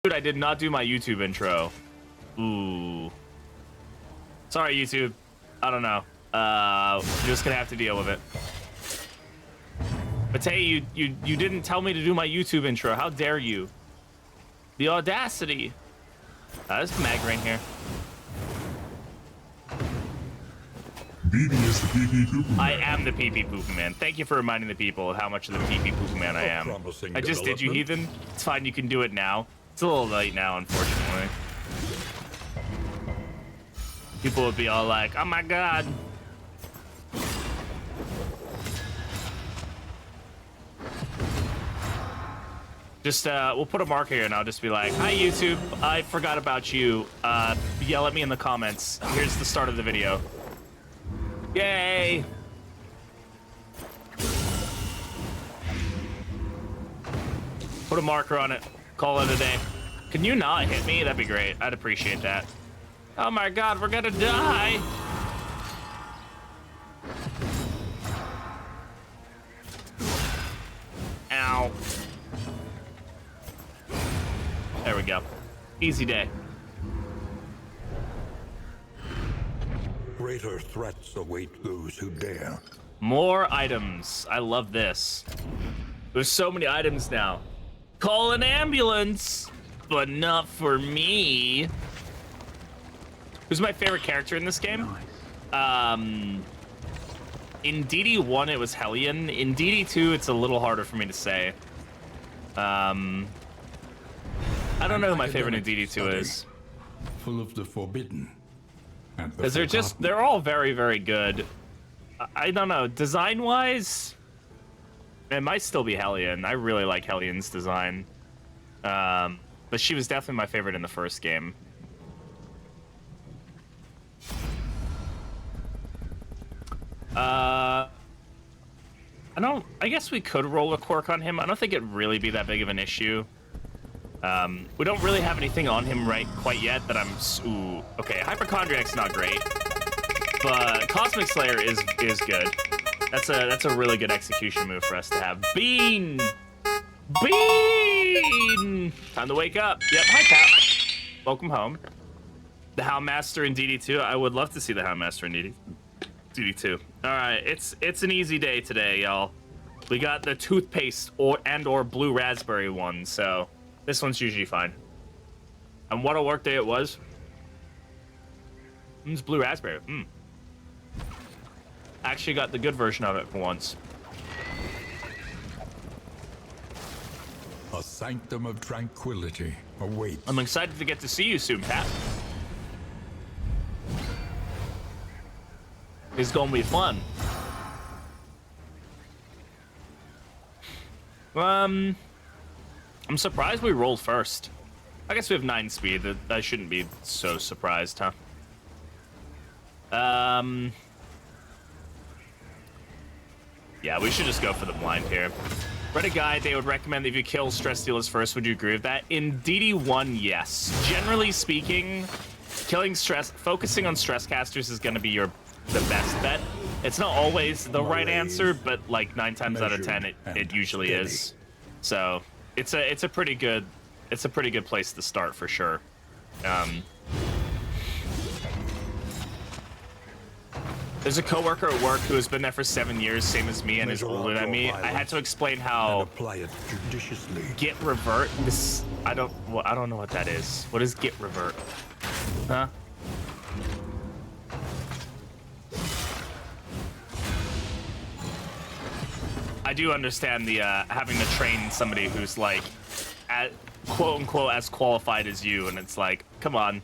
Dude, I did not do my YouTube intro. Ooh. Sorry, YouTube. I don't know. You're just gonna have to deal with it. But hey, you didn't tell me to do my YouTube intro. How dare you? The audacity. There's migraine here. BB is the PP Pooper Man. I am the PP Pooper Man. Thank you for reminding the people of how much of the PP Pooper Man I am. I just did, you heathen. It's fine, you can do it now. It's a little late now, unfortunately. People would be all like, oh my god. Just, we'll put a marker here and I'll just be like, hi YouTube, I forgot about you. Yell at me in the comments. Here's the start of the video. Yay! Put a marker on it. Call it a day. Can you not hit me? That'd be great. I'd appreciate that. Oh my god, we're gonna die! Ow. There we go. Easy day. Greater threats await those who dare. More items. I love this. There's so many items now. Call an ambulance, but not for me. Who's my favorite character in this game? In DD1, it was Hellion. In DD2, it's a little harder for me to say. I don't know who my favorite in DD2 is. Full of the forbidden. Because they're all very, very good. I don't know, design-wise, it might still be Hellion. I really like Hellion's design. But she was definitely my favorite in the first game. I guess we could roll a quirk on him. I don't think it'd really be that big of an issue. We don't really have anything on him quite yet that I'm... Ooh, okay, Hypochondriac's not great. But Cosmic Slayer is good. That's a really good execution move for us to have. Bean! Bean! Time to wake up. Yep, hi Pat. Welcome home. The Houndmaster in DD2. I would love to see the Houndmaster in DD2. All right, it's an easy day today, y'all. We got the toothpaste or blue raspberry one, so this one's usually fine. And what a work day it was. It's blue raspberry. Actually got the good version of it for once. A sanctum of tranquility awaits. I'm excited to get to see you soon, Pat. It's gonna be fun. I'm surprised we rolled first. I guess we have 9 speed. I shouldn't be so surprised, huh? Yeah, we should just go for the blind here. Read a guide, they would recommend that if you kill stress dealers first. Would you agree with that? In DD1, yes. Generally speaking, focusing on stress casters is gonna be the best bet. It's not always the right answer, but like 9 times out of 10, it usually is. So it's a pretty good place to start for sure. There's a coworker at work who has been there for 7 years, same as me, and is older than me. I had to explain how apply it judiciously. Git revert. I don't know what that is. What is Git revert? Huh? I do understand the having to train somebody who's like, quote unquote, as qualified as you, and it's like, come on.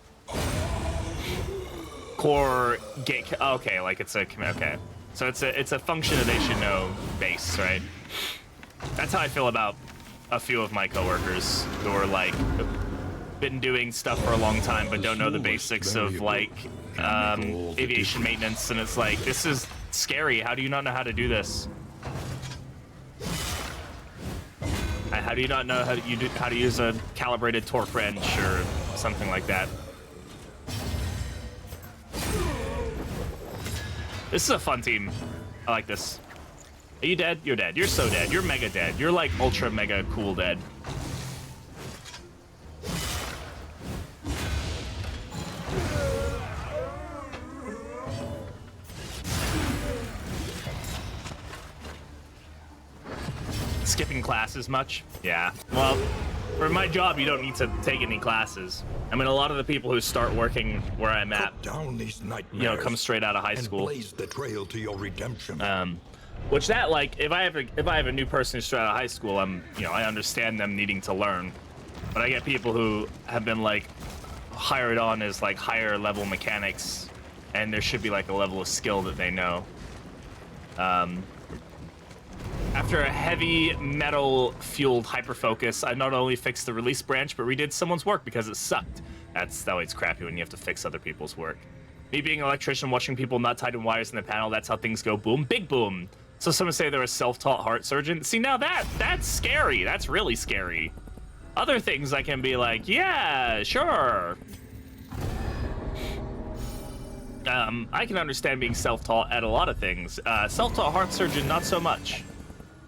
Core git. Okay, like it's a okay. So it's a function that they should know base, right? That's how I feel about a few of my coworkers who are like been doing stuff for a long time but don't know the basics of like aviation maintenance, and it's like, this is scary. How do you not know how to do this? How do you not know how to use a calibrated torque wrench or something like that? This is a fun team. I like this. Are you dead? You're dead. You're so dead. You're mega dead. You're like ultra mega cool dead. skipping classes much? Yeah. Well, for my job, you don't need to take any classes. I mean, a lot of the people who start working where I'm at, Cut down these nightmares, you know, come straight out of high and school. blaze the trail to your redemption. Which that, like, if I have a new person straight out of high school, I understand them needing to learn. But I get people who have been like hired on as like higher level mechanics, and there should be like a level of skill that they know. After a heavy metal fueled hyperfocus, I not only fixed the release branch, but redid someone's work because it sucked. That way it's crappy when you have to fix other people's work. Me being an electrician, watching people not tied in wires in the panel, that's how things go. Boom, big boom. So someone say they're a self-taught heart surgeon. See, now that's scary. That's really scary. Other things I can be like, yeah, sure. I can understand being self-taught at a lot of things. Self-taught heart surgeon, not so much.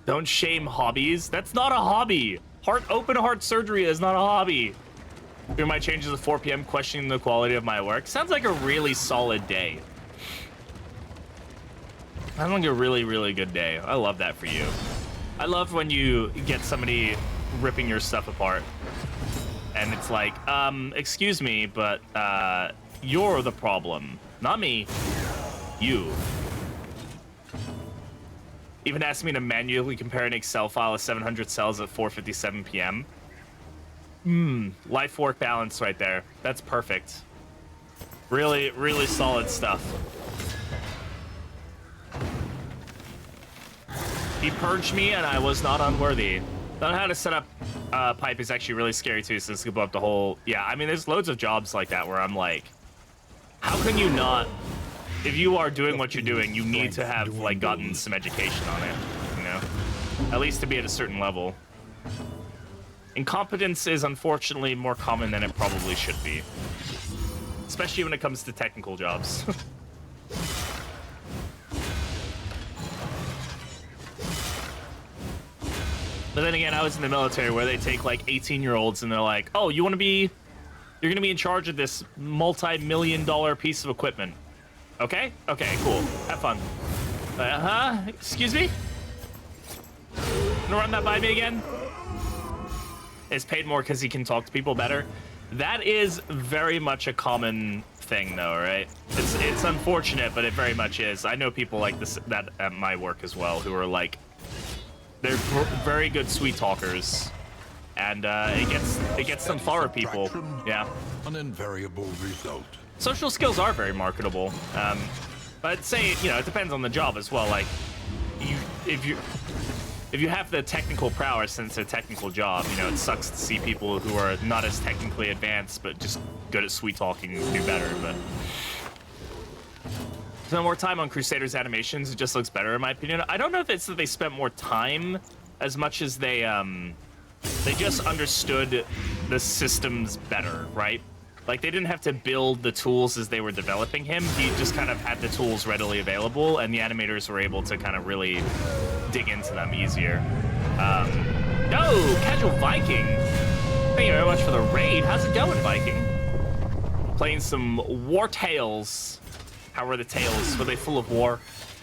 Don't shame hobbies. That's not a hobby. Open heart surgery is not a hobby. Through my changes at 4 p.m. questioning the quality of my work. Sounds like a really solid day. Sounds like a really, really good day. I love that for you. I love when you get somebody ripping your stuff apart. And it's like, excuse me, but you're the problem. Not me. You. Even asked me to manually compare an Excel file of 700 cells at 4:57 p.m. Life-work balance right there. That's perfect. Really, really solid stuff. He purged me and I was not unworthy. Don't know how to set up pipe is actually really scary too, since you blow up the whole... Yeah, I mean, there's loads of jobs like that where I'm like, how can you not... If you are doing what you're doing, you need to have, like, gotten some education on it, you know? At least to be at a certain level. Incompetence is unfortunately more common than it probably should be. Especially when it comes to technical jobs. But then again, I was in the military where they take like 18-year-olds and they're like, oh, you're gonna be in charge of this multi-million-dollar piece of equipment. Okay? Okay, cool. Have fun. Excuse me? Gonna run that by me again? Is paid more because he can talk to people better. That is very much a common thing, though, right? It's unfortunate, but it very much is. I know people like this that at my work as well who are like, they're very good sweet talkers, and it gets them far with people. Yeah. An invariable result. Social skills are very marketable, but I'd say, you know, it depends on the job as well. Like, if you have the technical prowess and it's a technical job, you know, it sucks to see people who are not as technically advanced but just good at sweet talking do better. But spend more time on Crusaders animations, it just looks better in my opinion. I don't know if it's that they spent more time as much as they just understood the systems better, right? Like, they didn't have to build the tools as they were developing him. He just kind of had the tools readily available, and the animators were able to kind of really dig into them easier. Casual Viking! Thank you very much for the raid. How's it going, Viking? Playing some War Tales. How were the tales? Were they full of war?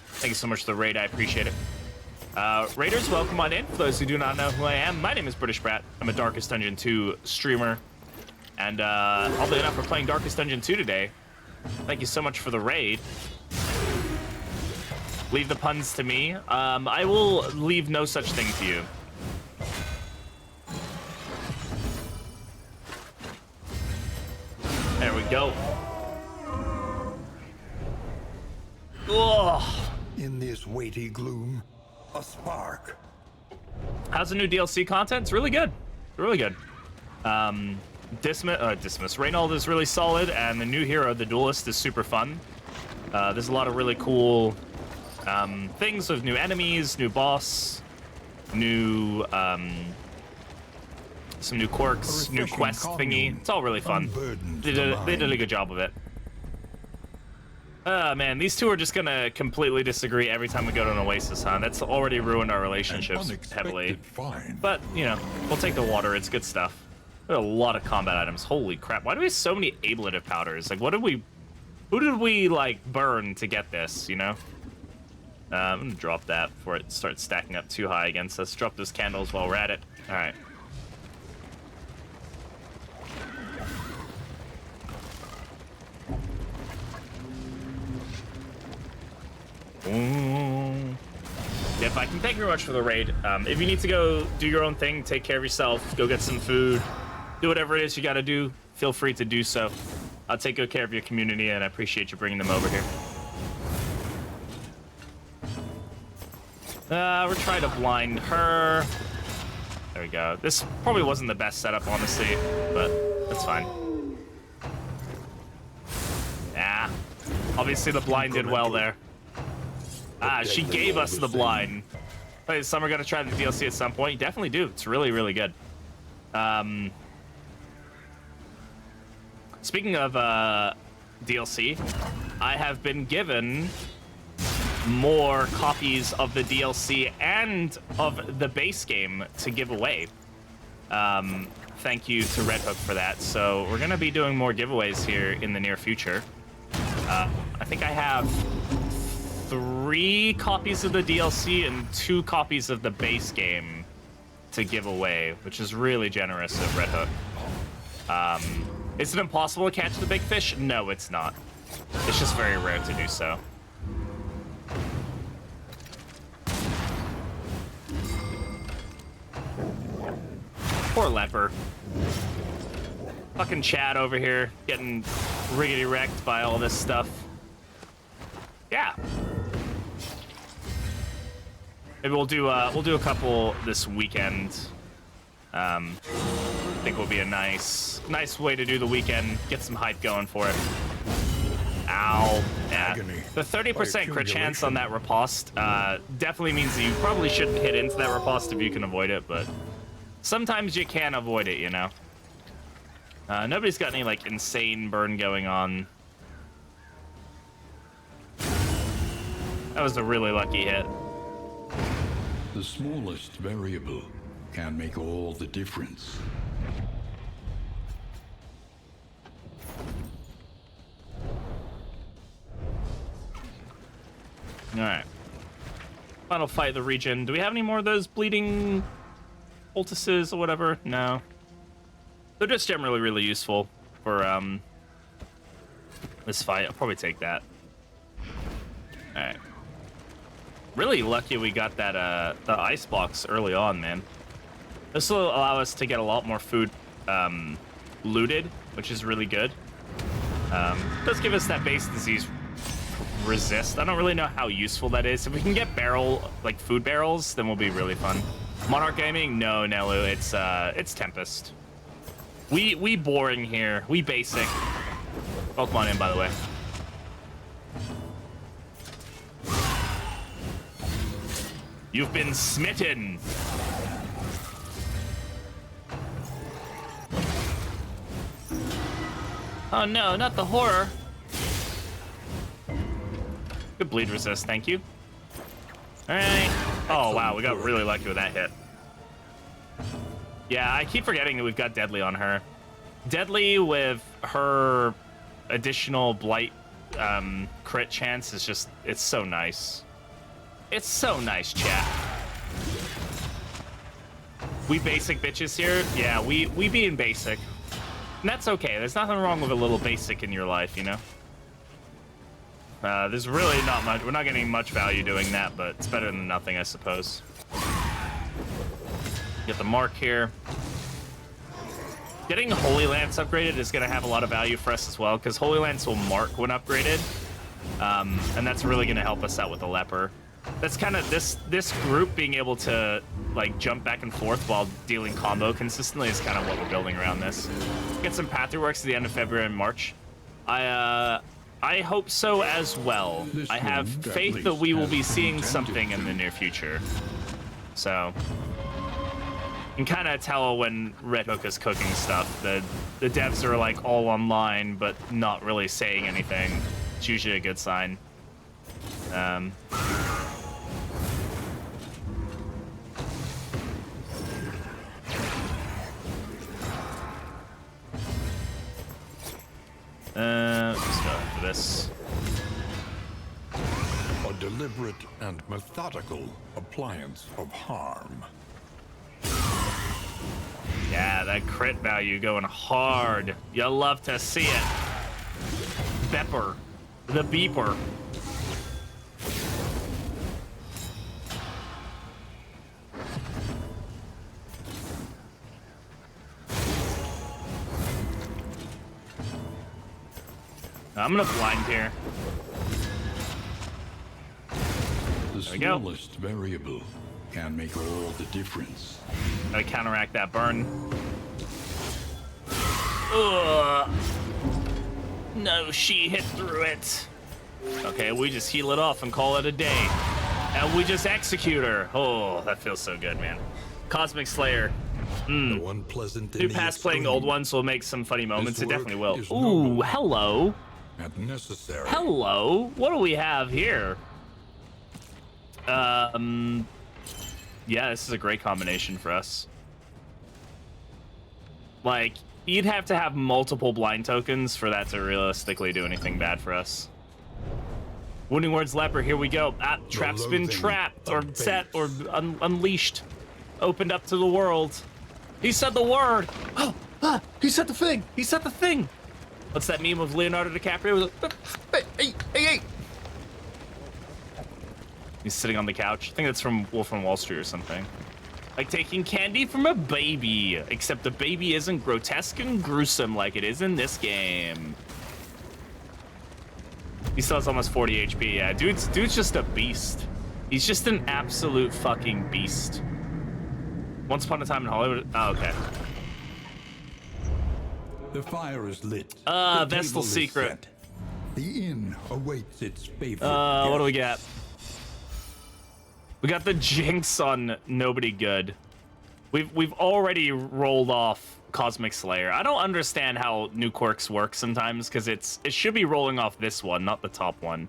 Thank you so much for the raid. I appreciate it. Raiders, welcome on in. For those who do not know who I am, my name is Britishbrat. I'm a Darkest Dungeon 2 streamer. And oddly enough, we're playing Darkest Dungeon 2 today. Thank you so much for the raid. Leave the puns to me. I will leave no such thing to you. There we go. Ugh. In this weighty gloom, a spark. How's the new DLC content? It's really good. Really good. Reynold is really solid, and the new hero, the Duelist, is super fun. There's a lot of really cool things with new enemies, new boss, new some new quirks, new quest thingy. It's all really fun. They did a good job of it. Man, these two are just gonna completely disagree every time we go to an Oasis, huh? That's already ruined our relationships heavily. But, you know, we'll take the water. It's good stuff. There are a lot of combat items. Holy crap. Why do we have so many ablative powders? Like, who did we, like, burn to get this, you know? I'm gonna drop that before it starts stacking up too high against us. Drop those candles while we're at it. All right. If I can, thank you very much for the raid. If you need to go do your own thing, take care of yourself, go get some food, do whatever it is you got to do, feel free to do so. I'll take good care of your community, and I appreciate you bringing them over here. We're trying to blind her. There we go. This probably wasn't the best setup, honestly, but that's fine. Yeah. Obviously, the blind did well there. Ah, she gave us the blind. Wait, some are going to try the DLC at some point. You definitely do. It's really, really good. Speaking of DLC, I have been given more copies of the DLC and of the base game to give away. Thank you to Red Hook for that. So we're going to be doing more giveaways here in the near future. I think I have 3 copies of the DLC and 2 copies of the base game to give away, which is really generous of Red Hook. Is it impossible to catch the big fish? No, it's not. It's just very rare to do so. Poor Leper. Fucking Chad over here getting riggedy wrecked by all this stuff. Yeah. Maybe we'll do a couple this weekend. I think will be a nice way to do the weekend. Get some hype going for it. Ow. Yeah. The 30% crit chance on that riposte definitely means that you probably shouldn't hit into that riposte if you can avoid it, but sometimes you can avoid it, you know. Nobody's got any like insane burn going on. That was a really lucky hit. The smallest variable can make all the difference. All right. Final fight of the region. Do we have any more of those bleeding poultices or whatever? No. They're just generally really useful for this fight. I'll probably take that. All right. Really lucky we got that the ice box early on, man. This will allow us to get a lot more food looted, which is really good. Does give us that base disease resist. I don't really know how useful that is. If we can get food barrels, then we'll be really fun. Monarch Gaming? No, Nelu. It's Tempest. We boring here. We basic. Pokemon in, by the way. You've been smitten. Oh no, not the horror. Good bleed resist, thank you. All right. Oh wow, we got really lucky with that hit. Yeah, I keep forgetting that we've got Deadly on her. Deadly with her additional blight crit chance is just, it's so nice. It's so nice, chat. We basic bitches here. Yeah, we being basic. And that's okay. There's nothing wrong with a little basic in your life, you know? There's really not much. We're not getting much value doing that, but it's better than nothing, I suppose. Get the mark here. Getting Holy Lance upgraded is going to have a lot of value for us as well, because Holy Lance will mark when upgraded. And that's really going to help us out with the Leper. That's kind of this group being able to like jump back and forth while dealing combo consistently is kind of what we're building around this. Get some path through works at the end of February and March. I hope so as well. I have faith that we will be seeing something in the near future. So you can kind of tell when Red Hook is cooking stuff. The devs are like all online but not really saying anything. It's usually a good sign. Let's go after this. deliberate and methodical appliance of harm. Yeah, that crit value going hard. You'll love to see it. Leper, the beeper. I'm gonna blind here. The There we go. smallest variable can make all the difference. Gotta counteract that burn. Ugh. No, she hit through it. Okay, we just heal it off and call it a day. And we just execute her. Oh, that feels so good, man. Cosmic Slayer. No unpleasant Do past playing the old ones will make some funny moments. It definitely will. Ooh, hello. and necessary. Hello. What do we have here? Yeah, this is a great combination for us. Like, you'd have to have multiple blind tokens for that to realistically do anything bad for us. Wounding Words Leper, here we go. Ah, trap's been trapped or set or unleashed. Opened up to the world. He said the word. Oh, he said the thing. He said the thing. What's that meme of Leonardo DiCaprio? Hey. He's sitting on the couch. I think that's from Wolf on Wall Street or something. Like taking candy from a baby, except the baby isn't grotesque and gruesome like it is in this game. He still has almost 40 HP. Yeah, dude's just a beast. He's just an absolute fucking beast. Once upon a time in Hollywood. Oh, okay. The fire is lit. Vestal Secret. Set. The inn awaits its favorite. What do we got? We got the Jinx on Nobody Good. We've already rolled off Cosmic Slayer. I don't understand how new quirks work sometimes, because it should be rolling off this one, not the top one.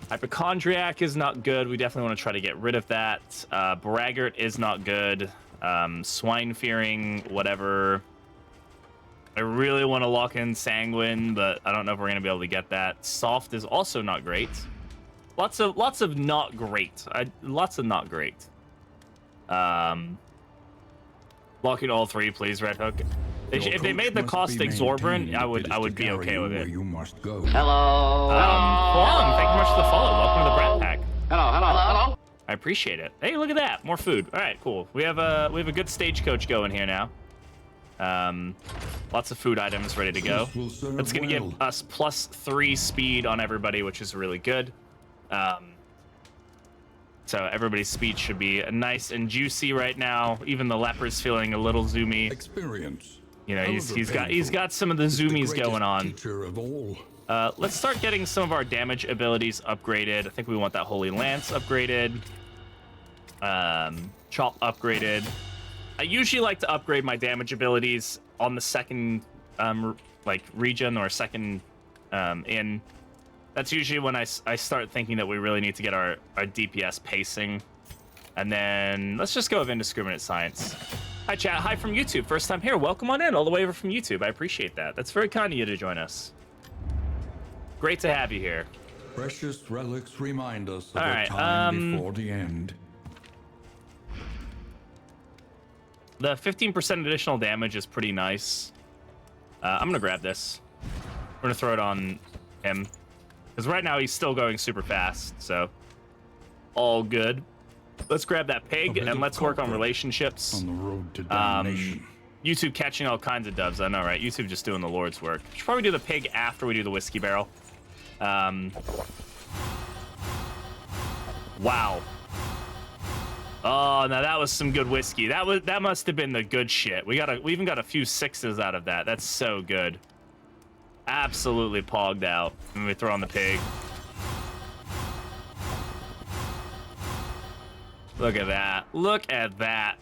Hypochondriac is not good. We definitely want to try to get rid of that. Braggart is not good. Swine Fearing, whatever. I really want to lock in Sanguine, but I don't know if we're going to be able to get that. Soft is also not great. Lots of not great. Lots of not great. Locking all three, please, Red Hook. If they made the cost exorbitant, I would be okay with it. You must go. Hello. Long, thank you much for the follow. Welcome to the Brat Pack. Hello. I appreciate it. Hey, look at that, more food. All right, cool. We have a good stagecoach going here now. Lots of food items ready to go. That's gonna give us +3 speed on everybody, which is really good. So everybody's speed should be nice and juicy right now. Even the Leper's feeling a little zoomy. Experience. You know, he's got some of the zoomies going on. Teacher of all. Let's start getting some of our damage abilities upgraded. I think we want that Holy Lance upgraded. Chop upgraded. I usually like to upgrade my damage abilities on the second like region or second in. That's usually when I start thinking that we really need to get our DPS pacing. And then let's just go with Indiscriminate Science. Hi, chat. Hi from YouTube. First time here. Welcome on in all the way over from YouTube. I appreciate that. That's very kind of you to join us. Great to have you here. Precious relics remind us of All a right, time before the end. The 15% additional damage is pretty nice. I'm going to grab this. We're going to throw it on him. Because right now he's still going super fast, so all good. Let's grab that pig and let's work on relationships. On the road to damnation. YouTube catching all kinds of dubs. I know, right? YouTube just doing the Lord's work. Should probably do the pig after we do the whiskey barrel. Wow. Oh, now that was some good whiskey. That must have been the good shit. We even got a few 6s out of that. That's so good. Absolutely pogged out. And we throw on the pig. Look at that. Look at that.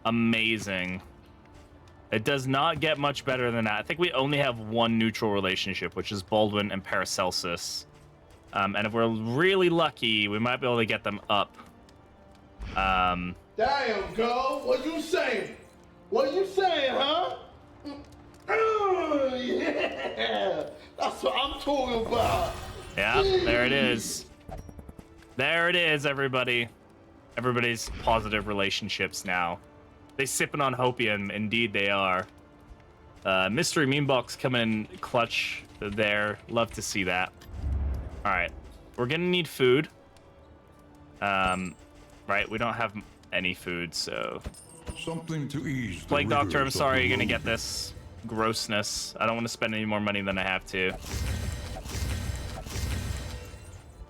Amazing. It does not get much better than that. I think we only have one neutral relationship, which is Baldwin and Paracelsus. And if we're really lucky, we might be able to get them up. Damn, girl. What you saying? What you saying, huh? Yeah, that's what I'm talking about. Yeah, there it is. There it is, everybody. Everybody's positive relationships now. They sipping on hopium. Indeed, they are. Mystery meme box coming in clutch there. Love to see that. All right, we're gonna need food. Right, we don't have any food, so. Something to ease. Plague Doctor, I'm sorry you're gonna get this grossness. I don't want to spend any more money than I have to.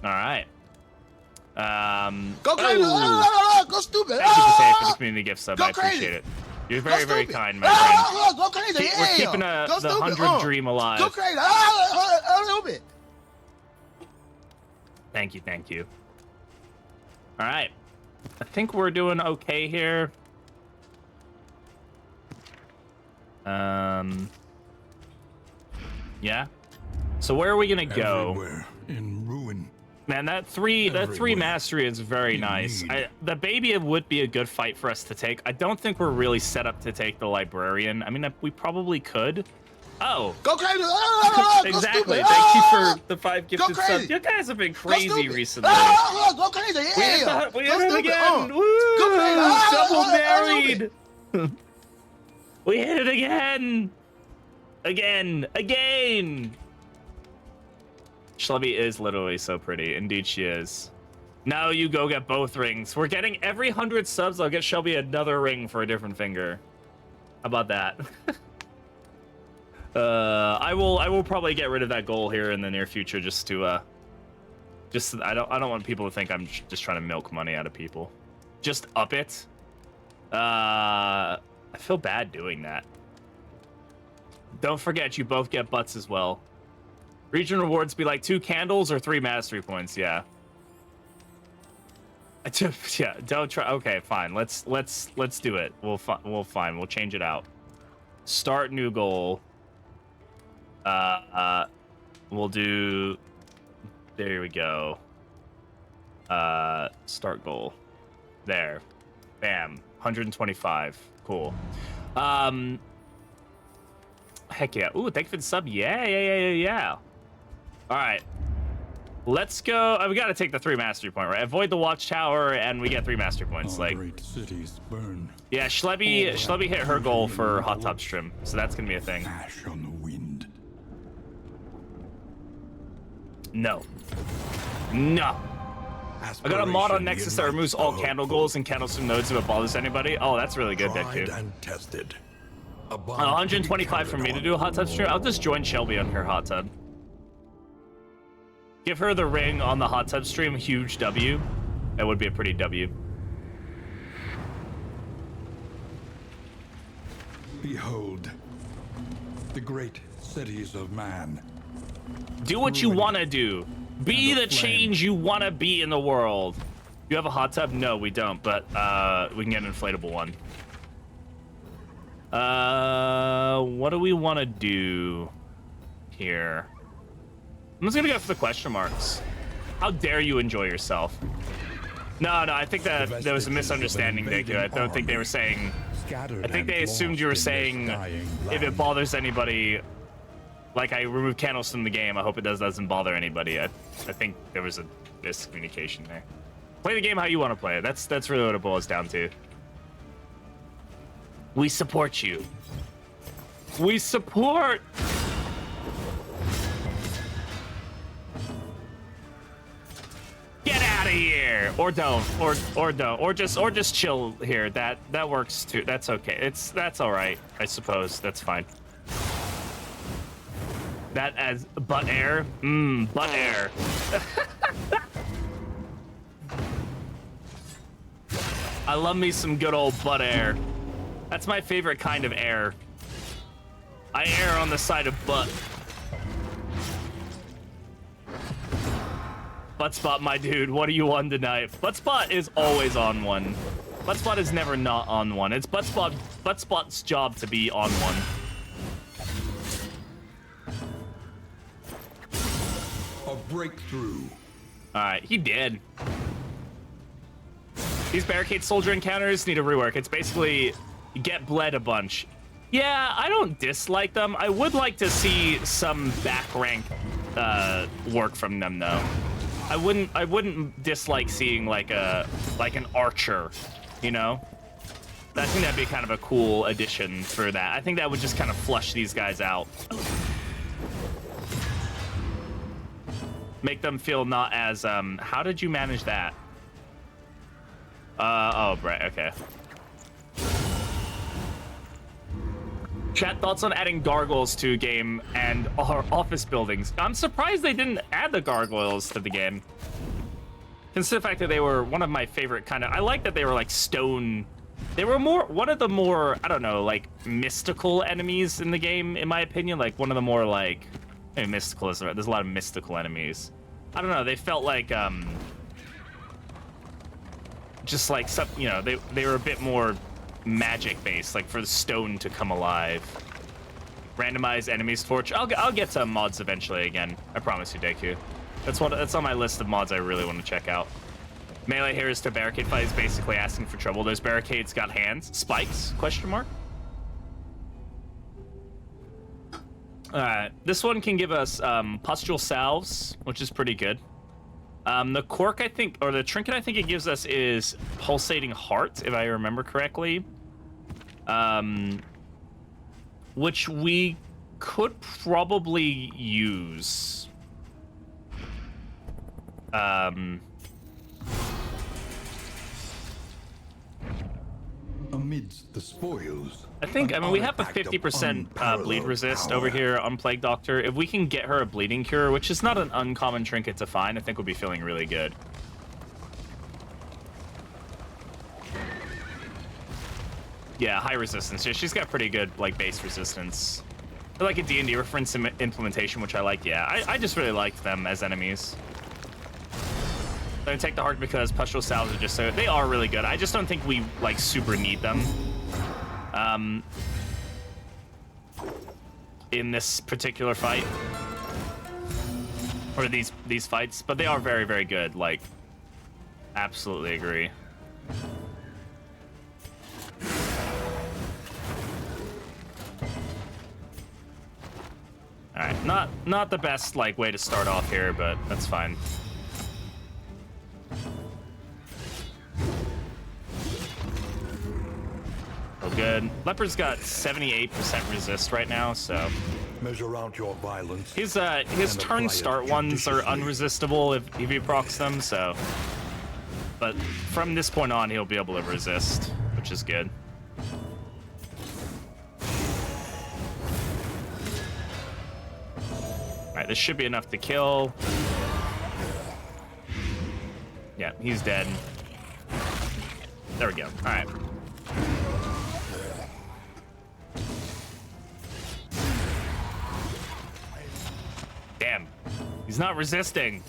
All right. Go crazy! Go stupid! Thank you, Potato, for the community gift sub. Go I appreciate crazy. it. You're very, very stupid. kind, my friend. Go crazy! We're keeping the 100 dream alive. Go crazy! A little bit. Thank you, thank you. All right. I think we're doing okay here. Yeah. So where are we gonna go? Everywhere in ruin. Man, that three mastery is very In nice. need. The baby would be a good fight for us to take. I don't think we're really set up to take the librarian. I mean, we probably could. Oh. Go crazy! Exactly. Go Thank you stupid. for the 5 Go gifted crazy. subs. You guys have been crazy stupid. recently. Go crazy! We hit it again. Go Woo! crazy. Double Stupid. married. We hit it again. Again. Shelby is literally so pretty. Indeed, she is. Now you go get both rings. We're getting every 100 subs. I'll get Shelby another ring for a different finger. How about that? I will probably get rid of that goal here in the near future, just to I don't want people to think I'm just trying to milk money out of people. Just up it. I feel bad doing that. Don't forget, you both get butts as well. Region rewards be like 2 candles or 3 mastery points. Yeah. Yeah. Don't try. Okay, fine. Let's do it. We'll fine. We'll change it out. Start new goal. We'll do. There we go. Start goal. There. Bam. 125. Cool. Heck yeah. Ooh, thank you for the sub. Yeah. All right. Let's go. We got to take the 3 mastery point, right? Avoid the watchtower, and we get 3 mastery points. Our Like, great cities burn. yeah, Schlebby hit her goal for hot tub stream, so that's gonna be a thing. Ash on the wind. No. I got a mod on Nexus that removes all candle goals and candlestick nodes if it bothers anybody. Oh, that's really good, Deck Tried 2. and tested. 125 for me to do a hot tub stream. I'll just join Shelby on her hot tub. Give her the ring on the hot tub stream. Huge W. That would be a pretty W. Behold, the great cities of man. Do what you want to do. Be the change you want to be in the world. You have a hot tub? No, we don't, but we can get an inflatable one. What do we want to do here? I'm just gonna go for the question marks. How dare you enjoy yourself? No, I think that there was a misunderstanding there, too. I don't think they were saying... I think they assumed you were saying if it bothers anybody, like I remove candles from the game, I hope it doesn't bother anybody. I think there was a miscommunication there. Play the game how you want to play it. That's really what it boils down to. We support you. We support. Get out of here, or don't, or don't, or just chill here. That works too. That's okay. That's all right, I suppose. That's fine. That as butt air, butt air. I love me some good old butt air. That's my favorite kind of air. I err on the side of butt. Buttspot, my dude, what are you on tonight? Buttspot is always on one. Buttspot is never not on one. It's Buttspot's job to be on one. A breakthrough. All right, he did. These barricade soldier encounters need a rework. It's basically get bled a bunch. Yeah, I don't dislike them. I would like to see some back rank work from them though. I wouldn't dislike seeing like an archer, you know? I think that'd be kind of a cool addition for that. I think that would just kind of flush these guys out. Make them feel not as, how did you manage that? Oh, right, okay. Chat, thoughts on adding gargoyles to a game and our office buildings? I'm surprised they didn't add the gargoyles to the game. Consider the fact that they were one of my favorite kind of... I like that they were like stone... They were one of the more, I don't know, like mystical enemies in the game, in my opinion. Like one of the more like, maybe mystical is right. There's a lot of mystical enemies. I don't know. They felt like, just like some, you know, they were a bit more magic based, like for the stone to come alive. Randomize enemies torch. I'll get to mods eventually again. I promise you, Deku. That's on my list of mods I really want to check out. Melee here is to barricade fight is basically asking for trouble. Those barricades got hands. Spikes? Question mark? Alright. This one can give us pustule salves, which is pretty good. The cork, I think, or the trinket I think it gives us is pulsating heart, if I remember correctly. Which we could probably use. Amidst the spoils, I mean, we have a 50% bleed resist over here on Plague Doctor. If we can get her a bleeding cure, which is not an uncommon trinket to find, I think we'll be feeling really good. Yeah, high resistance. Yeah, she's got pretty good, like, base resistance. They're like a D&D reference implementation, which I like. Yeah, I just really liked them as enemies. I'm gonna take the heart because pustule salves are just so... They are really good. I just don't think we, like, super need them. In this particular fight. Or these fights. But they are very, very good. Like, absolutely agree. Alright, not the best, like, way to start off here, but that's fine. Oh, good. Leper's got 78% resist right now, so... Measure out your violence. His turn start ones are unresistible if he procs them, so... But from this point on, he'll be able to resist, which is good. Alright, this should be enough to kill. Yeah, he's dead. There we go. Alright. Damn. He's not resisting.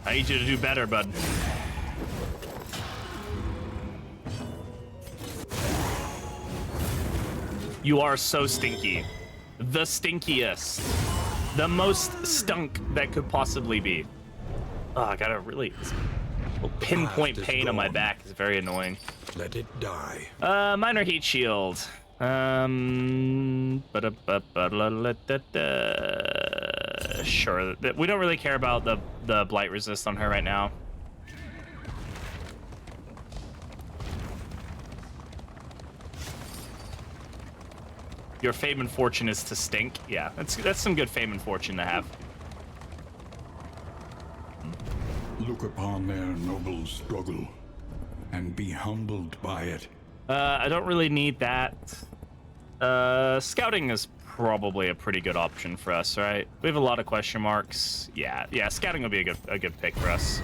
I need you to do better, bud. You are so stinky. The stinkiest. The most stunk that could possibly be. Oh, I got a really pinpoint pain on my back. It's very annoying. Let it die. Minor heat shield. Sure. We don't really care about the blight resist on her right now. Your fame and fortune is to stink. Yeah, that's some good fame and fortune to have. look upon their noble struggle and be humbled by it. I don't really need that. Scouting is probably a pretty good option for us, right? We have a lot of question marks. Yeah, scouting will be a good pick for us.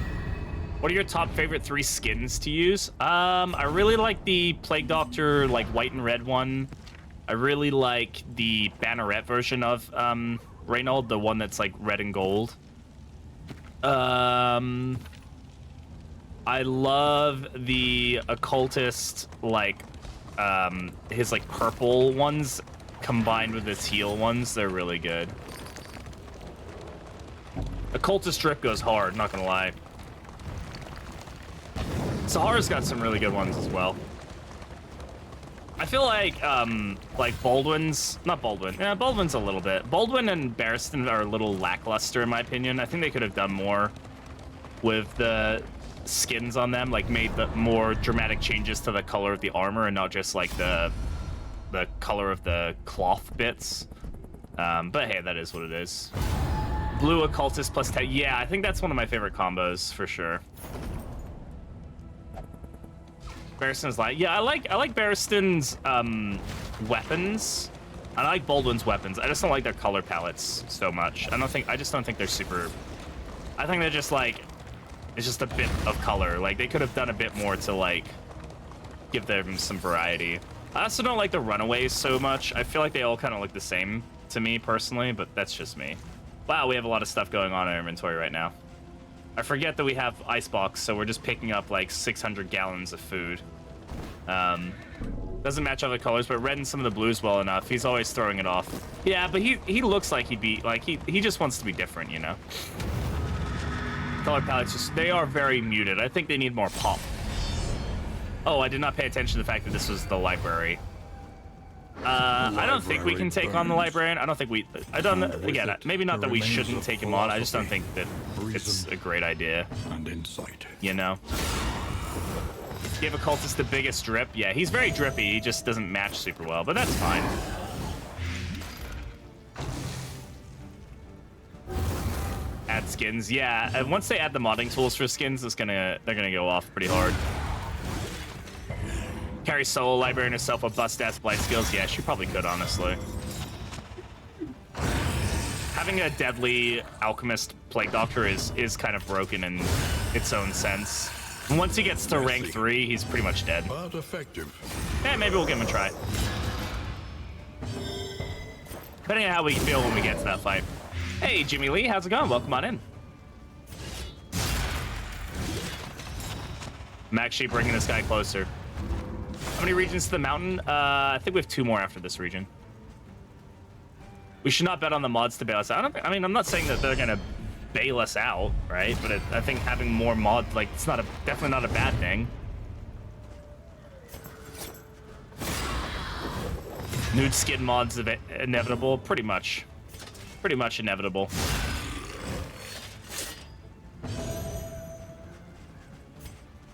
What are your top favorite 3 skins to use? I really like the Plague Doctor, like white and red one. I really like the Banneret version of Reynold, the one that's like red and gold. I love the occultist, like his like purple ones combined with his teal ones. They're really good. Occultist drip goes hard, not gonna lie. Sahara's got some really good ones as well. I feel like Baldwin's, not Baldwin, yeah, Baldwin's a little bit. Baldwin and Barristan are a little lackluster in my opinion. I think they could have done more with the skins on them, like made the more dramatic changes to the color of the armor and not just like the color of the cloth bits. But hey, that is what it is. Blue occultist plus 10. Yeah, I think that's one of my favorite combos for sure. Barristan's like, yeah, I like Barristan's weapons. I like Baldwin's weapons. I just don't like their color palettes so much. I just don't think they're super. I think they're just like, it's just a bit of color. Like they could have done a bit more to like give them some variety. I also don't like the runaways so much. I feel like they all kind of look the same to me personally, but that's just me. Wow, we have a lot of stuff going on in our inventory right now. I forget that we have icebox, so we're just picking up like 600 gallons of food. Doesn't match other colors, but red and some of the blues well enough. He's always throwing it off. Yeah, but he looks like he'd be like he just wants to be different, you know. Color palettes just they are very muted. I think they need more pop. Oh, I did not pay attention to the fact that this was the library. I don't think we can take on the librarian. I don't think we. I don't. Again, maybe not that we shouldn't take him on. I just don't think that it's a great idea. And insight. You know. Give a cultist the biggest drip. Yeah, he's very drippy. He just doesn't match super well, but that's fine. Add skins. Yeah, and once they add the modding tools for skins, they're gonna go off pretty hard. Carry solo librarian herself with bust-ass blight skills? Yeah, she probably could, honestly. Having a deadly alchemist plague doctor is kind of broken in its own sense. And once he gets to rank 3, he's pretty much dead. But effective. Yeah, maybe we'll give him a try. Depending on how we feel when we get to that fight. Hey, Jimmy Lee, how's it going? Welcome on in. I'm actually bringing this guy closer. How many regions to the mountain? I think we have 2 more after this region. We should not bet on the mods to bail us out. I mean, I'm not saying that they're gonna bail us out, right? But I think having more mods, like, it's definitely not a bad thing. Nude skin mods inevitable, pretty much inevitable.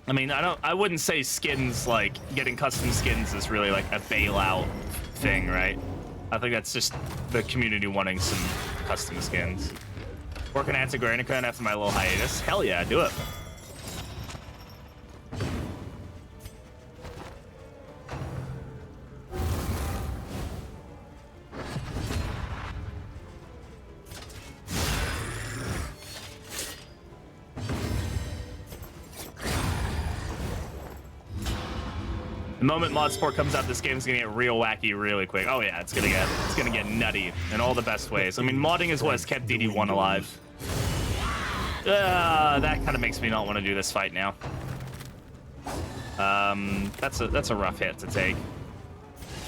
I mean, I wouldn't say skins, like, getting custom skins is really, like, a bailout thing, right? I think that's just the community wanting some custom skins. Working at Granicon after my little hiatus. Hell yeah, do it. The moment mod sport comes out, this game's gonna get real wacky really quick. Oh yeah, it's gonna get nutty in all the best ways. I mean, modding is what has kept DD1 alive. That kind of makes me not want to do this fight now. That's a rough hit to take.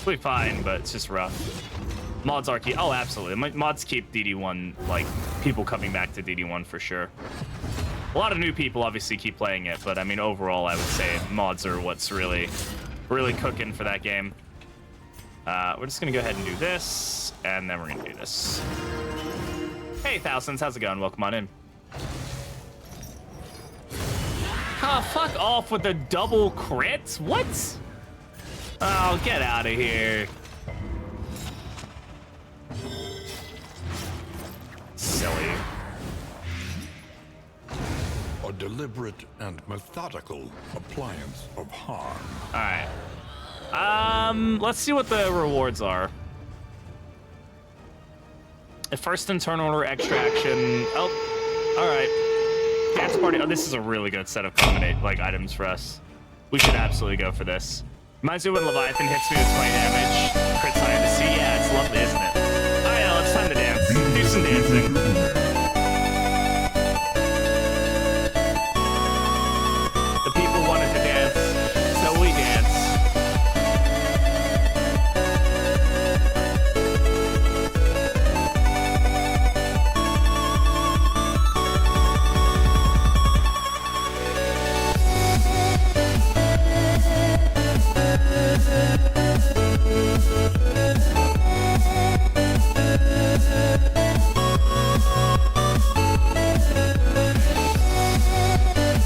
It'll be fine, but it's just rough. Mods are key. Oh, absolutely. Mods keep DD1, like, people coming back to DD1 for sure. A lot of new people obviously keep playing it, but I mean, overall, I would say mods are what's really cooking for that game. We're just gonna go ahead and do this, and then we're gonna do this. Hey, Thousands, how's it going? Welcome on in. Oh, fuck off with the double crits? What? Oh, get out of here. Silly. A deliberate and methodical appliance of harm. All right. Let's see what the rewards are. A first in turn order extraction. Oh, all right. Dance party. Oh, this is a really good set of combinate like items for us. We should absolutely go for this. Reminds me when Leviathan hits me with 20 damage. Crits high to see. Yeah, it's lovely, isn't it? All right, now it's time to dance. Do some dancing. Wanted to dance, so we dance.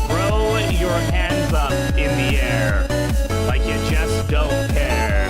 Throw your hands up in the air like you just don't care.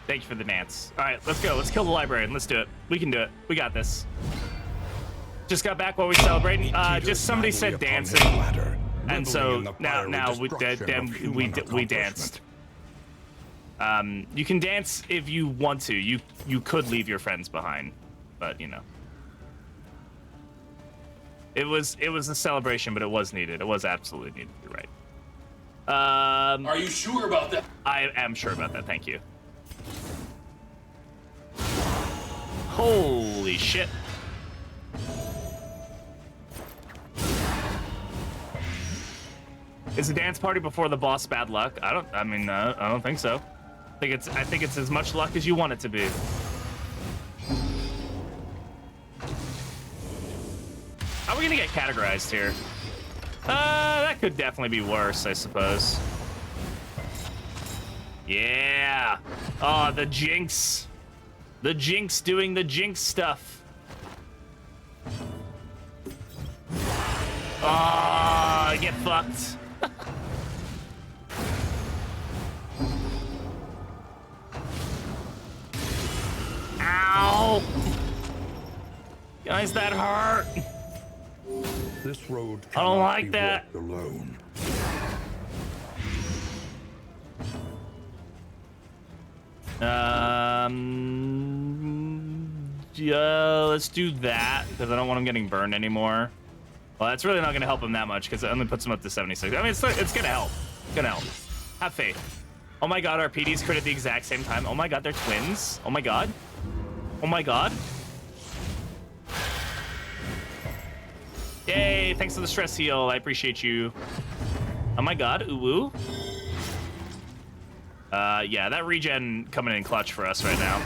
Thank you for the dance. All right, let's go. Let's kill the librarian. Let's do it. We can do it. We got this. Just got back while we celebrating. Just somebody said dancing, and so now we danced. You can dance if you want to. You could leave your friends behind, but you know. It was a celebration, but it was needed. It was absolutely needed. You're right. Are you sure about that? I am sure about that. Thank you. Holy shit. Is the dance party before the boss bad luck? I don't think so. I think it's as much luck as you want it to be. How are we gonna get categorized here? That could definitely be worse, I suppose. Yeah. Oh, the Jinx. The Jinx doing the Jinx stuff. Oh, get fucked. Ow. Guys, that hurt. This road I don't cannot like be that. walked alone. Yeah, let's do that because I don't want him getting burned anymore. Well, that's really not going to help him that much because it only puts him up to 76. I mean, it's going to help. It's going to help. Have faith. Oh my god, our PDs crit at the exact same time. Oh my god, they're twins. Oh my god. Oh my god. Yay, thanks for the stress heal. I appreciate you. Oh my god, ooh. Yeah, that regen coming in clutch for us right now.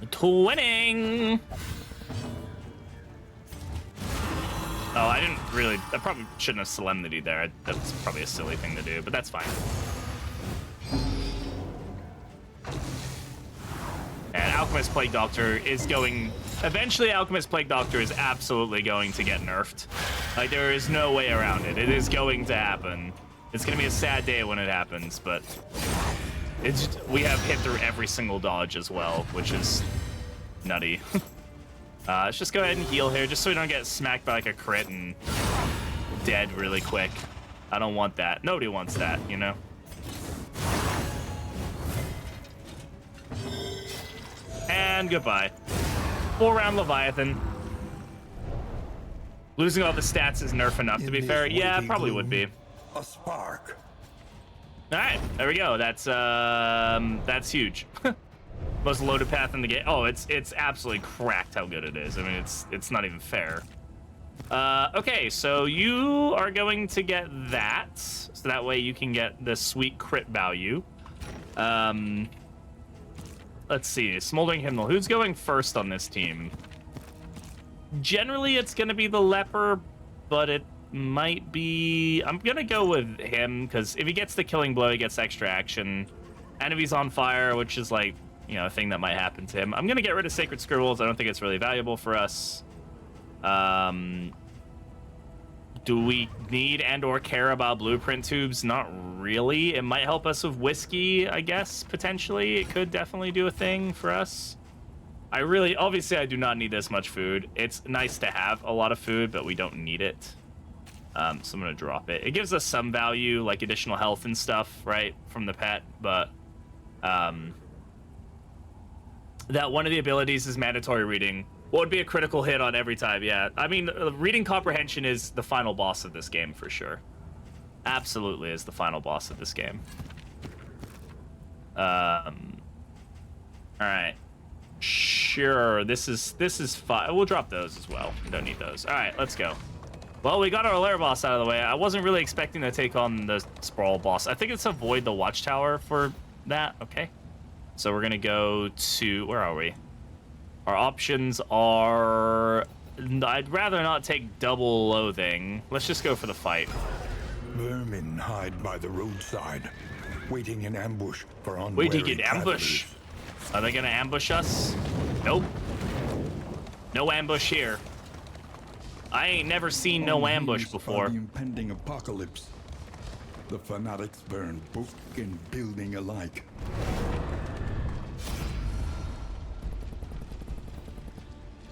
Twinning! Oh, I didn't really... I probably shouldn't have Solemnity there. That's probably a silly thing to do, but that's fine. And Alchemist Plague Doctor is going... Eventually, Alchemist Plague Doctor is absolutely going to get nerfed. Like, there is no way around it. It is going to happen. It's going to be a sad day when it happens, but... It's just, we have hit through every single dodge as well, which is nutty. Let's just go ahead and heal here, just so we don't get smacked by like a crit and dead really quick. I don't want that. Nobody wants that, you know? And goodbye. 4-round Leviathan. Losing all the stats is nerf enough, to be fair. Yeah, probably would be. A spark. All right, there we go. That's huge. Most loaded path in the game. Oh, it's absolutely cracked how good it is. I mean, it's not even fair. Okay, so you are going to get that, so that way you can get the sweet crit value. let's see. Smoldering Hymnal. Who's going first on this team? Generally, it's going to be the Leper, but it might be... I'm going to go with him, because if he gets the killing blow, he gets extra action. And if he's on fire, which is like, you know, a thing that might happen to him. I'm going to get rid of Sacred Scribbles. I don't think it's really valuable for us. Do we need and or care about blueprint tubes? Not really. It might help us with whiskey, I guess, potentially. It could definitely do a thing for us. Obviously, I do not need this much food. It's nice to have a lot of food, but we don't need it. So I'm going to drop it. It gives us some value, like additional health and stuff, right, from the pet, but that one of the abilities is mandatory reading. What would be a critical hit on every time? Yeah, I mean, reading comprehension is the final boss of this game for sure. Absolutely is the final boss of this game. All right. Sure, this is fine. We'll drop those as well. We don't need those. All right, let's go. Well, we got our lair boss out of the way. I wasn't really expecting to take on the sprawl boss. I think it's avoid the watchtower for that. Okay. So we're gonna go to, where are we? Our options are, I'd rather not take double loathing. Let's just go for the fight. Vermin hide by the roadside, waiting in ambush for unwary Waiting in ambush? travelers. Are they gonna ambush us? Nope. No ambush here. I ain't never seen no ambush These are before. The impending apocalypse. The fanatics burn book and building alike.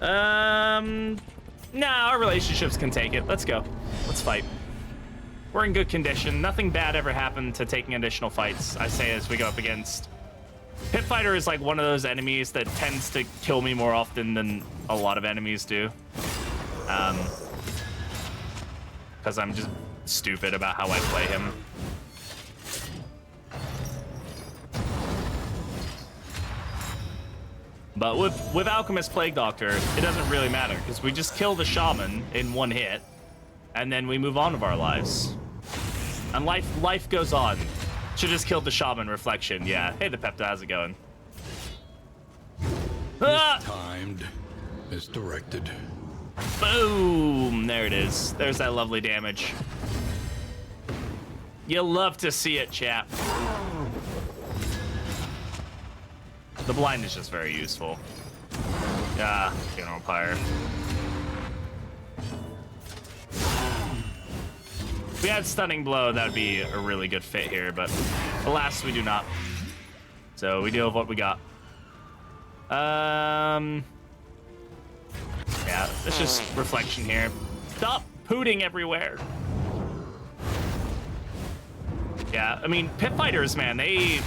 Nah, our relationships can take it. Let's go. Let's fight. We're in good condition. Nothing bad ever happened to taking additional fights, I say, as we go up against. Pit Fighter is like one of those enemies that tends to kill me more often than a lot of enemies do. Because I'm just stupid about how I play him. But with Alchemist Plague Doctor, it doesn't really matter, because we just kill the Shaman in one hit, and then we move on with our lives. And life goes on. Should just killed the Shaman Reflection, yeah. Hey, the Pepta, how's it going? Ah! Timed, misdirected. Boom! There it is. There's that lovely damage. You'll love to see it, chap. The blind is just very useful. Ah, General Pyre. If we had Stunning Blow, that would be a really good fit here, but alas, we do not. So we deal with what we got. Yeah, it's just reflection here. Stop pooting everywhere. Yeah, I mean, pit fighters, man, they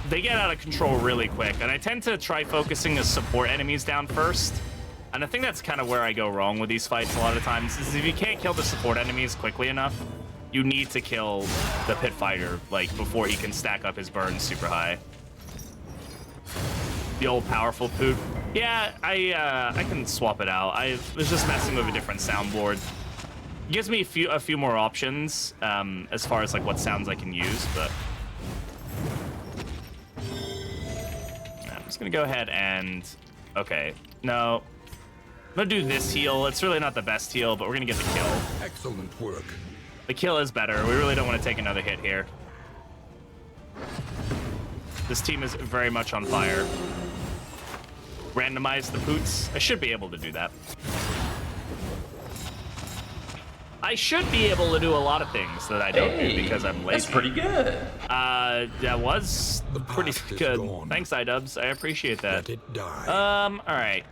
get out of control really quick, and I tend to try focusing the support enemies down first. And I think that's kind of where I go wrong with these fights a lot of times, is if you can't kill the support enemies quickly enough, you need to kill the pit fighter, like, before he can stack up his burns super high. The old powerful poop. Yeah, I can swap it out. I was just messing with a different soundboard. It gives me a few more options as far as like what sounds I can use, but I'm just gonna go ahead and okay. No, I'm gonna do this heal. It's really not the best heal, but we're gonna get the kill. Excellent work. The kill is better. We really don't want to take another hit here. This team is very much on fire. Randomize the poots. I should be able to do that. I should be able to do a lot of things that I don't do because I'm lazy. That's pretty good. That was pretty past is good. gone. Thanks, iDubbbz. I appreciate that. Let it die. All right.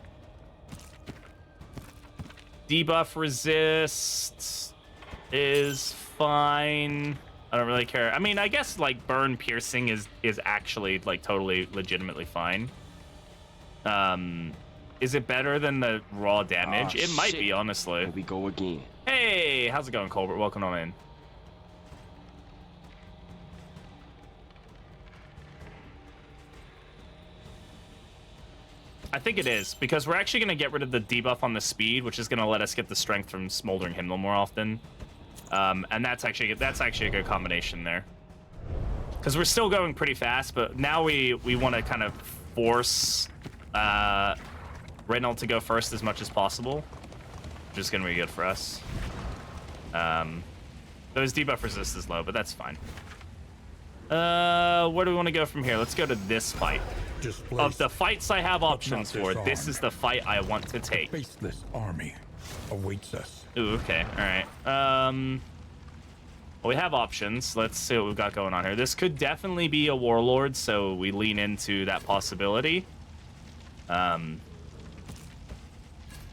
Debuff resist is fine. I don't really care. I mean, I guess like burn piercing is actually like totally legitimately fine. Is it better than the raw damage? It might be, honestly. Here we go again. Hey, how's it going, Colbert? Welcome on in. I think it is, because we're actually going to get rid of the debuff on the speed, which is going to let us get the strength from Smoldering Hymnal more often. And that's actually a good combination there. Because we're still going pretty fast, but now we want to kind of force Reynolds to go first as much as possible, which is going to be good for us. Though his debuff resist is low, but that's fine. Where do we want to go from here? Let's go to this fight. Of the fights I have options for, this is the fight I want to take. Faceless army awaits us. Ooh, okay, all right. Well, we have options. Let's see what we've got going on here. This could definitely be a warlord, so we lean into that possibility. Let's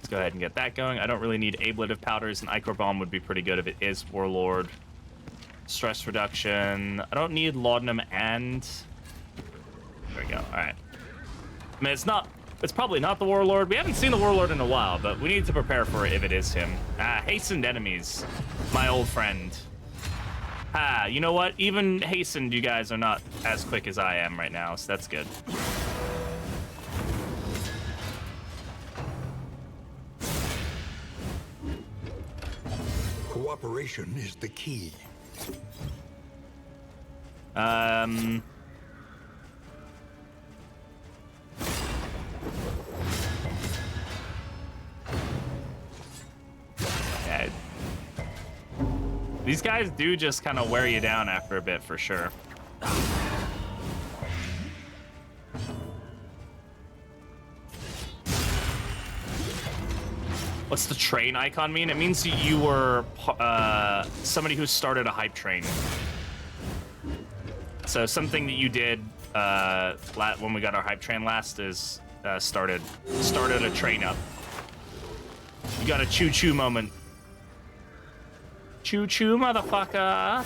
go ahead and get that going. I don't really need ablative powders, and Ichor Bomb would be pretty good if it is warlord. Stress reduction. I don't need laudanum and... There we go. All right. I mean, it's probably not the warlord. We haven't seen the warlord in a while, but we need to prepare for it if it is him. Hastened enemies, my old friend. You know what? Even hastened, you guys are not as quick as I am right now, so that's good. Cooperation is the key. Yeah. These guys do just kind of wear you down after a bit, for sure. What's the train icon mean? It means you were somebody who started a hype train. So something that you did when we got our hype train last is started a train up. You got a choo-choo moment. Choo-choo, motherfucker.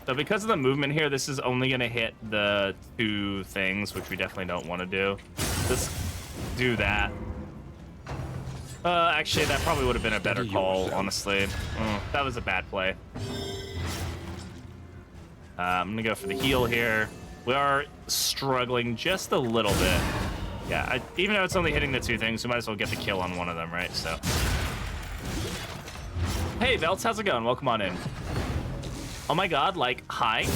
So because of the movement here, this is only going to hit the 2 things, which we definitely don't want to do. Let's do that. Actually, that probably would have been a better call, honestly. That was a bad play. I'm going to go for the heal here. We are struggling just a little bit. Yeah, even though it's only hitting the 2 things, we might as well get the kill on one of them, right? So. Hey, Velts, how's it going? Welcome on in. Oh my god, like, hi.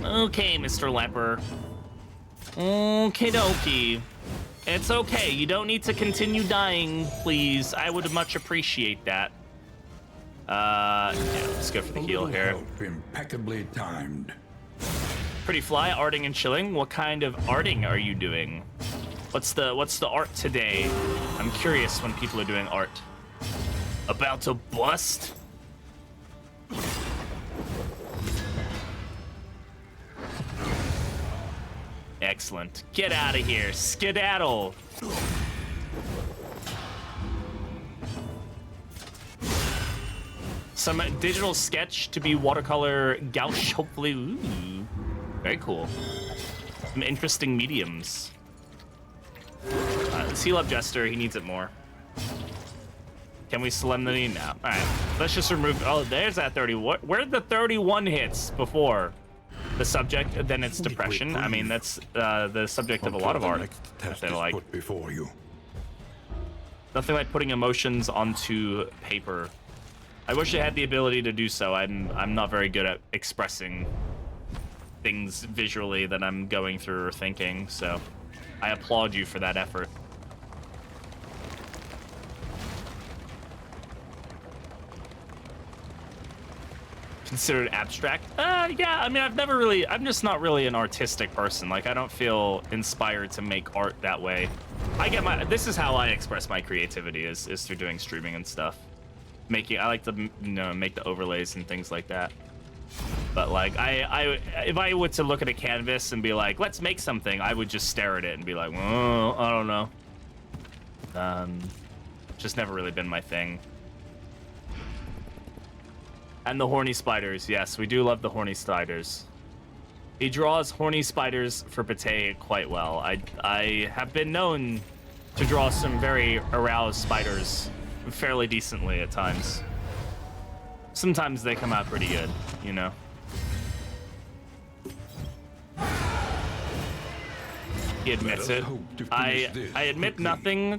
Okay, Mr. Leper. Okie dokie. It's okay, you don't need to continue dying, please. I would much appreciate that. Yeah, let's go for the heal here. Help impeccably timed. Pretty fly, arting and chilling. What kind of arting are you doing? What's the art today? I'm curious when people are doing art. About to bust? Excellent. Get out of here. Skedaddle. Some digital sketch to be watercolor gouache, hopefully. Ooh, very cool. Some interesting mediums. Let's heal up Jester. He needs it more. Can we Solemnity? No. All right. Let's just remove... Oh, there's that 30. Where the 31 hits before the subject? Then it's depression. I mean, that's the subject of a lot of art. They like. Put before you. Nothing like putting emotions onto paper. I wish I had the ability to do so. I'm not very good at expressing things visually that I'm going through or thinking, so I applaud you for that effort. Considered abstract? Yeah, I mean, I'm just not really an artistic person. Like, I don't feel inspired to make art that way. This is how I express my creativity is through doing streaming and stuff. I like to, make the overlays and things like that. But like, if I were to look at a canvas and be like, let's make something, I would just stare at it and be like, well, I don't know. Just never really been my thing. And the horny spiders. Yes, we do love the horny spiders. He draws horny spiders for Pate quite well. I have been known to draw some very aroused spiders fairly decently at times. Sometimes they come out pretty good, you know. He admits it. I admit nothing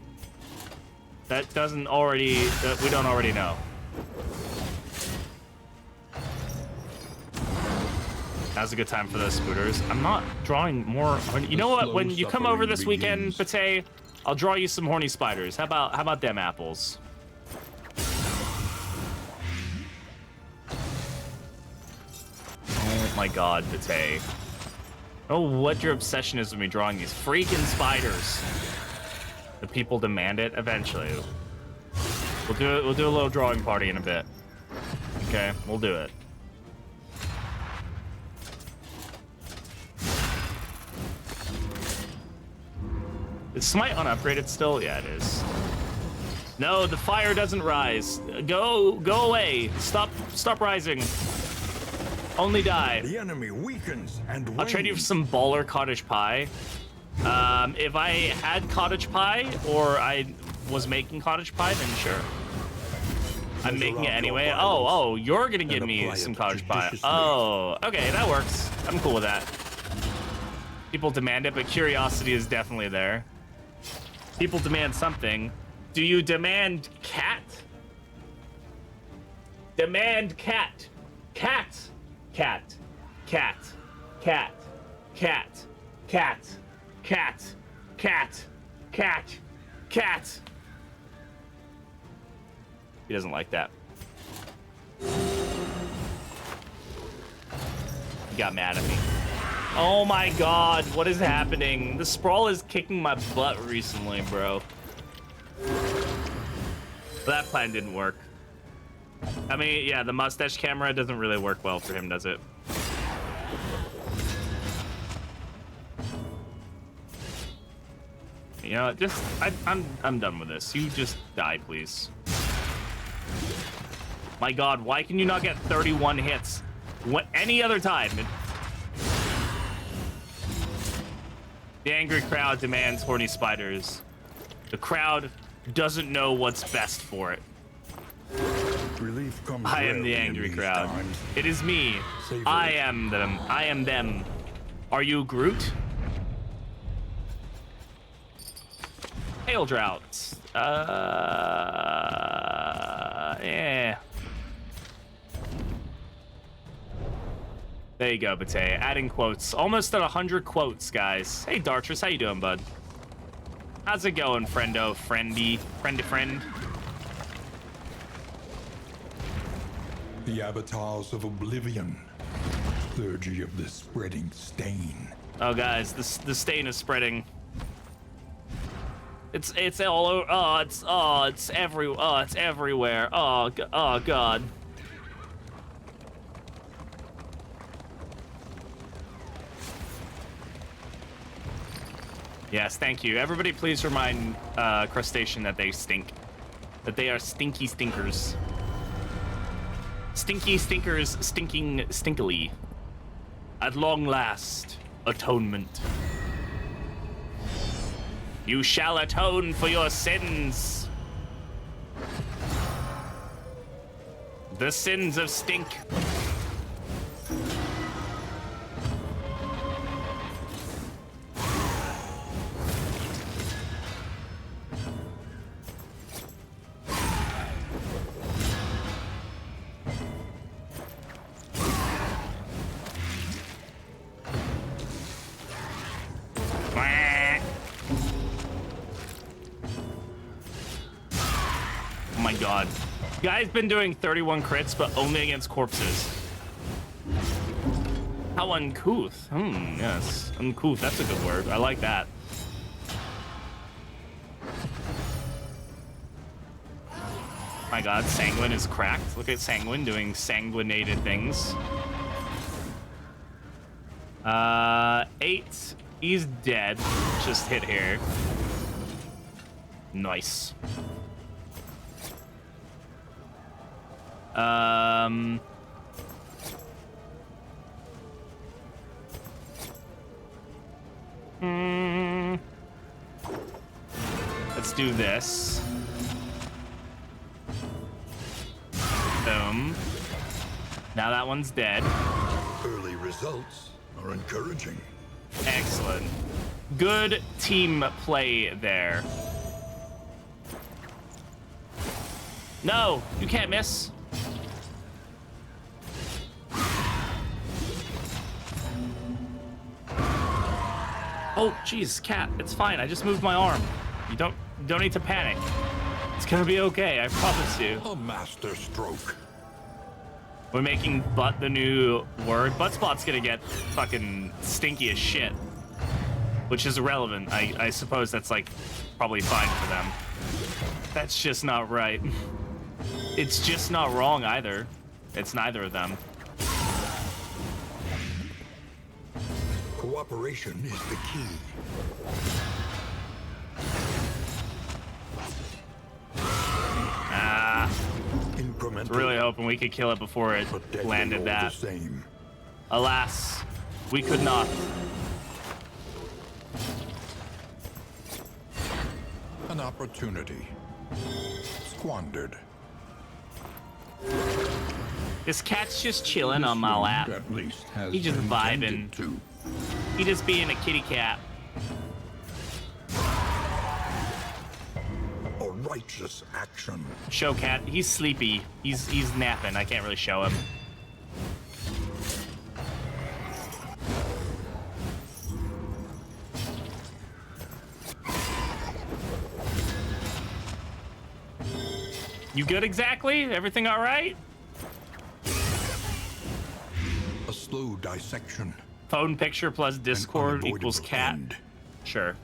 that we don't already know. Now's a good time for those spooters. I'm not drawing more. You know what? When you come over this weekend, Pate, I'll draw you some horny spiders. How about them apples? Oh my God, Pate. Oh, what your obsession is with me drawing these freaking spiders. The people demand it eventually. We'll do it. We'll do a little drawing party in a bit. Okay, we'll do it. Is Smite unupgraded still? Yeah, it is. No, the fire doesn't rise. Go away. Stop rising. Only die. The enemy weakens and I'll trade you for some baller cottage pie. If I had cottage pie or I was making cottage pie, then sure. I'm making it anyway. Oh, you're gonna give me some cottage pie. Oh, okay, that works. I'm cool with that. People demand it, but curiosity is definitely there. People demand something. Do you demand cat? Demand cat. Cat. Cat. Cat. Cat. Cat. Cat. Cat. Cat. Cat. Cat. He doesn't like that. He got mad at me. Oh my God, what is happening? The sprawl is kicking my butt recently, bro. That plan didn't work. I mean, yeah, the mustache camera doesn't really work well for him, does it? You know, just I'm done with this. You just die, please. My God, why can you not get 31 hits? What any other time? The angry crowd demands horny spiders. The crowd doesn't know what's best for it. Relief comes I am the rarely in angry these crowd. times. It is me. I am them. I am them. Are you Groot? Hail drought. Yeah. There you go, Bate. Adding quotes. Almost at 100 quotes, guys. Hey, Dartress, how you doing, bud? How's it going, friendo, friendy, friend? The avatars of oblivion. Clergy of the spreading stain. Oh, guys, the stain is spreading. It's all over. It's everywhere. Oh God. Yes, thank you. Everybody, please remind Crustacean that they stink. That they are stinky stinkers. Stinky stinkers, stinking stinkily. At long last, atonement. You shall atone for your sins. The sins of stink. Oh my God. Guy's been doing 31 crits, but only against corpses. How uncouth. Yes. Uncouth, that's a good word. I like that. My God, Sanguine is cracked. Look at Sanguine doing sanguinated things. 8. He's dead. Just hit here. Nice. Let's do this. Boom. Now that one's dead. Early results are encouraging. Excellent. Good team play there. No, you can't miss. Oh, jeez, cat. It's fine. I just moved my arm. You don't need to panic. It's gonna be okay. I promise you. A master stroke. We're making butt the new word. Butt spot's gonna get fucking stinky as shit, which is irrelevant. I suppose that's like probably fine for them. That's just not right. It's just not wrong either. It's neither of them. Cooperation is the key. Incremental. Really hoping we could kill it before it but deadly landed all that. the same. Alas, we could not. An opportunity squandered. This cat's just chilling on my lap. At least has He just been vibing. tended to. He just being a kitty cat. A righteous action. Show cat. He's sleepy. He's napping. I can't really show him. You good exactly? Everything all right? A slow dissection. Phone picture plus Discord An equals unavoidable cat. end. Sure.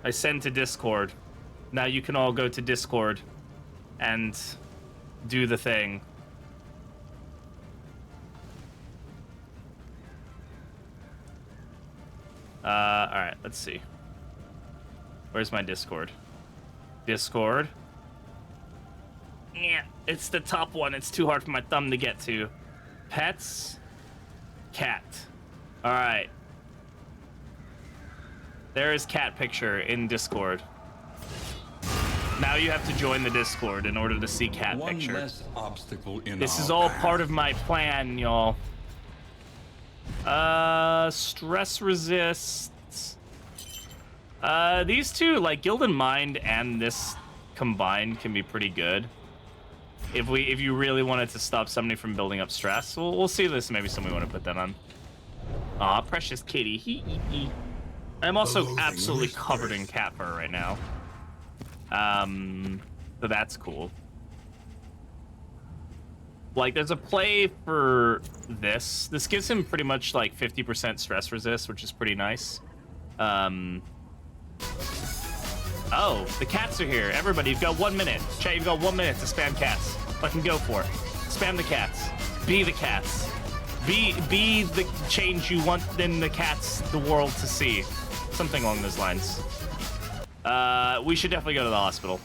I send to Discord. Now you can all go to Discord and do the thing. Alright, let's see. Where's my Discord? Discord. Yeah, it's the top one. It's too hard for my thumb to get to. Pets. Cat. Alright. There is cat picture in Discord. Now you have to join the Discord in order to see cat One picture. less obstacle in This our is all path. part of my plan, y'all. Stress resists. These two, like Gilded Mind and this combined, can be pretty good. If you really wanted to stop somebody from building up stress, we'll see this. Maybe somebody want to put that on. Aw, precious kitty. He. I'm also absolutely covered in cat fur right now. So that's cool. Like, there's a play for this. This gives him pretty much like 50% stress resist, which is pretty nice. Oh, the cats are here. Everybody, you've got 1 minute. Chat, you've got 1 minute to spam cats. Fucking go for it. Spam the cats. Be the cats. Be the change you want in the cats, the world to see. Something along those lines. We should definitely go to the hospital.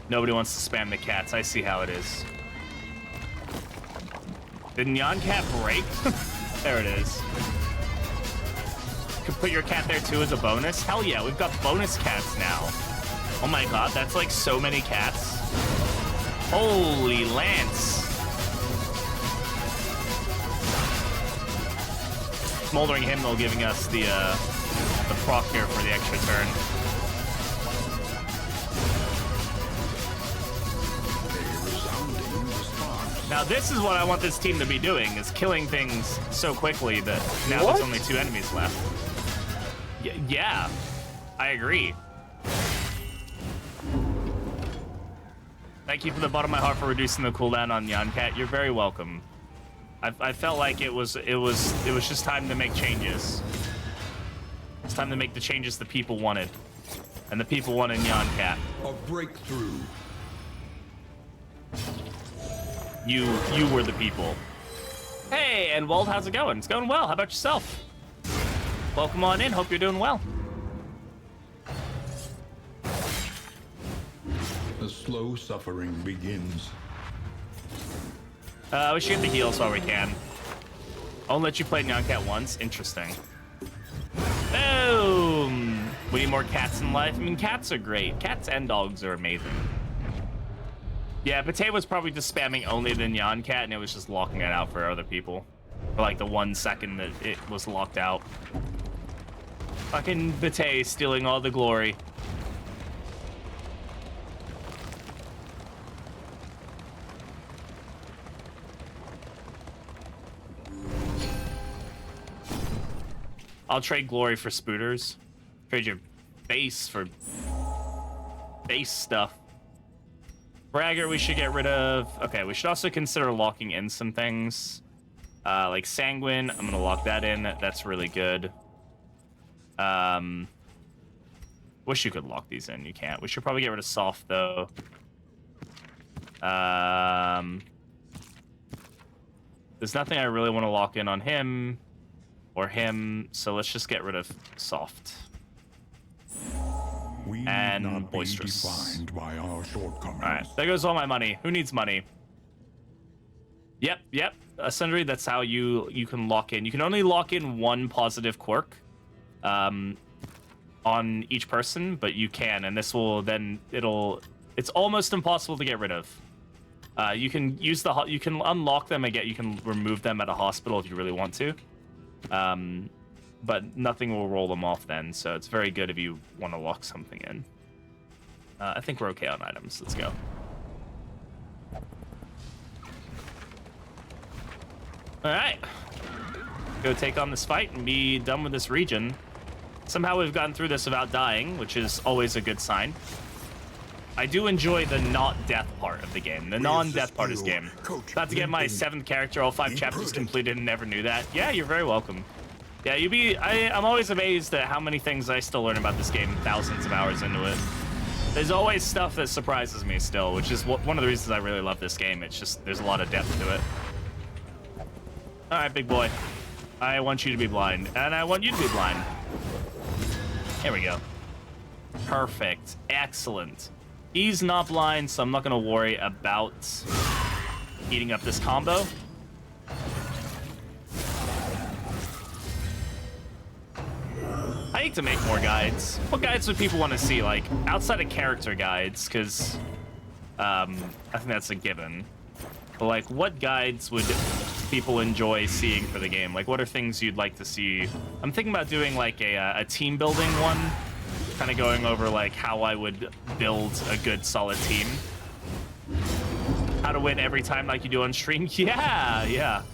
Nobody wants to spam the cats. I see how it is. Did Nyan Cat break? There it is. Could put your cat there too as a bonus? Hell yeah, we've got bonus cats now. Oh my god, that's like so many cats. Holy Lance. Smoldering Hymnal giving us the proc here for the extra turn. Now this is what I want this team to be doing, is killing things so quickly that now there's only 2 enemies left. Yeah, I agree. Thank you from the bottom of my heart for reducing the cooldown on Nyan Cat. You're very welcome. I felt like it was just time to make changes. It's time to make the changes the people wanted. And the people wanted Nyan Cat. A breakthrough. You were the people. Hey, and Wald, how's it going? It's going well. How about yourself? Welcome on in. Hope you're doing well. The slow suffering begins. We should get the heals while we can. I'll let you play Nyan Cat once. Interesting. Boom! We need more cats in life. I mean, cats are great. Cats and dogs are amazing. Yeah, Potato was probably just spamming only the Nyan Cat, and it was just locking it out for other people. For like the 1 second that it was locked out. Fucking Bate stealing all the glory. I'll trade glory for spooters. Trade your base for base stuff. Bragger we should get rid of. Okay, we should also consider locking in some things. Like Sanguine, I'm gonna lock that in. That's really good. Wish you could lock these in. You can't. We should probably get rid of Soft though. There's nothing I really want to lock in on him or him, so let's just get rid of Soft. And Boisterous. By our shortcomings. All right, there goes all my money. Who needs money? Yep. Sundry, that's how you can lock in. You can only lock in one positive quirk on each person, but you can, and this will then it's almost impossible to get rid of. You can use you can unlock them again. You can remove them at a hospital if you really want to. But nothing will roll them off then, so it's very good if you want to lock something in. I think we're okay on items. Let's go. All right. Go take on this fight and be done with this region. Somehow we've gotten through this without dying, which is always a good sign. I do enjoy the not death part of the game. The non-death part is game. About to get my 7th character, all 5 chapters completed, and never knew that. Yeah, you're very welcome. Yeah, I'm always amazed at how many things I still learn about this game thousands of hours into it. There's always stuff that surprises me still, which is one of the reasons I really love this game. It's just, there's a lot of depth to it. All right, big boy. I want you to be blind, and I want you to be blind. Here we go. Perfect. Excellent. He's not blind, so I'm not going to worry about eating up this combo. I need to make more guides. What guides would people want to see? Like, outside of character guides, because I think that's a given. But, like, what guides would people enjoy seeing for the game? Like, what are things you'd like to see? I'm thinking about doing, like, a team building one. Kind of going over, like, how I would build a good, solid team. How to win every time like you do on stream. Yeah.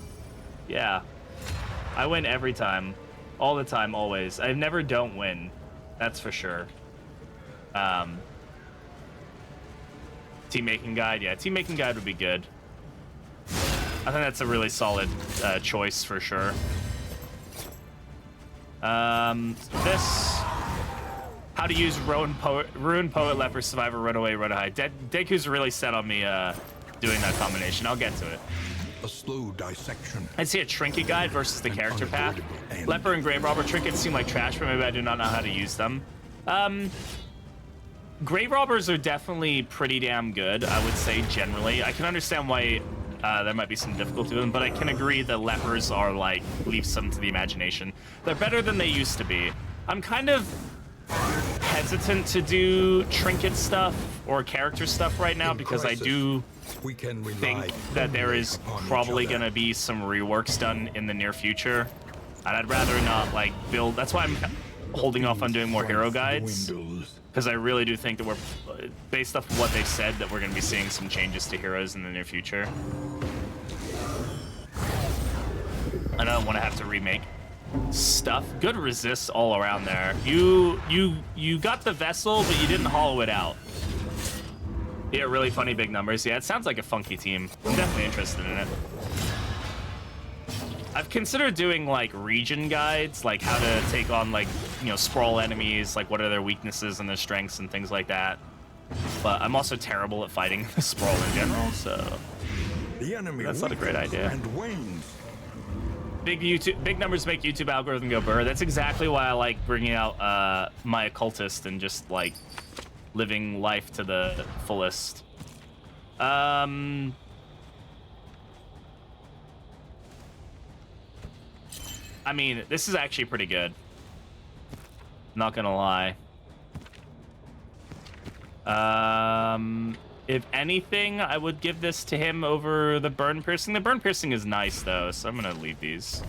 I win every time. All the time, always. I never don't win. That's for sure. Team making guide. Yeah, team making guide would be good. I think that's a really solid choice for sure. This... How to use Ruin Poet, Leper, Survivor, Runaway, Run High. Deku's really set on me doing that combination. I'll get to it. A slow dissection. I see a trinket guide versus the character path. Leper and Grave Robber trinkets seem like trash, but maybe I do not know how to use them. Grave Robbers are definitely pretty damn good, I would say, generally. I can understand why there might be some difficulty with them, but I can agree that Lepers are, like, leave some to the imagination. They're better than they used to be. I'm kind of hesitant to do trinket stuff or character stuff right now because I do think that there is probably going to be some reworks done in the near future, and I'd rather not like build. That's why I'm holding off on doing more hero guides, because I really do think that we're, based off of what they've said, that we're going to be seeing some changes to heroes in the near future. I don't want to have to remake stuff. Good resists all around there. You got the vessel, but you didn't hollow it out. Yeah, really funny big numbers. Yeah, it sounds like a funky team. I'm definitely interested in it. I've considered doing like region guides, like how to take on like, you know, sprawl enemies, like what are their weaknesses and their strengths and things like that. But I'm also terrible at fighting the sprawl in general, so that's not a great idea. Big numbers make YouTube algorithm go burr. That's exactly why I like bringing out my occultist and just like living life to the fullest. I mean, this is actually pretty good. Not gonna lie. If anything, I would give this to him over the burn piercing. The burn piercing is nice though, so I'm gonna leave these.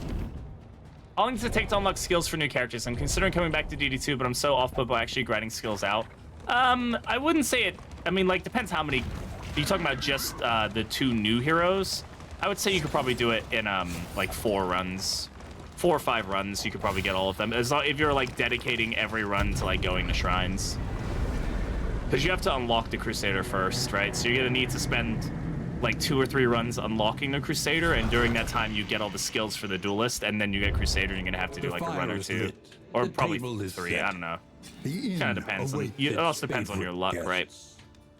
How long does it take to unlock skills for new characters? I'm considering coming back to DD2, but I'm so off-put by actually grinding skills out. I wouldn't say it. I mean, like, depends how many. Are you talking about just the 2 new heroes? I would say you could probably do it in like 4 runs. 4 or 5 runs, you could probably get all of them. As long if you're like dedicating every run to like going to shrines. Because you have to unlock the Crusader first, right? So you're gonna need to spend like 2 or 3 runs unlocking the Crusader, and during that time you get all the skills for the duelist, and then you get Crusader, and you're gonna have to do like a run or 2. Or probably 3, I don't know. Kind of depends on, it also depends on your luck, right?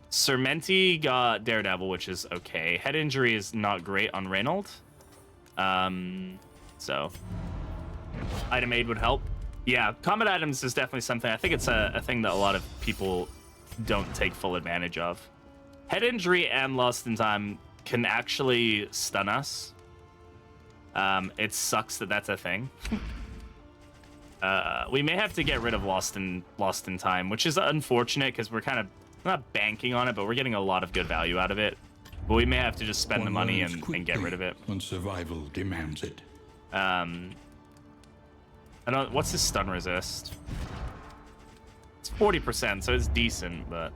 Sermenti got Daredevil, which is okay. Head injury is not great on Reynold. So item aid would help. Yeah, combat items is definitely something. I think it's a thing that a lot of people don't take full advantage of. Head injury and lost in time can actually stun us. It sucks that that's a thing. We may have to get rid of lost in time, which is unfortunate because we're kind of not banking on it, but we're getting a lot of good value out of it. But we may have to just spend the money and get rid of it. When survival demands it. I don't. What's his stun resist? It's 40%, so it's decent, but.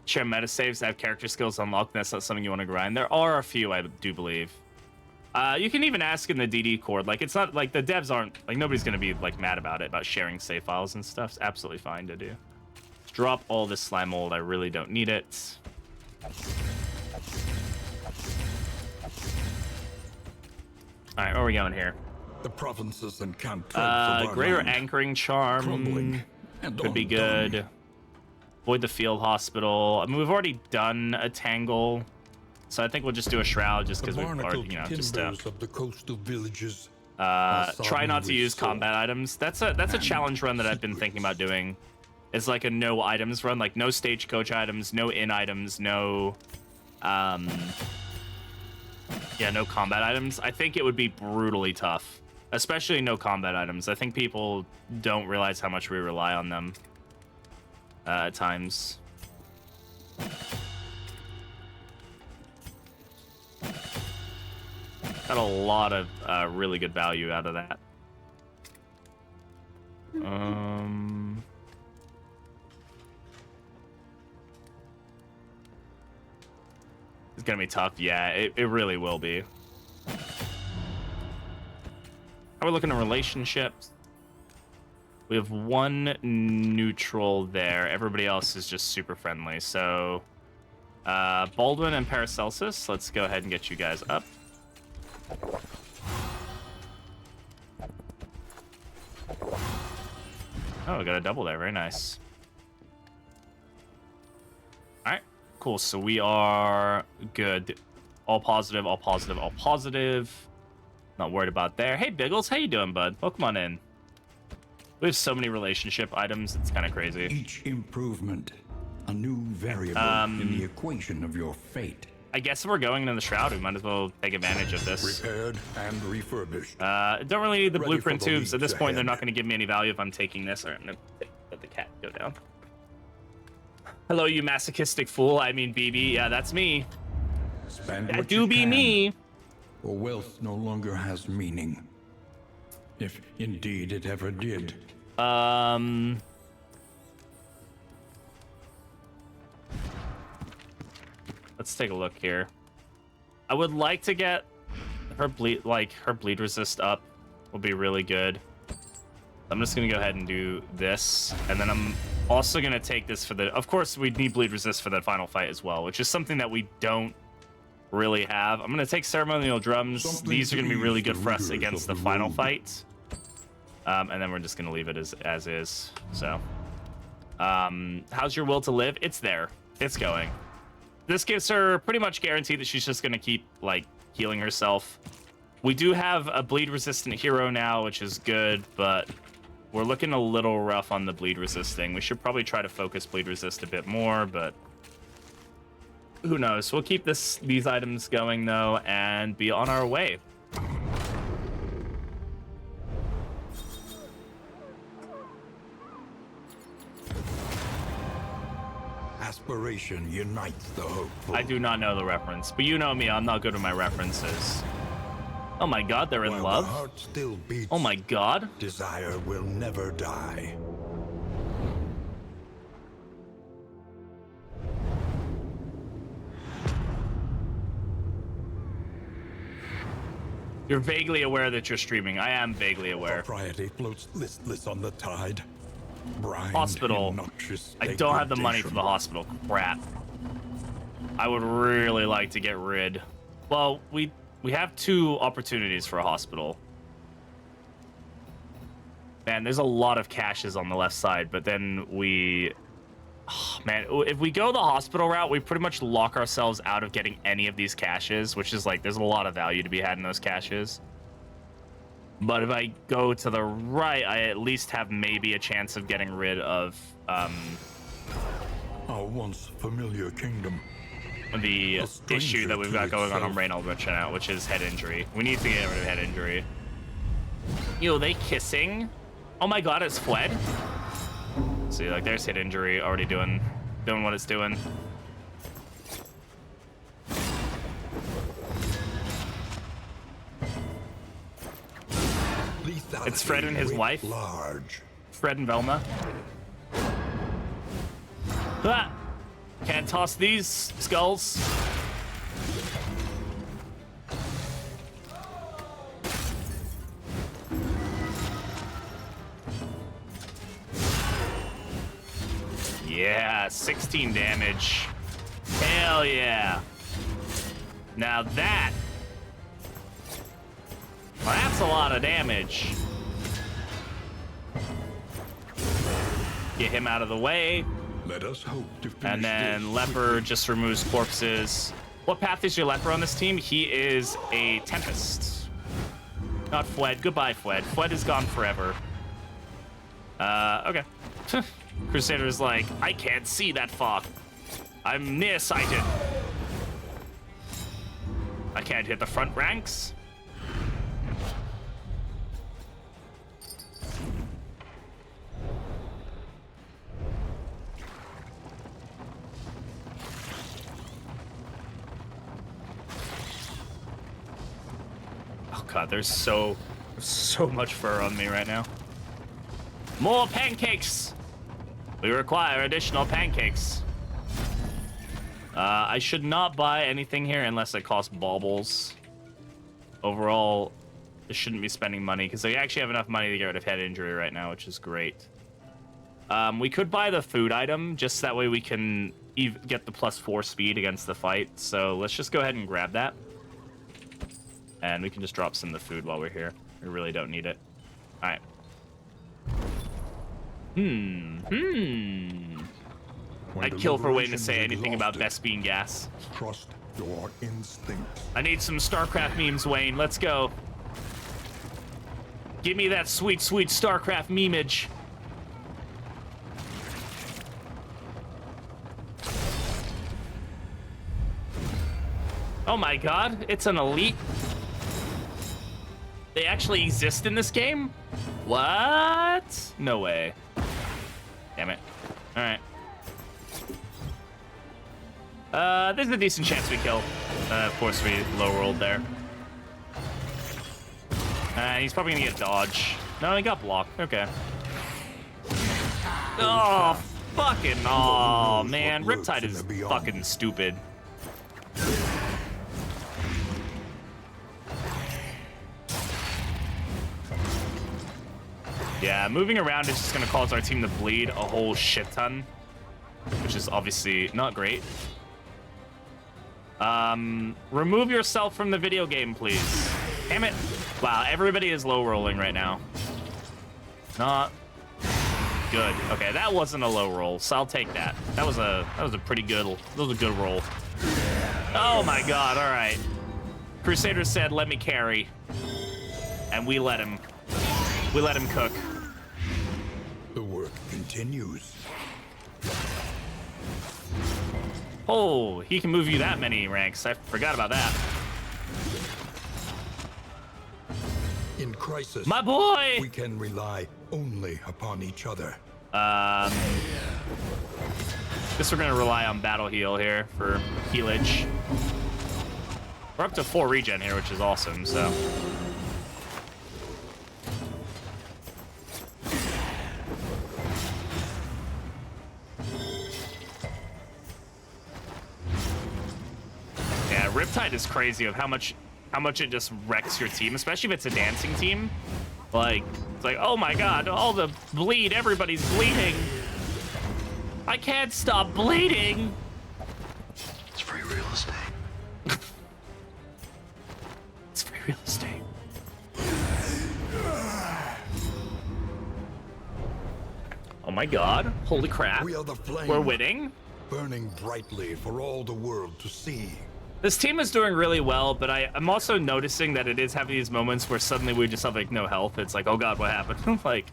Share meta saves that have character skills unlocked. That's not something you want to grind. There are a few, I do believe. You can even ask in the DD cord. Like, it's not like the devs aren't like nobody's gonna be like mad about it, about sharing save files and stuff. It's absolutely fine to do. Drop all this slime mold. I really don't need it. All right, where are we going here? The provinces and cantons greater anchoring charm could be good. Void the field hospital. I mean, we've already done a tangle, so I think we'll just do a shroud just because we've already, you know, just of the coastal villages. try not to use combat items. That's a challenge run that I've been thinking about doing. It's like a no items run, like no stagecoach items, no in items, no no combat items. I think it would be brutally tough, especially no combat items. I think people don't realize how much we rely on them at times. Got a lot of really good value out of that. It's gonna be tough. Yeah, it really will be. How are we looking at relationships? We have one neutral there. Everybody else is just super friendly. So Baldwin and Paracelsus, let's go ahead and get you guys up. Oh, we got a double there. Very nice. All right, cool. So we are good. All positive, all positive, all positive. Not worried about there. Hey, Biggles, how you doing, bud? Welcome on in. We have so many relationship items. It's kind of crazy. Each improvement, a new variable in the equation of your fate. I guess if we're going into the Shroud, we might as well take advantage of this. Repaired and refurbished. Don't really need the Ready blueprint for the tubes. At this leagues point, they're ahead. not going to give me any value if I'm taking this. All right, I'm going to let the cat go down. Hello, you masochistic fool. I mean, BB. Yeah, that's me. Spend That what do you be can, me. or wealth no longer has meaning. If indeed it ever did. Let's take a look here. I would like to get her bleed resist up. Will be really good. I'm just gonna go ahead and do this, and then I'm also gonna take this for the. Of course, we need bleed resist for the final fight as well, which is something that we don't really have. I'm gonna take ceremonial drums. Something These are gonna be to really ease good the for us rigors against of the the final road. fight. And then we're just gonna leave it as is. So, how's your will to live? It's there. It's going. This gives her pretty much guaranteed that she's just gonna keep like healing herself. We do have a bleed resistant hero now, which is good, but we're looking a little rough on the bleed resisting. We should probably try to focus bleed resist a bit more, but who knows? We'll keep these items going though and be on our way. Aspiration unites the hopeful. I do not know the reference, but you know me, I'm not good with my references. Oh my god, they're in While love? the heart still beats, Oh my god. desire will never die. You're vaguely aware that you're streaming. I am vaguely aware. Propriety floats listless on the tide. Brine Hospital. in noxious I don't have the money for the degradation. hospital. Crap. I would really like to get rid. Well, we have 2 opportunities for a hospital. Man, there's a lot of caches on the left side, but then we... Oh, man, if we go the hospital route, we pretty much lock ourselves out of getting any of these caches, which is like, there's a lot of value to be had in those caches. But if I go to the right, I at least have maybe a chance of getting rid of Our once familiar kingdom. the A stranger issue that we've to got going on itself. Reynolds right now, which is head injury. We need to get rid of head injury. Yo, they kissing? Oh my god, it's fled. See, like, there's head injury already doing what it's doing. It's Fred and his Writ wife. Large. Fred and Velma. Ah! Can't toss these skulls. Yeah, 16 damage. Hell yeah. Now that... Well, that's a lot of damage. Get him out of the way. Let us hope to finish And then this Leper just removes corpses. What path is your Leper on this team? He is a Tempest. Not Fled. Goodbye, Fled. Fled is gone forever. Okay. Crusader's like, I can't see that far. I'm nearsighted. I can't hit the front ranks. Oh god, there's so much fur on me right now. More pancakes! We require additional pancakes. I should not buy anything here unless it costs baubles. Overall, I shouldn't be spending money because I actually have enough money to get rid of head injury right now, which is great. We could buy the food item, just that way we can get the +4 speed against the fight. So let's just go ahead and grab that. And we can just drop some of the food while we're here. We really don't need it. All right. I'd kill for waiting to say anything about Vespine gas. Trust your instincts. I need some StarCraft memes, Wayne. Let's go. Give me that sweet, sweet StarCraft memeage. Oh my god, it's an elite. They actually exist in this game? What? No way. Damn it. Alright. There's a decent chance we kill. Of course, we low rolled there. He's probably gonna get dodge. No, he got blocked. Okay. Oh, fucking. Oh, man. Riptide is fucking stupid. Yeah, moving around is just gonna cause our team to bleed a whole shit ton, which is obviously not great. Remove yourself from the video game, please. Damn it. Wow, everybody is low rolling right now. Not good. Okay, that wasn't a low roll, so I'll take that. That was a pretty good, roll. Oh my god, all right. Crusader said, let me carry. And we let him. We let him cook. The work continues. Oh, he can move you that many ranks. I forgot about that. In crisis, My boy! we can rely only upon each other. Guess we're gonna rely on battle heal here for healage. We're up to 4 regen here, which is awesome, so. Yeah, Riptide is crazy of how much it just wrecks your team, especially if it's a dancing team. Like, it's like, oh my god, all the bleed, everybody's bleeding. I can't stop bleeding. It's free real estate. It's free real estate. Oh my god, holy crap. We are the flame, We're winning. burning brightly for all the world to see. This team is doing really well, but I'm also noticing that it is having these moments where suddenly we just have like no health. It's like, oh god, what happened? Like,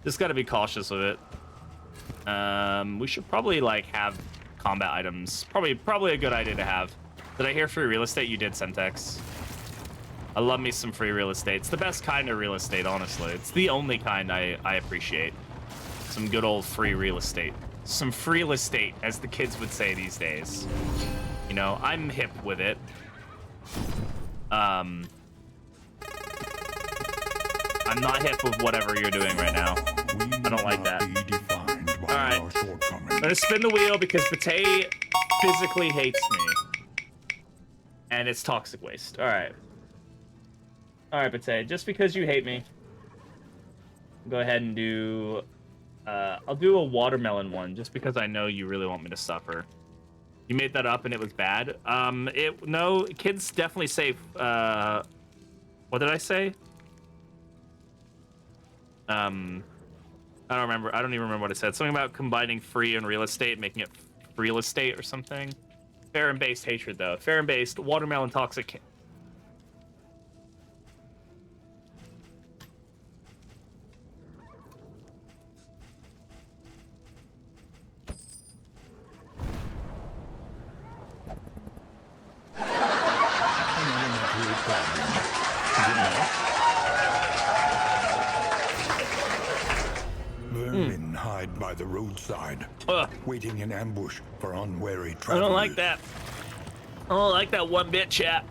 just gotta be cautious with it. We should probably like have combat items. Probably a good idea to have. Did I hear free real estate? You did, Semtex. I love me some free real estate. It's the best kind of real estate, honestly. It's the only kind I appreciate. Some good old free real estate. Some free estate, as the kids would say these days. You know, I'm hip with it. I'm not hip with whatever you're doing right now. I don't like that. All right, I'm gonna spin the wheel because Bate physically hates me, and it's toxic waste. All right, Bate. Just because you hate me, go ahead and do. I'll do a watermelon one, just because I know you really want me to suffer. You made that up and it was bad. No, kids definitely say. What did I say? I don't remember. I don't even remember what I said. Something about combining free and real estate, making it real estate or something. Fair and based hatred, though. Fair and based watermelon toxic. Vermin hide by the roadside, waiting in ambush for unwary I travelers. don't like that. I don't like that one bit, chat.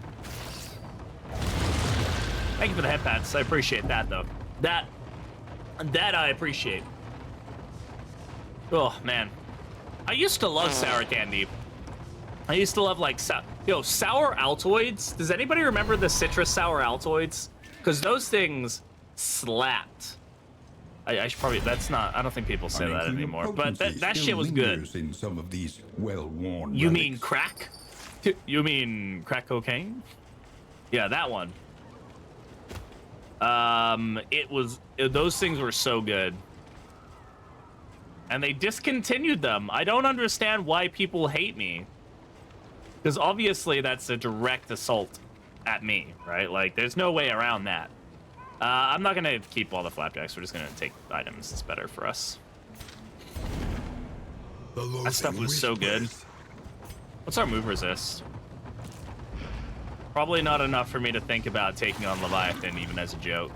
Thank you for the head pats. I appreciate that, though. That I appreciate. Oh, man. I used to love sour candy. I used to love, like, sour Altoids. Does anybody remember the citrus sour Altoids? Because those things slapped. I should probably, that's not, I don't think people say that anymore. But that shit was good. In some of these well-worn You mean relics. crack? You mean crack cocaine? Yeah, that one. Those things were so good. And they discontinued them. I don't understand why people hate me. Because obviously that's a direct assault at me, right? Like, there's no way around that. I'm not gonna keep all the flapjacks. We're just gonna take items. It's better for us. That stuff was so good. What's our move resist? Probably not enough for me to think about taking on Leviathan, even as a joke.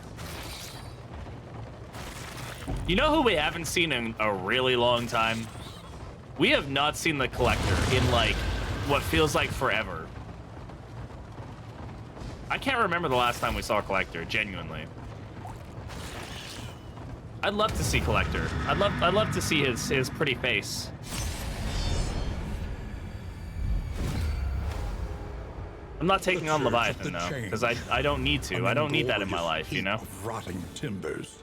You know who we haven't seen in a really long time? We have not seen the Collector in, like, what feels like forever. I can't remember the last time we saw Collector, genuinely. I'd love to see Collector. I'd love to see his pretty face. I'm not taking on Leviathan, though, because I don't need to. I don't need that in my life, you know? Rotting timbers.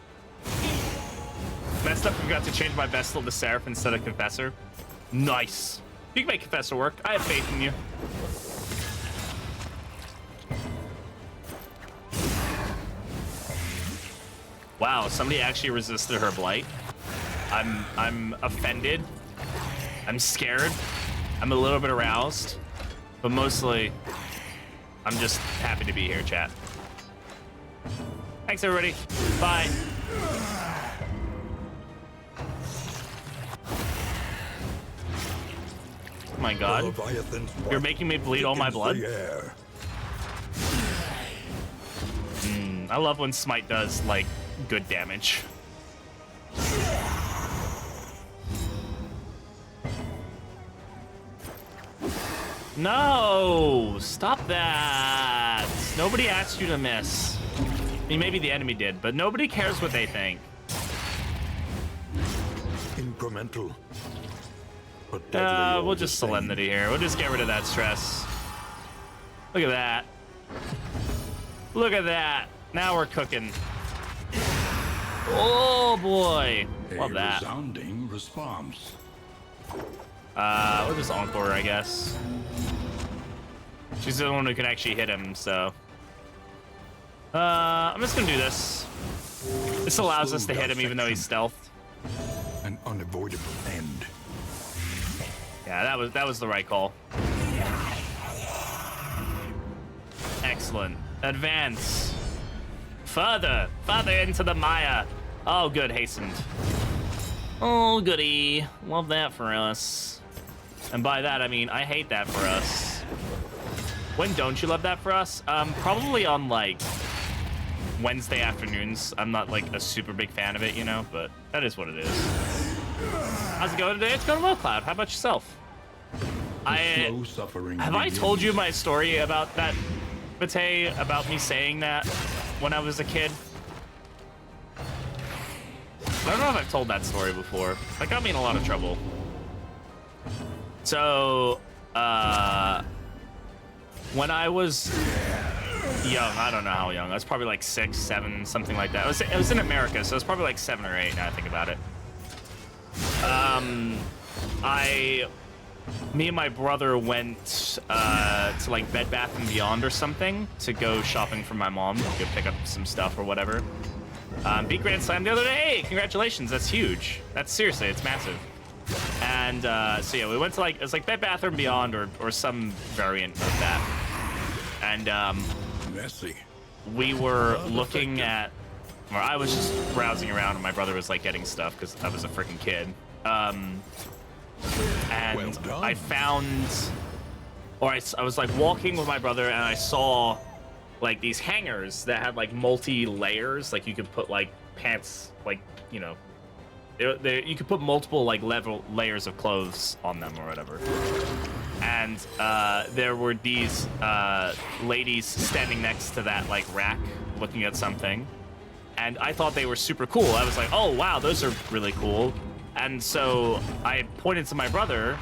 Messed up, forgot to change my Vestal to Seraph instead of Confessor. Nice. You can make Confessor work. I have faith in you. Wow, somebody actually resisted her blight. I'm offended. I'm scared. I'm a little bit aroused. But mostly, I'm just happy to be here, chat. Thanks, everybody. Bye. Oh my god. You're making me bleed all my blood? I love when Smite does, like, good damage. No! Stop that! Nobody asked you to miss. I mean, maybe the enemy did, but nobody cares what they think. Incremental. But deadly We'll all the just same. Solemnity here. We'll just get rid of that stress. Look at that. Look at that. Now we're cooking. Oh boy. Love A that. resounding response. We'll just Encore, I guess. She's the one who can actually hit him, so. I'm just gonna do this. This allows us to hit him even though he's stealthed. An unavoidable end. Yeah, that was the right call. Excellent. Advance. Further into the mire. Oh, good, hastened. Oh, goody. Love that for us. And by that, I mean, I hate that for us. When don't you love that for us? Probably on, like, Wednesday afternoons. I'm not, like, a super big fan of it, you know, but that is what it is. How's it going today? It's going well, Cloud. How about yourself? Slow suffering Have I told begins. you my story about that, Bate, about me saying that when I was a kid? I don't know if I've told that story before. That got me in a lot of trouble. So, when I was young, I don't know how young, I was probably like 6, 7, something like that. It was in America, so it was probably like 7 or 8 now I think about it. Me and my brother went to like Bed Bath & Beyond or something to go shopping for my mom, go pick up some stuff or whatever. Beat Grand Slam the other day. Hey, congratulations, that's huge. That's seriously, it's massive. And so yeah, we went to like, it was like Bed Bath & Beyond or some variant of that. And Messy. we were looking at, or I was just browsing around and my brother was like getting stuff because I was a freaking kid. And Well done. I found, or I was like walking with my brother and I saw like these hangers that had like multi-layers, like you could put like pants, like, you know, you could put multiple like layers of clothes on them or whatever. And there were these ladies standing next to that like rack looking at something. And I thought they were super cool. I was like, oh wow, those are really cool. And so I pointed to my brother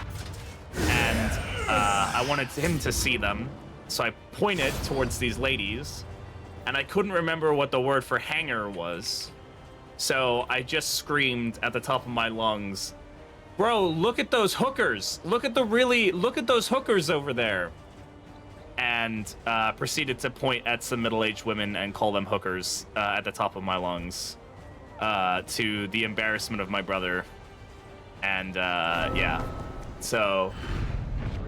and I wanted him to see them. So I pointed towards these ladies and I couldn't remember what the word for hanger was. So I just screamed at the top of my lungs, bro, look at those hookers. Look at those hookers over there. And proceeded to point at some middle-aged women and call them hookers at the top of my lungs, to the embarrassment of my brother. And yeah, so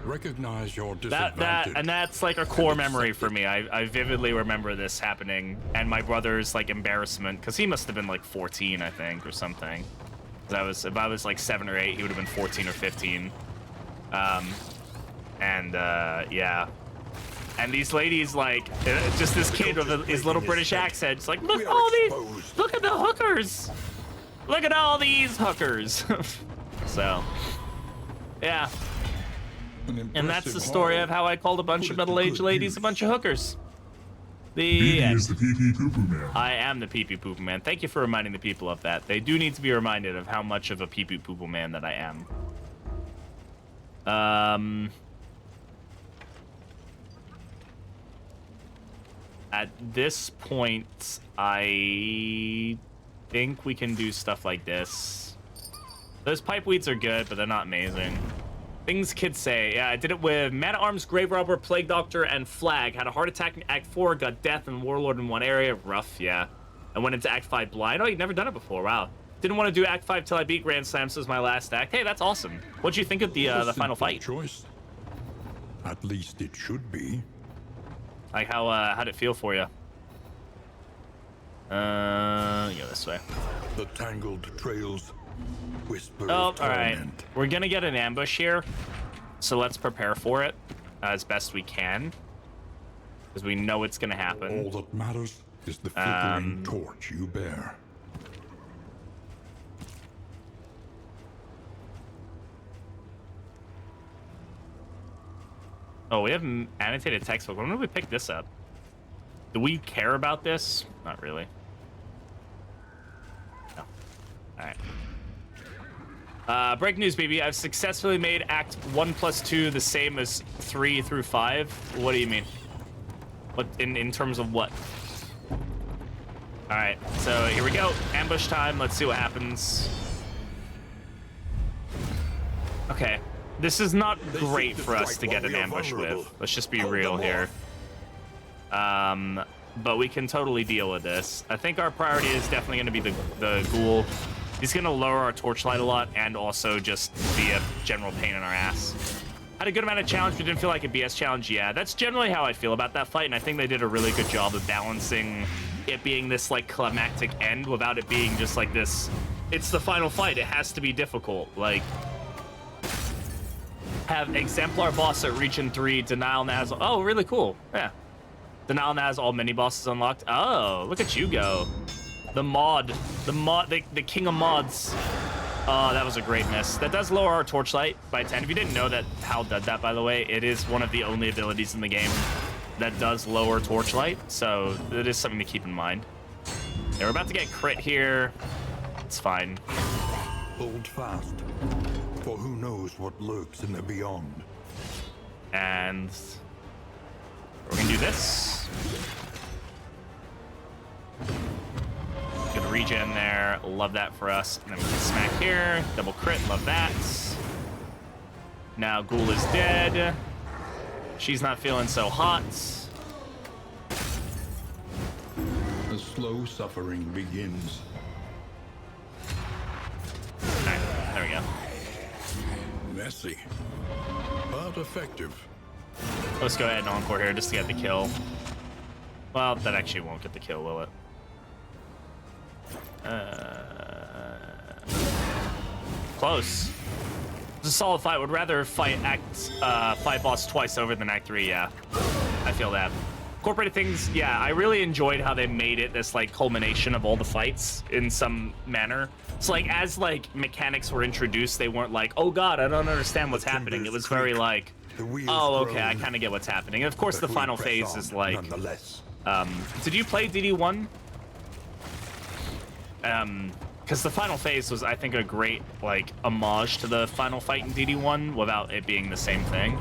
Recognize your disadvantage. that's like a core memory for me. I vividly remember this happening, and my brother's like embarrassment, because he must have been like 14, I think, or something. If I was like 7 or 8, he would have been 14 or 15. Yeah. And these ladies, like, just this kid with his little British accent, just like, look at all these, look at the hookers. Look at all these hookers. So, yeah. And that's the story of how I called a bunch of middle-aged ladies a bunch of hookers. The BB end. is the pee-pee poo-poo man. I am the pee-pee poo-poo man. Thank you for reminding the people of that. They do need to be reminded of how much of a pee-pee poo-poo man that I am. At this point, I think we can do stuff like this. Those pipe weeds are good, but they're not amazing. Things kids say. Yeah, I did it with Man-at-Arms, Grave Robber, Plague Doctor, and Flag. Had a heart attack in Act 4, got death and Warlord in one area. Rough, yeah. I went into Act 5 blind. Oh, you've never done it before. Wow. Didn't want to do Act 5 till I beat Grand Slam, so this is my last act. Hey, that's awesome. What'd you think of the final fight? Choice. At least it should be. Like, how'd it feel for you? Go this way. The tangled trails whisper Oh, of all right. torment. We're gonna get an ambush here, so let's prepare for it as best we can, because we know it's gonna happen. All that matters is the flickering torch you bear. Oh, we have an annotated textbook. When did we pick this up? Do we care about this? Not really. No. All right. Break news, baby. I've successfully made Act 1 plus 2 the same as 3 through 5. What do you mean? What in terms of what? All right. So here we go. Ambush time. Let's see what happens. Okay. This is not great for us to get an ambush with. Let's just be real here. But we can totally deal with this. I think our priority is definitely going to be the ghoul. He's going to lower our torchlight a lot and also just be a general pain in our ass. Had a good amount of challenge, but didn't feel like a BS challenge. Yeah, that's generally how I feel about that fight, and I think they did a really good job of balancing it being this like climactic end without it being just like this. It's the final fight. It has to be difficult. Like, have Exemplar boss at Region 3, Denial now has... Oh, really cool. Yeah. Denial now has all mini bosses unlocked. Oh, look at you go. The king of mods. Oh, that was a great miss. That does lower our torchlight by 10. If you didn't know that Hal did that, by the way, it is one of the only abilities in the game that does lower torchlight, so it is something to keep in mind. Yeah, we're about to get crit here. It's fine. Hold fast, for who knows what lurks in the beyond. And we're gonna do this. Good regen there. Love that for us. And then we can smack here. Double crit. Love that. Now Ghoul is dead. She's not feeling so hot. The slow suffering begins. Alright, there we go. Messy, but effective. Let's go ahead and encore here just to get the kill. Well, that actually won't get the kill, will it? Close. It's a solid fight. Would rather fight fight boss twice over than Act 3, yeah. I feel that. Incorporated things, yeah, I really enjoyed how they made it this like culmination of all the fights in some manner. So like as like mechanics were introduced, they weren't like, oh god, I don't understand what's happening. It was very like, oh okay, I kind of get what's happening. And of course the final phase is like, did you play DD1? Because the final phase was, I think, a great like homage to the final fight in DD1 without it being the same thing.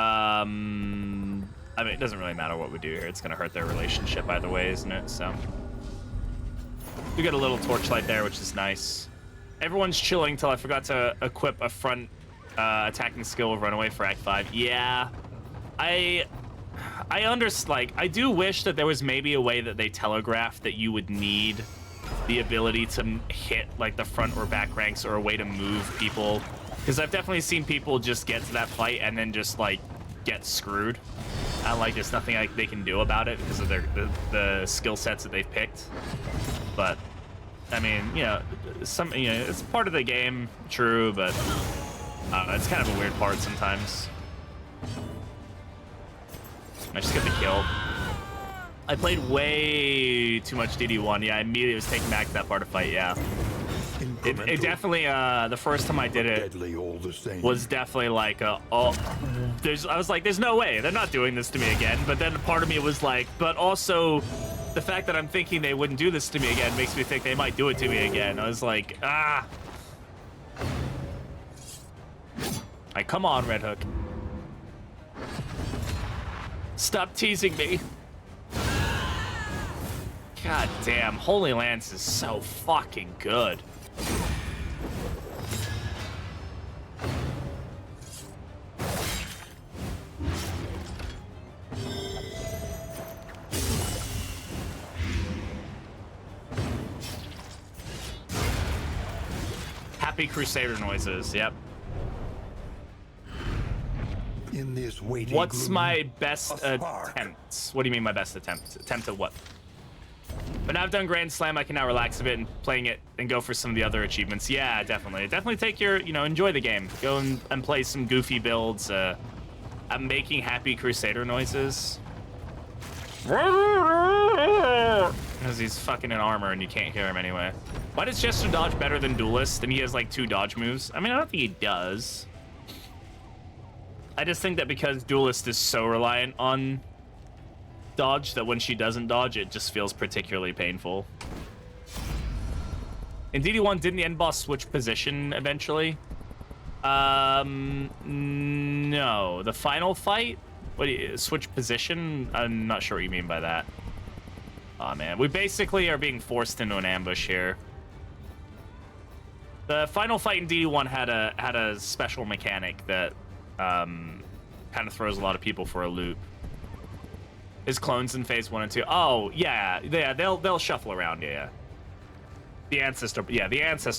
I mean, it doesn't really matter what we do here. It's gonna hurt their relationship either way, isn't it? So we got a little torchlight there, which is nice. Everyone's chilling till I forgot to equip a front attacking skill of Runaway for Act 5. Yeah, I understand. Like, I do wish that there was maybe a way that they telegraphed that you would need the ability to hit like the front or back ranks or a way to move people. Because I've definitely seen people just get to that fight and then just like get screwed. And like there's nothing like they can do about it because of the skill sets that they've picked. But I mean, you know, it's part of the game, true, but it's kind of a weird part sometimes. I just get the kill. I played way too much DD1. Yeah, I immediately was taken back to that part of fight. Yeah. It definitely, the first time I did it was definitely like, I was like, there's no way, they're not doing this to me again. But then part of me was like, but also the fact that I'm thinking they wouldn't do this to me again makes me think they might do it to me again. I was like, ah. Like, come on, Red Hook. Stop teasing me. God damn, Holy Lance is so fucking good. Happy Crusader noises, yep. In this waiting What's gloom, my best attempt? What do you mean my best attempt? Attempt at what? But now I've done Grand Slam, I can now relax a bit and playing it and go for some of the other achievements. Yeah, definitely. Definitely take your, enjoy the game. Go and play some goofy builds. I'm making Happy Crusader noises. because he's fucking in armor and you can't hear him anyway. Why does Jester dodge better than Duelist? And he has like 2 dodge moves. I mean, I don't think he does. I just think that because Duelist is so reliant on dodge that when she doesn't dodge, it just feels particularly painful. In DD1, didn't the end boss switch position eventually? No. The final fight? What do you switch position? I'm not sure what you mean by that. Oh man, we basically are being forced into an ambush here. The final fight in DD1 had a special mechanic that kind of throws a lot of people for a loop. His clones in phase 1 and 2. Oh yeah, they'll shuffle around. Yeah. The ancestor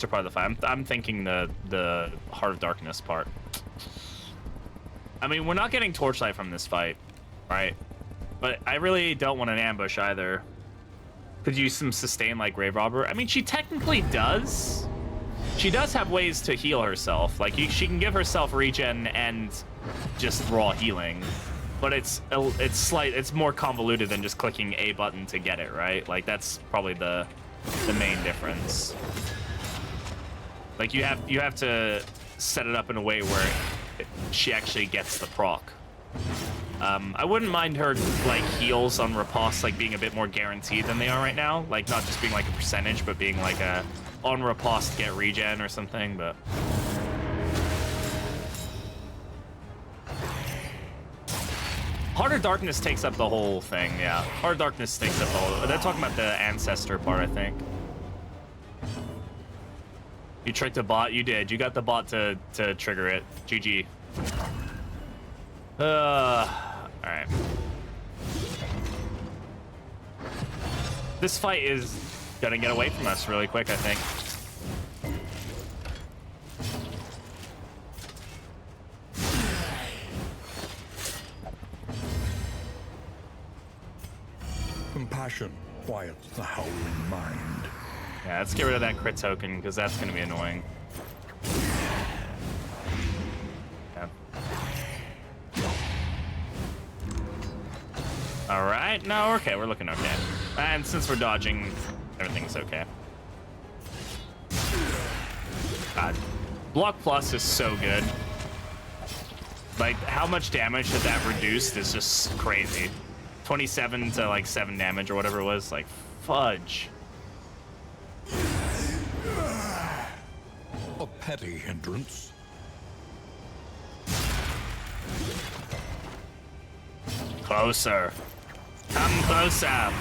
part of the fight. I'm thinking the Heart of Darkness part. I mean, we're not getting Torchlight from this fight, right? But I really don't want an ambush either. Could use some sustain like Grave Robber. I mean, she technically does. She does have ways to heal herself. Like, she can give herself regen and just raw healing. But it's more convoluted than just clicking a button to get it, right? Like, that's probably the main difference. Like, you have to set it up in a way where she actually gets the proc. I wouldn't mind her like heals on riposte like being a bit more guaranteed than they are right now. Like not just being like a percentage, but being like a on riposte get regen or something. But Heart of Darkness takes up the whole thing. Yeah, Heart of Darkness takes up the whole. They're talking about the ancestor part, I think. You tricked a bot. You did. You got the bot to trigger it. GG. All right. This fight is gonna get away from us really quick, I think. Compassion quiets the howling mind. Yeah, let's get rid of that crit token because that's gonna be annoying. All right, no, okay, we're looking okay. And since we're dodging, everything's okay. God, Block Plus is so good. Like, how much damage that reduced is just crazy. 27 to like 7 damage or whatever it was, like, fudge. A petty hindrance. Closer. Come closer.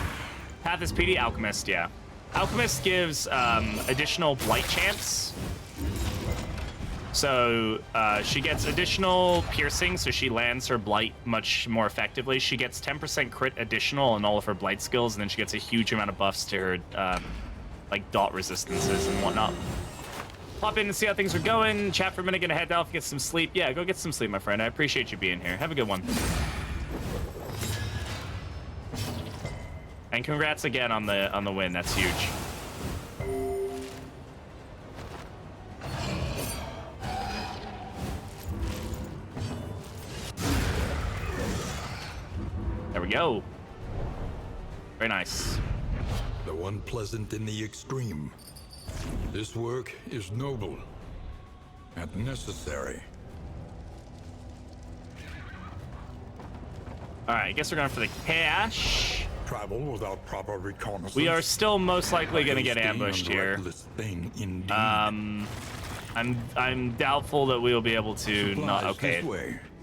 Path is PD Alchemist, yeah. Alchemist gives additional blight chance. So she gets additional piercing, so she lands her blight much more effectively. She gets 10% crit additional on all of her blight skills, and then she gets a huge amount of buffs to her like dot resistances and whatnot. Pop in and see how things are going. Chat for a minute, gonna head off, get some sleep. Yeah, go get some sleep, my friend. I appreciate you being here. Have a good one. And congrats again on the win. That's huge. There we go. Very nice. The one pleasant in the extreme. This work is noble and necessary. All right, I guess we're going for the cash. Travel without proper reconnaissance. We are still most likely going to get ambushed here. I'm doubtful that we will be able to not. Okay.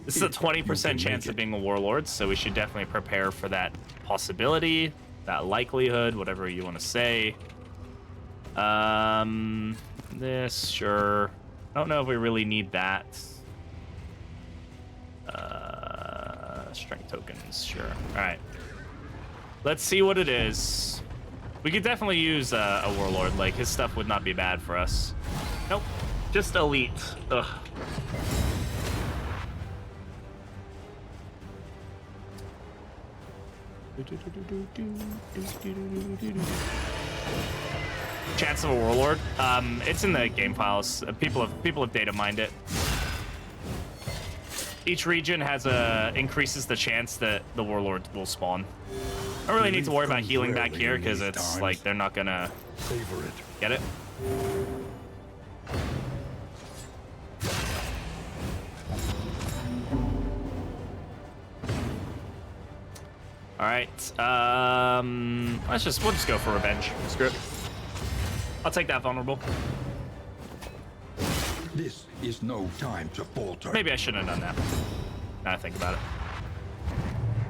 This is a 20% chance of being a warlord, so we should definitely prepare for that possibility, that likelihood, whatever you want to say. This, sure. I don't know if we really need that. Strength tokens, sure. All right. Let's see what it is. We could definitely use a warlord. Like, his stuff would not be bad for us. Nope. Just elite. Ugh. Chance of a warlord. It's in the game files. People have data mined it. Each region has increases the chance that the warlord will spawn. I don't really need to worry about healing back here because it's like they're not gonna get it. All right, we'll just go for revenge. Screw it. I'll take that vulnerable. This is no time to falter. Maybe I shouldn't have done that. Now I think about it.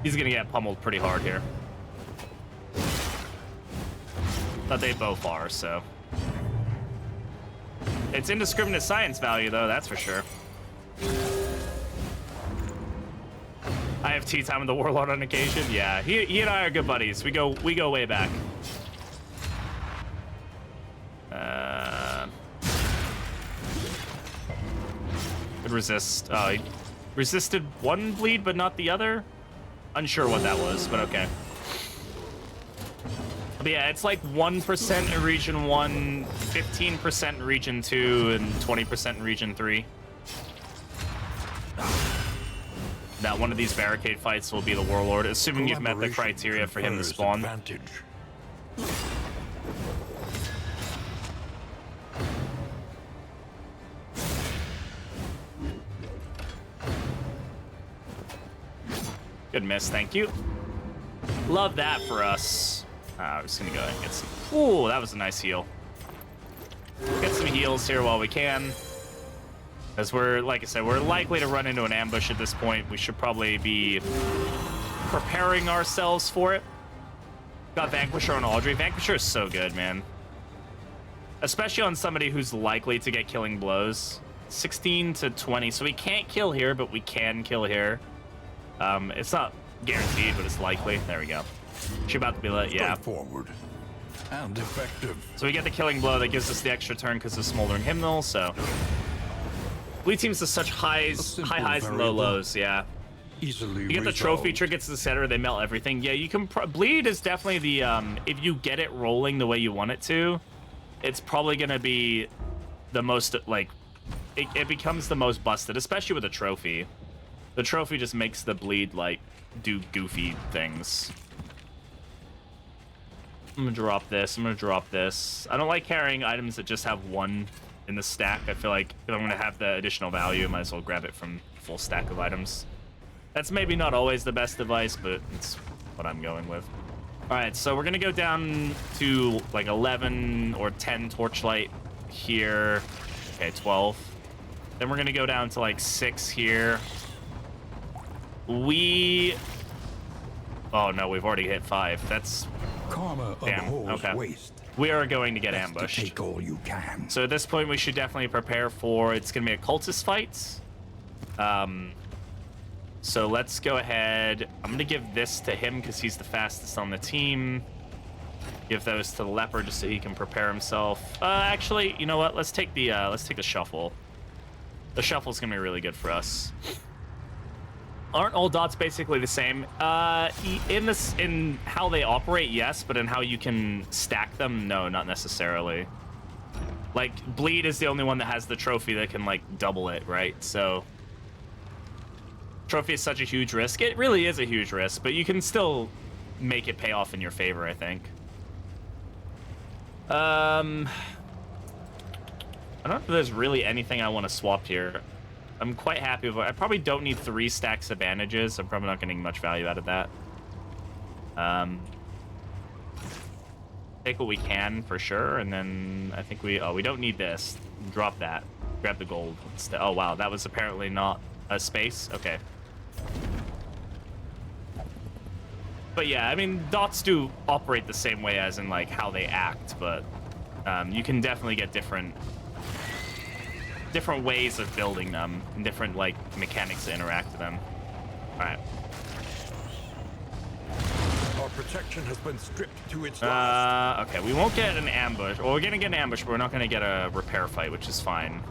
He's gonna get pummeled pretty hard here. But they both are, so. It's indiscriminate science value, though, that's for sure. I have tea time with the Warlord on occasion. Yeah, he and I are good buddies. We go way back. Could resist. Oh, he resisted one bleed, but not the other. Unsure what that was, but okay. But yeah, it's like 1% in Region 1, 15% in Region 2, and 20% in Region 3. That one of these barricade fights will be the Warlord, assuming you've met the criteria for him to spawn. Advantage. Good miss, thank you. Love that for us. I'm just gonna go ahead and get some. Ooh, that was a nice heal. Get some heals here while we can. As we're, like I said, we're likely to run into an ambush at this point. We should probably be preparing ourselves for it. Got Vanquisher on Audrey. Vanquisher is so good, man. Especially on somebody who's likely to get killing blows. 16 to 20, so we can't kill here, but we can kill here. It's not guaranteed, but it's likely. There we go. She's about to be lit, yeah. Forward and effective. So we get the killing blow that gives us the extra turn because of Smoldering Hymnal, so. Bleed teams to such high highs and low lows, yeah. Easily you get the trophy trinkets to the center, they melt everything. Yeah, you can. Bleed is definitely the, if you get it rolling the way you want it to, it's probably gonna be the most, like, it becomes the most busted, especially with a trophy. The trophy just makes the bleed, like, do goofy things. I'm gonna drop this, I'm gonna drop this. I don't like carrying items that just have one in the stack. I feel like if I'm gonna have the additional value, I might as well grab it from full stack of items. That's maybe not always the best advice, but it's what I'm going with. All right, so we're gonna go down to like 11 or 10 torchlight here. Okay, 12. Then we're gonna go down to like 6 here. Oh no, we've already hit 5. That's Karma damn. Okay. Waste. We are going to get Best ambushed. To take all you can. So at this point, we should definitely prepare for. It's gonna be a cultist fight. So let's go ahead. I'm gonna give this to him because he's the fastest on the team. Give those to the Leper just so he can prepare himself. Actually, you know what? Let's take the shuffle. The shuffle's gonna be really good for us. Aren't all dots basically the same? In how they operate, yes, but in how you can stack them, no, not necessarily. Like, Bleed is the only one that has the trophy that can, like, double it, right? So, trophy is such a huge risk. It really is a huge risk, but you can still make it pay off in your favor, I think. I don't know if there's really anything I want to swap here. I'm quite happy with it. I probably don't need 3 stacks of bandages. I'm probably not getting much value out of that. Take what we can for sure, and then I think we don't need this. Drop that. Grab the gold instead. Oh wow, that was apparently not a space. Okay. But yeah, I mean, dots do operate the same way as in like how they act, but you can definitely get different ways of building them and different like mechanics to interact with them. All right. Our protection has been stripped to its last. Okay, we won't get an ambush. Well, we're gonna get an ambush, but we're not gonna get a repair fight, which is fine.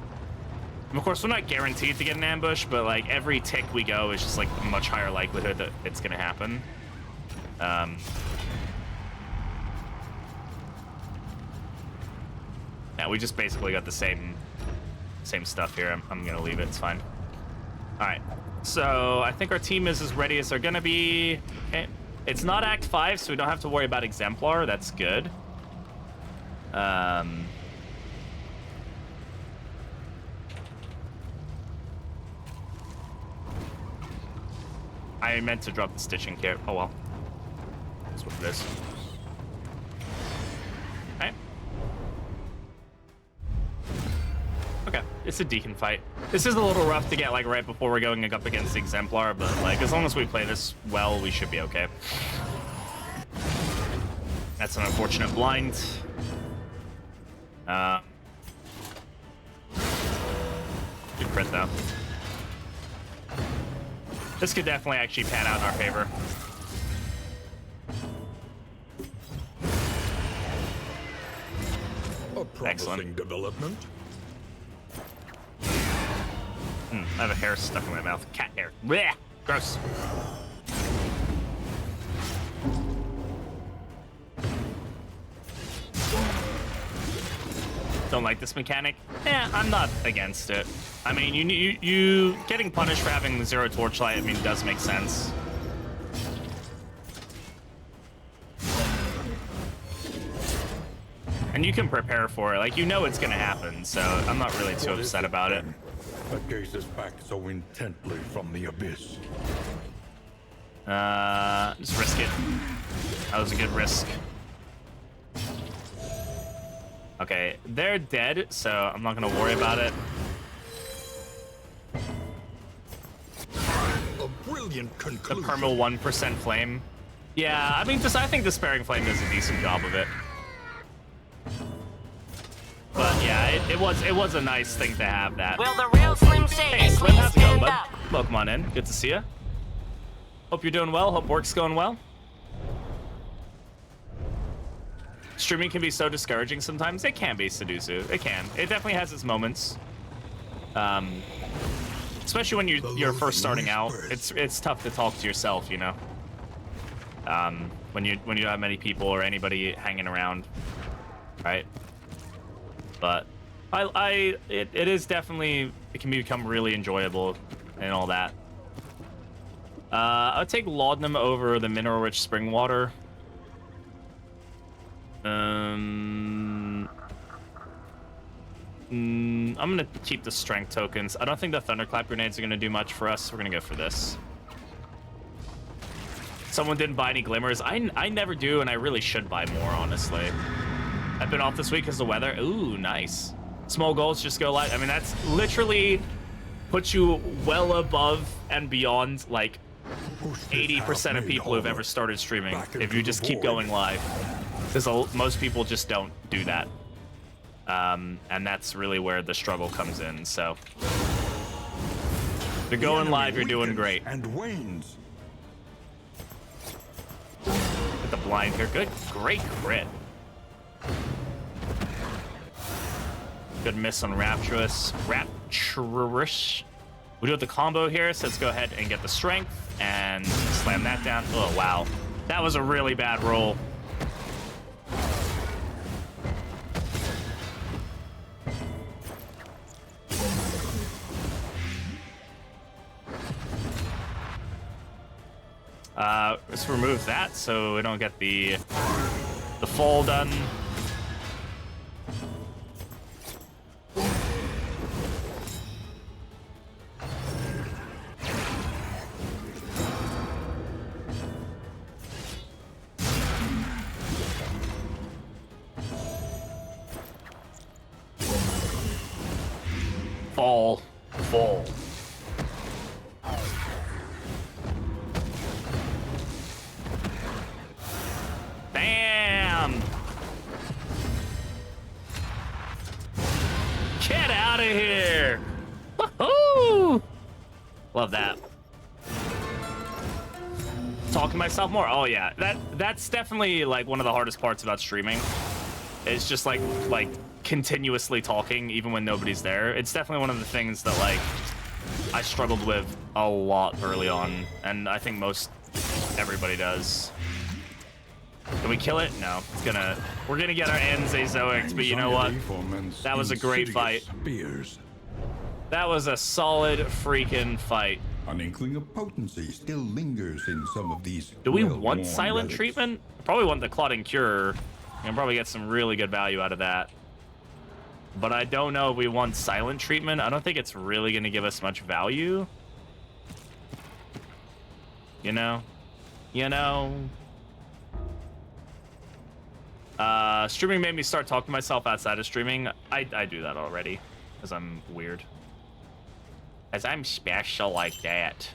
And of course, we're not guaranteed to get an ambush, but like every tick we go is just like a much higher likelihood that it's gonna happen. Yeah, we just basically got the same stuff here. I'm gonna leave it. It's fine. All right. So I think our team is as ready as they're gonna be. Okay. It's not Act 5, so we don't have to worry about Exemplar. That's good. I meant to drop the stitching kit. Oh well. That's what it is. Okay. Okay, it's a Deacon fight. This is a little rough to get like right before we're going up against the Exemplar, but like as long as we play this well, we should be okay. That's an unfortunate blind. Good crit though. This could definitely actually pan out in our favor. A promising Excellent. development. I have a hair stuck in my mouth. Cat hair. Blech! Gross. Don't like this mechanic? Yeah, I'm not against it. I mean, you getting punished for having 0 torchlight, I mean, does make sense. And you can prepare for it. Like, you know it's gonna happen, so I'm not really too upset about it. That gazes back so intently from the abyss. Just risk it. That was a good risk. Okay, they're dead, so I'm not gonna worry about it. A brilliant The conclusion. perma 1% flame. Yeah, I mean, I think Despairing Flame does a decent job of it. But yeah, it was a nice thing to have that. Will the real Slim Shady Hey, Slim, please how's it going, stand bud? up? Welcome on in. Good to see you. Hope you're doing well. Hope work's going well. Streaming can be so discouraging sometimes. It can be, Sedusu. It can. It definitely has its moments. Especially when you're first starting out. It's tough to talk to yourself, you know. When you don't have many people or anybody hanging around, right? But it is definitely, it can become really enjoyable and all that. I'll take laudanum over the mineral-rich spring water. I'm gonna keep the strength tokens. I don't think the thunderclap grenades are gonna do much for us. We're gonna go for this. Someone didn't buy any glimmers. I never do, and I really should buy more, honestly. I've been off this week because of the weather. Ooh, nice. Small goals just go live. I mean, that's literally puts you well above and beyond like 80% of people who've ever started streaming if you just keep going live. Because most people just don't do that. And that's really where the struggle comes in, so. If you're going live, you're doing great. And wanes. Get the blind here. Good, great crit. Good miss on Rapturous. We do have the combo here, so let's go ahead and get the strength and slam that down. Oh, wow. That was a really bad roll. Let's remove that so we don't get the fall done. Fall. Bam! Get out of here! Woohoo! Love that. Talking to myself more? Oh yeah, that's definitely like one of the hardest parts about streaming. It's just like continuously talking even when nobody's there. It's definitely one of the things that like I struggled with a lot early on, and I think everybody does. Can we kill it? No. We're gonna get our ends Azoics, but you know what? That was a great fight. Spears. That was a solid freaking fight. An inkling of potency still lingers in some of these. Do we well-worn want silent relics. treatment? Probably want the clotting cure. You can probably get some really good value out of that. But I don't know if we want silent treatment. I don't think it's really going to give us much value. You know? Streaming made me start talking to myself outside of streaming. I do that already. Because I'm weird. Because I'm special like that.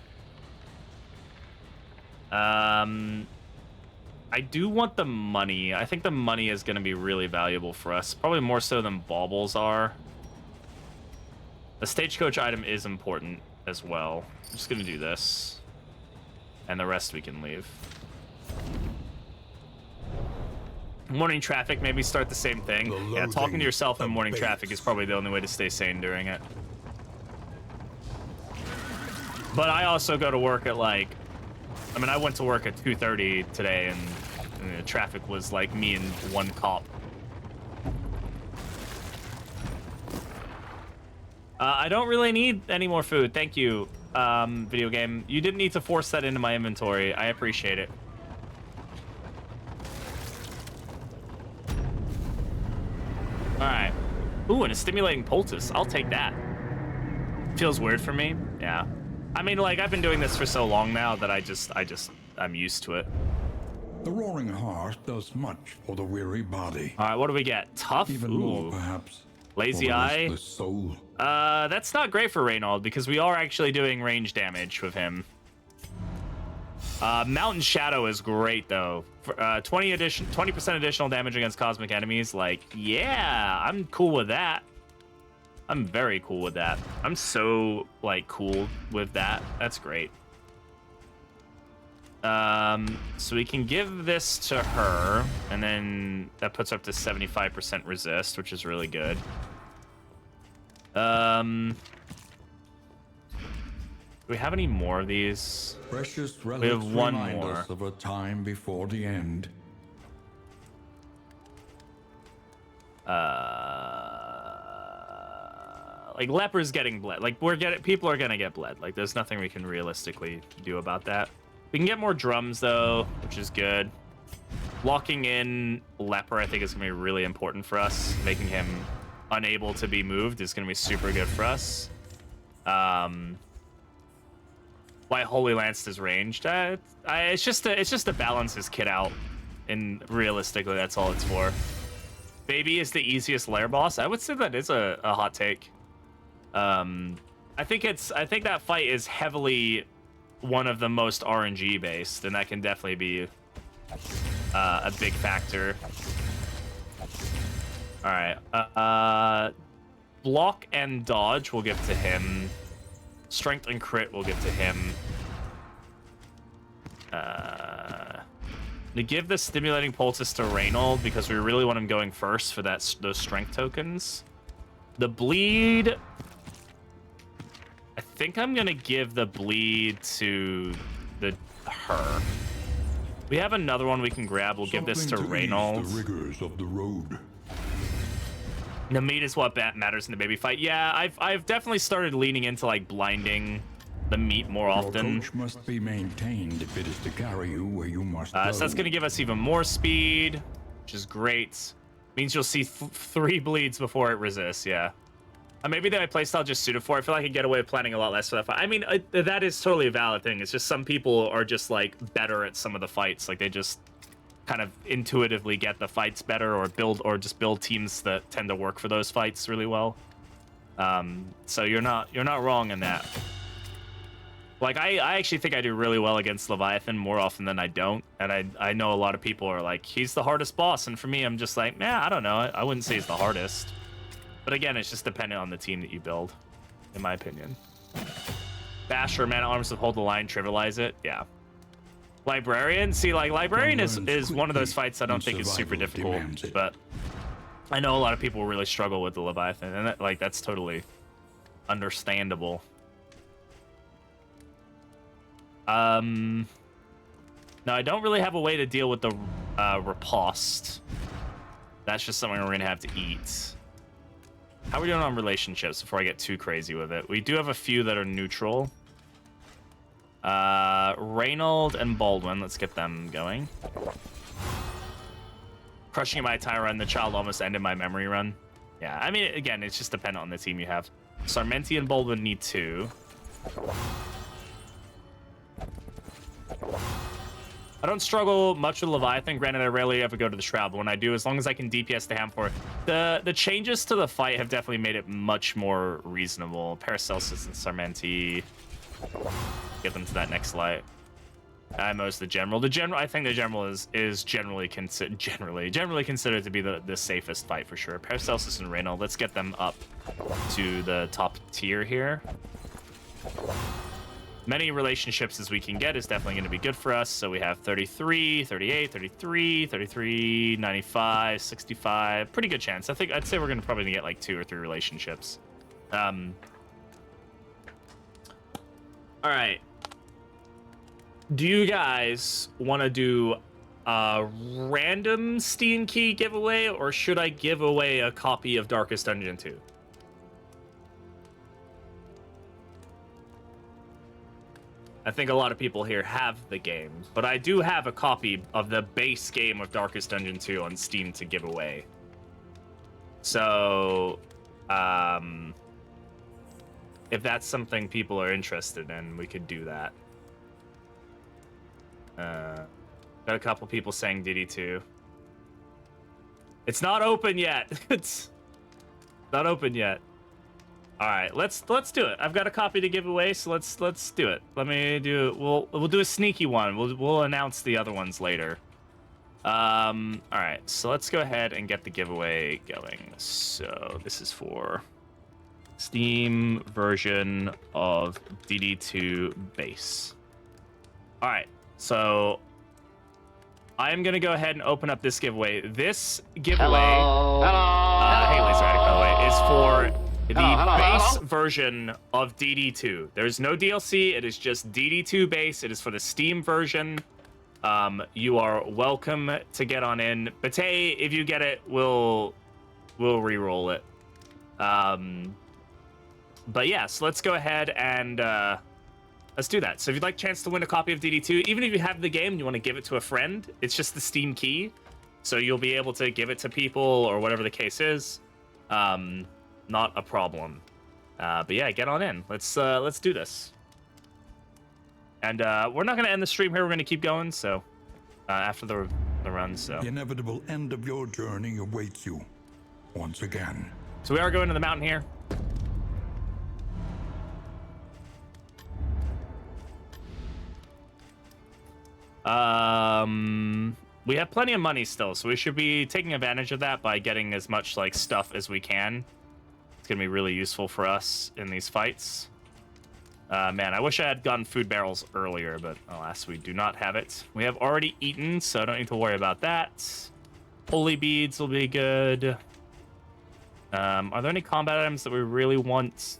I do want the money. I think the money is going to be really valuable for us. Probably more so than baubles are. The stagecoach item is important as well. I'm just going to do this. And the rest we can leave. Morning traffic, maybe start the same thing. Yeah, talking to yourself in morning traffic is probably the only way to stay sane during it. But I also go to work at like... I mean, I went to work at 2:30 today, and the traffic was like me and one cop. I don't really need any more food. Thank you, video game. You didn't need to force that into my inventory. I appreciate it. All right. Ooh, and a stimulating poultice. I'll take that. Feels weird for me. Yeah. I mean, like, I've been doing this for so long now that I'm used to it. The roaring heart does much for the weary body. All right, what do we get? Tough? Even more, perhaps. Lazy for the eye? restless soul. That's not great for Reynold because we are actually doing range damage with him. Mountain Shadow is great though. For, 20% additional damage against cosmic enemies. Like, yeah, I'm cool with that. I'm very cool with that. I'm so like cool with that. That's great. So we can give this to her, and then that puts up to 75% resist, which is really good. Do we have any more of these? Precious relics we have one remind more. us of a time before the end. Like Leper's getting bled. Like people are gonna get bled. Like there's nothing we can realistically do about that. We can get more drums though, which is good. Locking in Leper, I think, is gonna be really important for us. Making him unable to be moved is gonna be super good for us. Why Holy Lance is ranged? It's just to balance his kit out, and realistically, that's all it's for. Baby is the easiest lair boss. I would say that is a hot take. I think that fight is heavily one of the most RNG based, and that can definitely be a big factor. All right, block and dodge we'll give to him. Strength and crit we'll give to him. To give the stimulating poultice to Reynold because we really want him going first for those strength tokens. The bleed, I think I'm gonna give the bleed to her. We have another one we can grab. We'll give this to Reynold. The rigors of the road. The meat is what matters in the baby fight. Yeah, I've definitely started leaning into like blinding the meat more often. Your coach must be maintained if it is to carry you where you must go. So that's gonna give us even more speed, which is great. Means you'll see 3 bleeds before it resists. Yeah. Maybe my playstyle just suited for it. I feel like I can get away with planning a lot less for that fight. I mean, that is totally a valid thing. It's just some people are just like better at some of the fights. Like they just kind of intuitively get the fights better, or just build teams that tend to work for those fights really well. So you're not wrong in that. Like I actually think I do really well against Leviathan more often than I don't, and I know a lot of people are like, he's the hardest boss, and for me I'm just like, nah, I don't know. I wouldn't say he's the hardest. But again, it's just dependent on the team that you build, in my opinion. Basher, Man-at-Arms with Hold the Line, trivialize it. Yeah. Librarian? See, like, Librarian is one of those fights I don't think is super difficult, but I know a lot of people really struggle with the Leviathan, and that's totally understandable. No, I don't really have a way to deal with the riposte. That's just something we're gonna have to eat. How are we doing on relationships before I get too crazy with it? We do have a few that are neutral. Reynold and Baldwin, let's get them going. Crushing my entire run, the child almost ended my memory run. Yeah, I mean, again, it's just dependent on the team you have. Sarmenti and Baldwin need 2. I don't struggle much with Leviathan. Granted, I rarely ever go to the Shroud, but when I do, as long as I can DPS the Ham for it. The changes to the fight have definitely made it much more reasonable. Paracelsus and Sarmenti. Get them to that next light. Most the general. I think the general is generally considered to be the safest fight for sure. Paracelsus and Reynold. Let's get them up to the top tier here. Many relationships as we can get is definitely going to be good for us. So we have 33, 38, 33, 33, 95, 65. Pretty good chance. I'd say we're going to probably get like 2 or 3 relationships. All right. Do you guys want to do a random Steam key giveaway, or should I give away a copy of Darkest Dungeon 2? I think a lot of people here have the game, but I do have a copy of the base game of Darkest Dungeon 2 on Steam to give away. So, if that's something people are interested in, we could do that. Got a couple people saying DD2. It's not open yet. It's not open yet. All right, let's do it. I've got a copy to give away, so let's do it. Let me do. We'll do a sneaky one. We'll announce the other ones later. All right, so let's go ahead and get the giveaway going. So this is for Steam version of DD2 base. All right, so I'm gonna go ahead and open up this giveaway. This giveaway, hey Laser Addict, by the way, is for the base version of DD2. There's no DLC. It is just DD2 base. It is for the Steam version. You are welcome to get on in. But hey, if you get it, we'll re-roll it. But yeah, so let's go ahead and let's do that. So if you'd like a chance to win a copy of DD2, even if you have the game and you want to give it to a friend, it's just the Steam key. So you'll be able to give it to people or whatever the case is. Not a problem. But yeah, get on in. Let's do this. And we're not going to end the stream here. We're going to keep going. So after the run. So the inevitable end of your journey awaits you once again. So we are going to the mountain here. We have plenty of money still, so we should be taking advantage of that by getting as much like stuff as we can. It's gonna be really useful for us in these fights. Man, I wish I had gotten food barrels earlier, but alas, we do not have it. We have already eaten, so I don't need to worry about that. Holy beads will be good. Are there any combat items that we really want?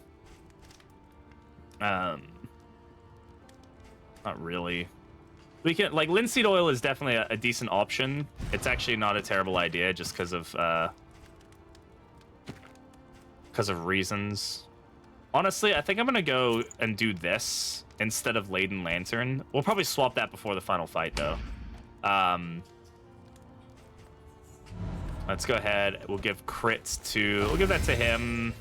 Not really. We can, like, linseed oil is definitely a decent option. It's actually not a terrible idea just because of reasons. Honestly, I think I'm gonna go and do this instead of Laden Lantern. We'll probably swap that before the final fight, though. Let's go ahead. We'll give crits to... We'll give that to him.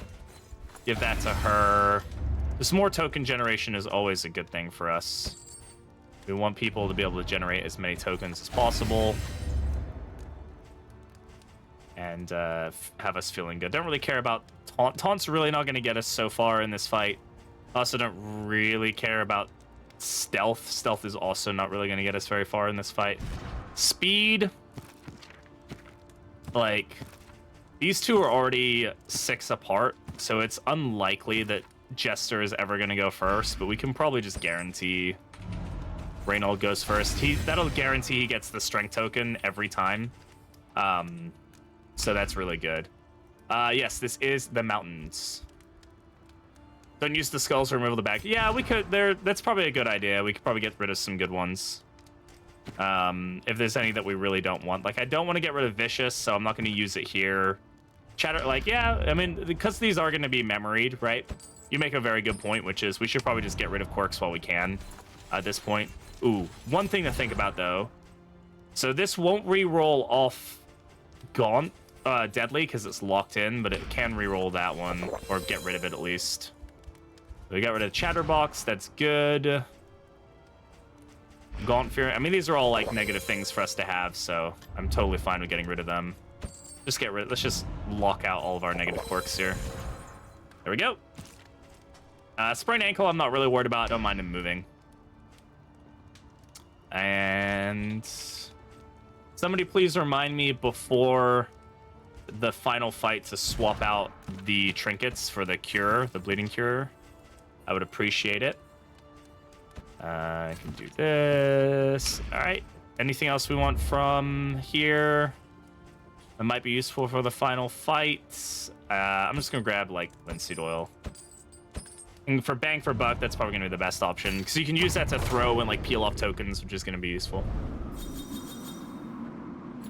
Give that to her. Just more token generation is always a good thing for us. We want people to be able to generate as many tokens as possible. And have us feeling good. Don't really care about taunt. Taunt's really not going to get us so far in this fight. Also don't really care about stealth. Stealth is also not really going to get us very far in this fight. Speed. Like, these two are already 6 apart, so it's unlikely that Jester is ever going to go first, but we can probably just guarantee Reynold goes first. That'll guarantee he gets the strength token every time. So that's really good. Yes, this is the mountains. Don't use the skulls to remove the back. Yeah, we could. That's probably a good idea. We could probably get rid of some good ones. If there's any that we really don't want. Like, I don't want to get rid of Vicious, so I'm not going to use it here. Chatter, like, yeah, I mean, because these are going to be memoried, right? You make a very good point, which is we should probably just get rid of quirks while we can at this point. Ooh, one thing to think about, though. So this won't re-roll off Gaunt, Deadly, because it's locked in, but it can re-roll that one, or get rid of it at least. So we got rid of Chatterbox, that's good. Gaunt Fear, I mean, these are all, like, negative things for us to have, so I'm totally fine with getting rid of them. Just get rid, let's just lock out all of our negative quirks here. There we go. Sprained ankle, I'm not really worried about. I don't mind him moving. And somebody please remind me before the final fight to swap out the trinkets for the cure, the bleeding cure. I would appreciate it. I can do this. All right. Anything else we want from here that might be useful for the final fight? I'm just gonna grab like linseed oil. And for bang for buck, that's probably gonna be the best option because you can use that to throw and like peel off tokens, which is gonna be useful.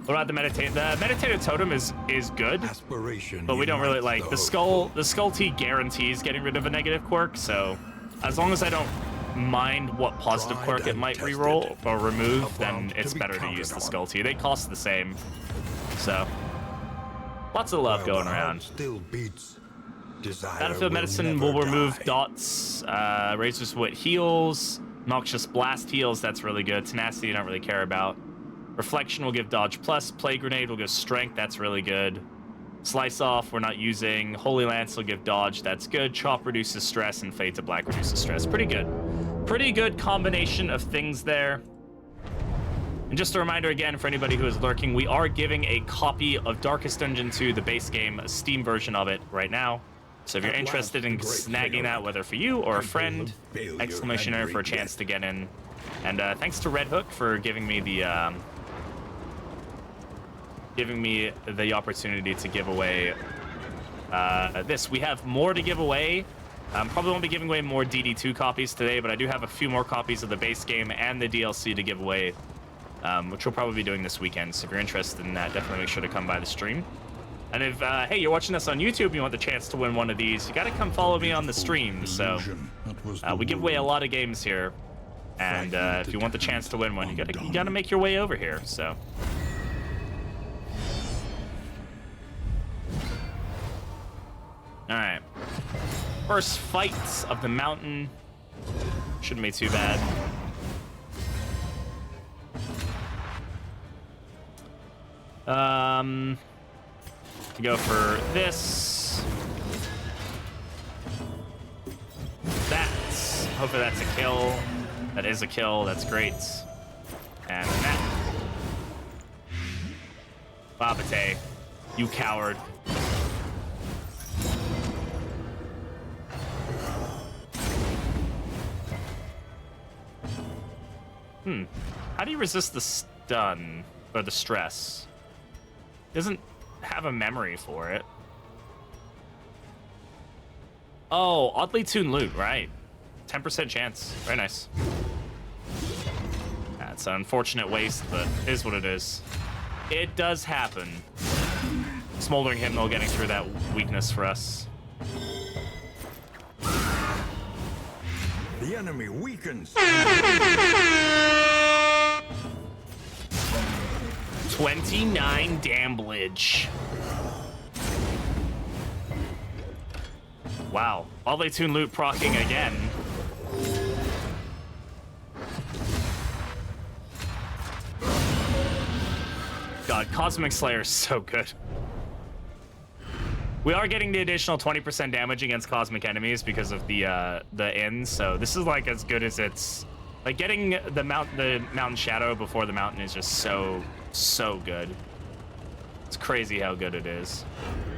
What about the meditate? The meditative totem is good, but we don't really like the skull. The skull tea guarantees getting rid of a negative quirk, so as long as I don't mind what positive quirk it might reroll or remove, then it's better to use the skull tea. They cost the same, so lots of love going around. Battlefield medicine will remove dots. Razor's Wit heals. Noxious Blast heals. That's really good. Tenacity, I don't really care about. Reflection will give dodge plus. Plague Grenade will give strength. That's really good. Slice Off, we're not using. Holy Lance will give dodge. That's good. Chop reduces stress, and Fade to Black reduces stress. Pretty good. Pretty good combination of things there. And just a reminder again for anybody who is lurking, we are giving a copy of Darkest Dungeon 2, the base game, a Steam version of it right now. So if you're interested in snagging that, whether for you or a friend, exclamation for a chance to get in. And thanks to Red Hook for giving me the opportunity to give away this. We have more to give away. Probably won't be giving away more DD2 copies today, but I do have a few more copies of the base game and the DLC to give away, which we'll probably be doing this weekend. So if you're interested in that, definitely make sure to come by the stream. And if, hey, you're watching us on YouTube and you want the chance to win one of these, you got to come follow me on the stream. So we give away a lot of games here. And if you want the chance to win one, you gotta make your way over here. So. All right. First fight of the mountain. Shouldn't be too bad. Go for this. Hopefully that's a kill. That is a kill. That's great. And that. Babate, you coward. How do you resist the stun or the stress? Doesn't have a memory for it. Oh, oddly tuned loot, right? 10% chance. Very nice. That's an unfortunate waste, but it is what it is. It does happen. Smoldering Hypnal getting through that weakness for us. The enemy weakens. 29 damage. Wow. All they tune loot proccing again. God, Cosmic Slayer is so good. We are getting the additional 20% damage against cosmic enemies because of the ends, so this is like as good as it's. Like getting the mountain shadow before the mountain is just so good. It's crazy how good it is.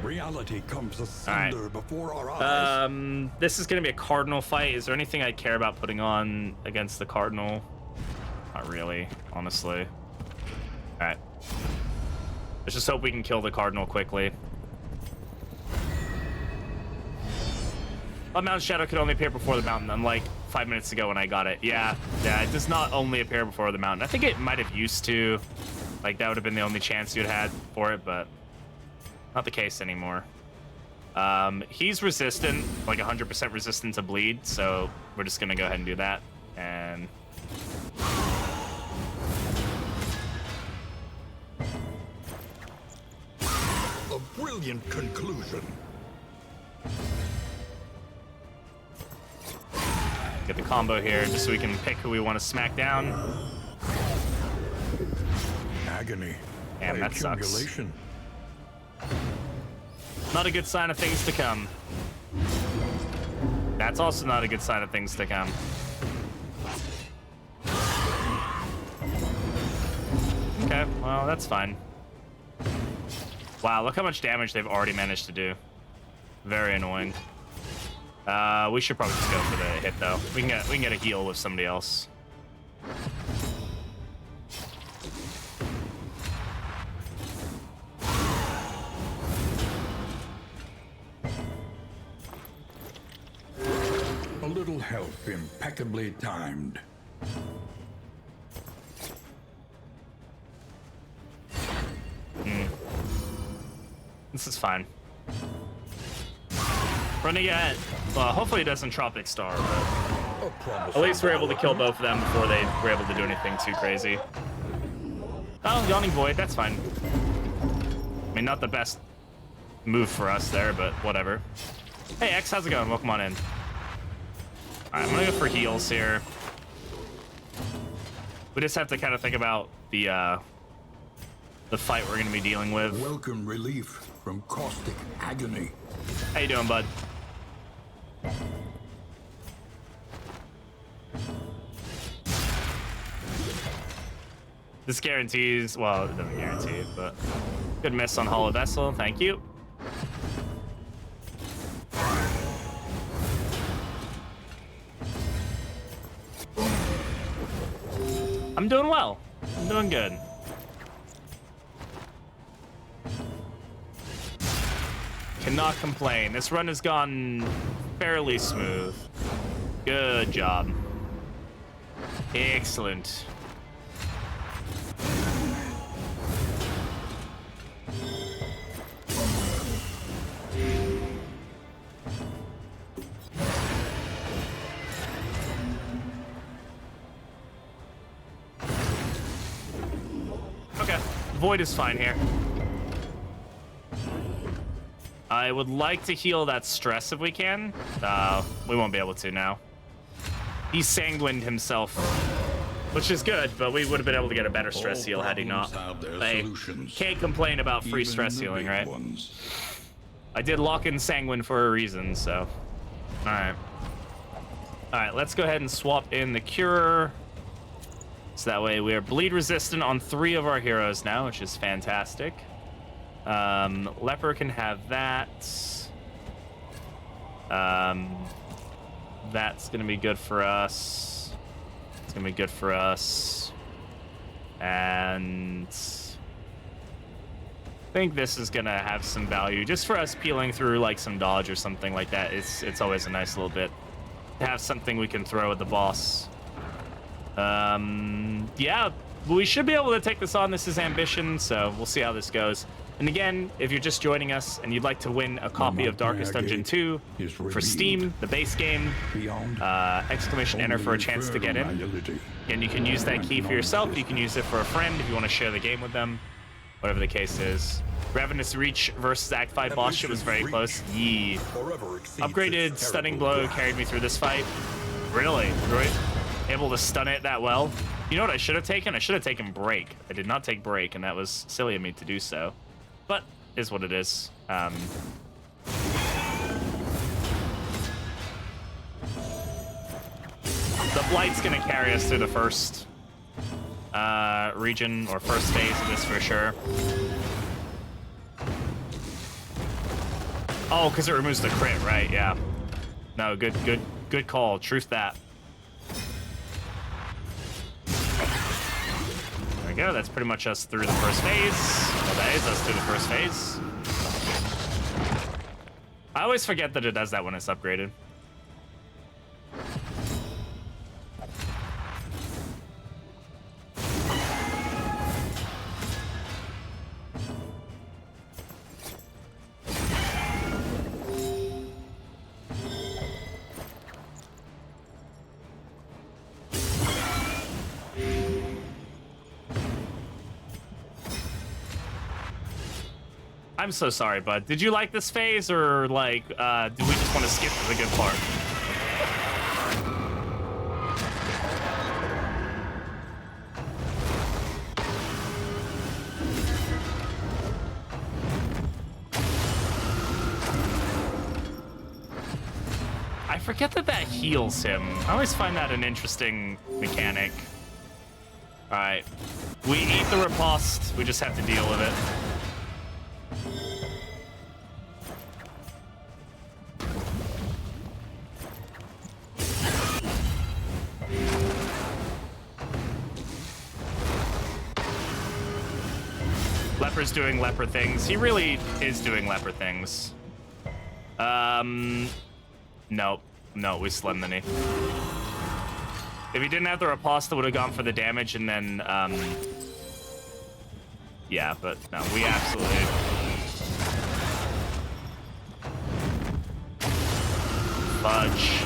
Reality comes asunder before our eyes. This is gonna be a cardinal fight. Is there anything I care about putting on against the cardinal? Not really, honestly. All right. Let's just hope we can kill the cardinal quickly. Mountain Shadow could only appear before the mountain, unlike 5 minutes ago when I got it. Yeah, it does not only appear before the mountain. I think it might have used to. Like, that would have been the only chance you'd had for it, but Not the case anymore. He's resistant, like 100% resistant to bleed, so we're just gonna go ahead and do that. And A brilliant conclusion. get the combo here, just so we can pick who we want to smack down. Agony. Damn, by that sucks. accumulation. Not a good sign of things to come. That's also not a good sign of things to come. Okay, well, that's fine. Wow, look how much damage they've already managed to do. Very annoying. We should probably just go for the hit, though. We can get a heal with somebody else. A little help impeccably timed. This is fine. Running at, well, hopefully it doesn't Tropic Star, but at least we're able to kill both of them before they were able to do anything too crazy. Oh, Yawning Void, that's fine. I mean, not the best move for us there, but whatever. Hey, X, how's it going? Welcome on in. Alright, I'm gonna go for heals here. We just have to kind of think about the fight we're gonna be dealing with. Welcome relief from caustic agony. How you doing, bud? This guarantees, well, it doesn't guarantee it, but good miss on Hollow Vessel, thank you. I'm doing well. I'm doing good. Cannot complain. This run has gone fairly smooth. Good job. Excellent. Okay, Void is fine here. I would like to heal that stress if we can. We won't be able to now. He sanguined himself, which is good, but we would have been able to get a better stress heal had he not. Hey, can't complain about free stress healing, right? I did lock in Sanguine for a reason, so. Alright. Alright, let's go ahead and swap in the Cure. So that way we are bleed resistant on 3 of our heroes now, which is fantastic. Leper can have that. That's gonna be good for us. It's gonna be good for us. And I think this is gonna have some value just for us peeling through like some dodge or something like that. It's always a nice little bit to have something we can throw at the boss. Yeah, we should be able to take this on. This is Ambition, so we'll see how this goes. And again, if you're just joining us and you'd like to win a copy of Darkest Dungeon 2 for Steam, the base game, exclamation enter for a chance to get in. And you can use that key for yourself. You can use it for a friend if you want to share the game with them, whatever the case is. Ravenous Reach versus Act 5 boss shit was very close. Yee. Upgraded Stunning Blow carried me through this fight. Really? Right? Able to stun it that well. You know what I should have taken? I should have taken Break. I did not take Break, and that was silly of me to do so. But is what it is. The Blight's gonna carry us through the first region or first phase of this for sure. Oh, because it removes the crit, right? Yeah. No, good call. Truth that. There we go. That's pretty much us through the first phase. Well, that is us through the first phase. I always forget that it does that when it's upgraded. I'm so sorry, bud. Did you like this phase, or like, do we just want to skip to the good part? I forget that heals him. I always find that an interesting mechanic. All right, we eat the riposte. We just have to deal with it. Leper's doing leper things. He really is doing leper things. Nope. No, we slim the knee. If he didn't have the riposte, would have gone for the damage and then, yeah, but no, we absolutely... Fudge.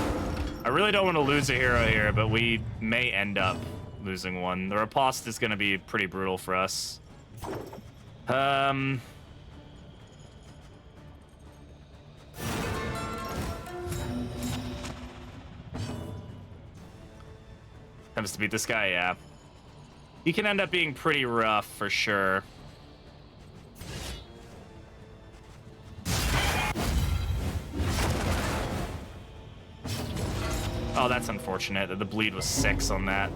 I really don't want to lose a hero here, but we may end up losing one. The riposte is going to be pretty brutal for us. Attempts to beat this guy, yeah. He can end up being pretty rough for sure. Oh, that's unfortunate that the bleed was 6 on that.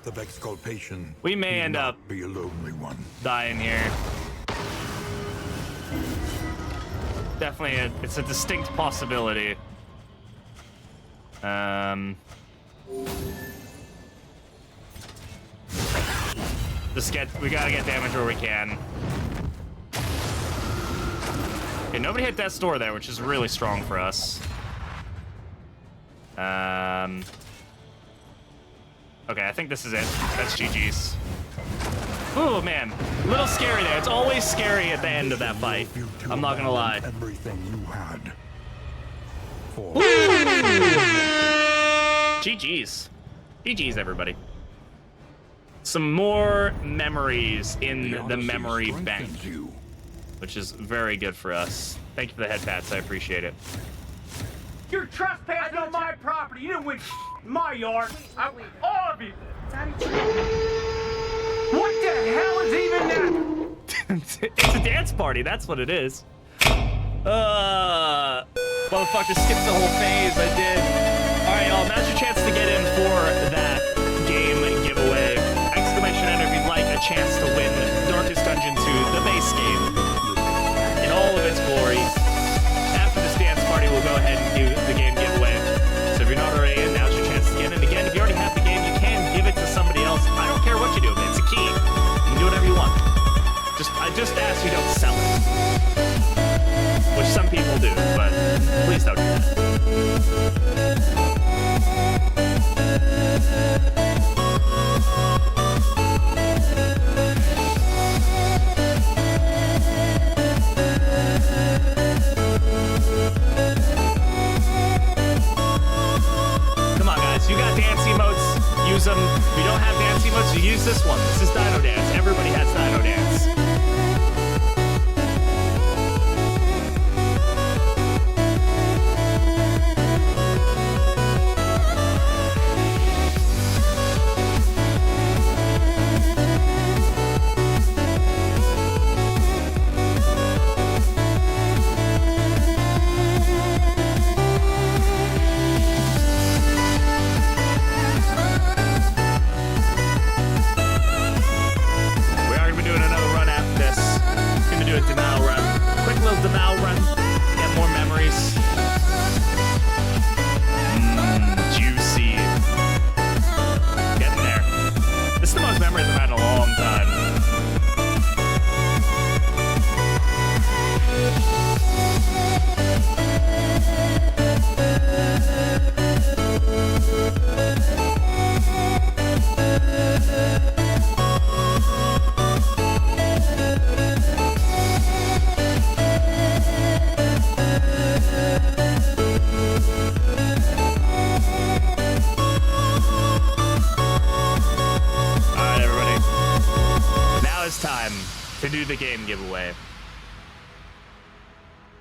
Of exculpation. We may end up be a lonely one. Dying here. Definitely, it's a distinct possibility. We gotta get damage where we can. Okay, nobody hit Death's Door there, which is really strong for us. Okay, I think this is it. That's GG's. Ooh, man. A little scary there. It's always scary at the end of that fight. I'm not gonna lie. Everything you had. GG's. GG's, everybody. Some more memories in the memory bank, which is very good for us. Thank you for the head pats. I appreciate it. You're trespassing on my property. You didn't win my yard. All of you. What the hell is even that? It's a dance party. That's what it is. Motherfucker skipped the whole phase. I did. All right, y'all. Now's your chance to get in for that game giveaway. Exclamation enter if you'd like a chance to win Darkest Dungeon 2, the base game, in all of its glory. After this dance party, we'll go ahead and do the game giveaway. So if you're not already in, now's your chance to get in. Again, if you already have the game, you can give it to somebody else. I don't care what you do. It's a key. You can do whatever you want. I just ask you don't sell it. Which some people do, but please don't do that. Come on, guys. You got dance emotes. Use them. If you don't have dance emotes, you use this one. This is Dino Dance. Everybody has Dino Dance.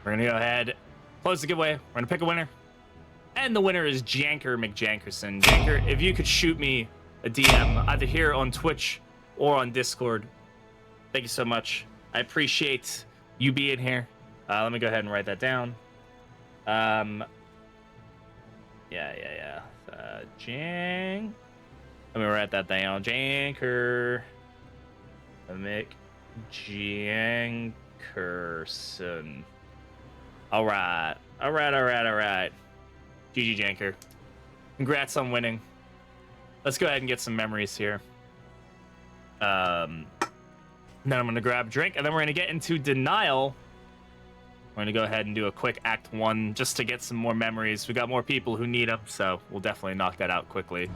We're gonna go ahead, close the giveaway. We're gonna pick a winner. And the winner is Janker McJankerson. Janker, if you could shoot me a DM either here on Twitch or on Discord, thank you so much. I appreciate you being here. Let me go ahead and write that down. Jank. Let me write that down. Janker McJankerson. All right. GG Janker. Congrats on winning. Let's go ahead and get some memories here. Then I'm gonna grab a drink, and then we're gonna get into denial. We're gonna go ahead and do a quick Act 1 just to get some more memories. We got more people who need them, so we'll definitely knock that out quickly.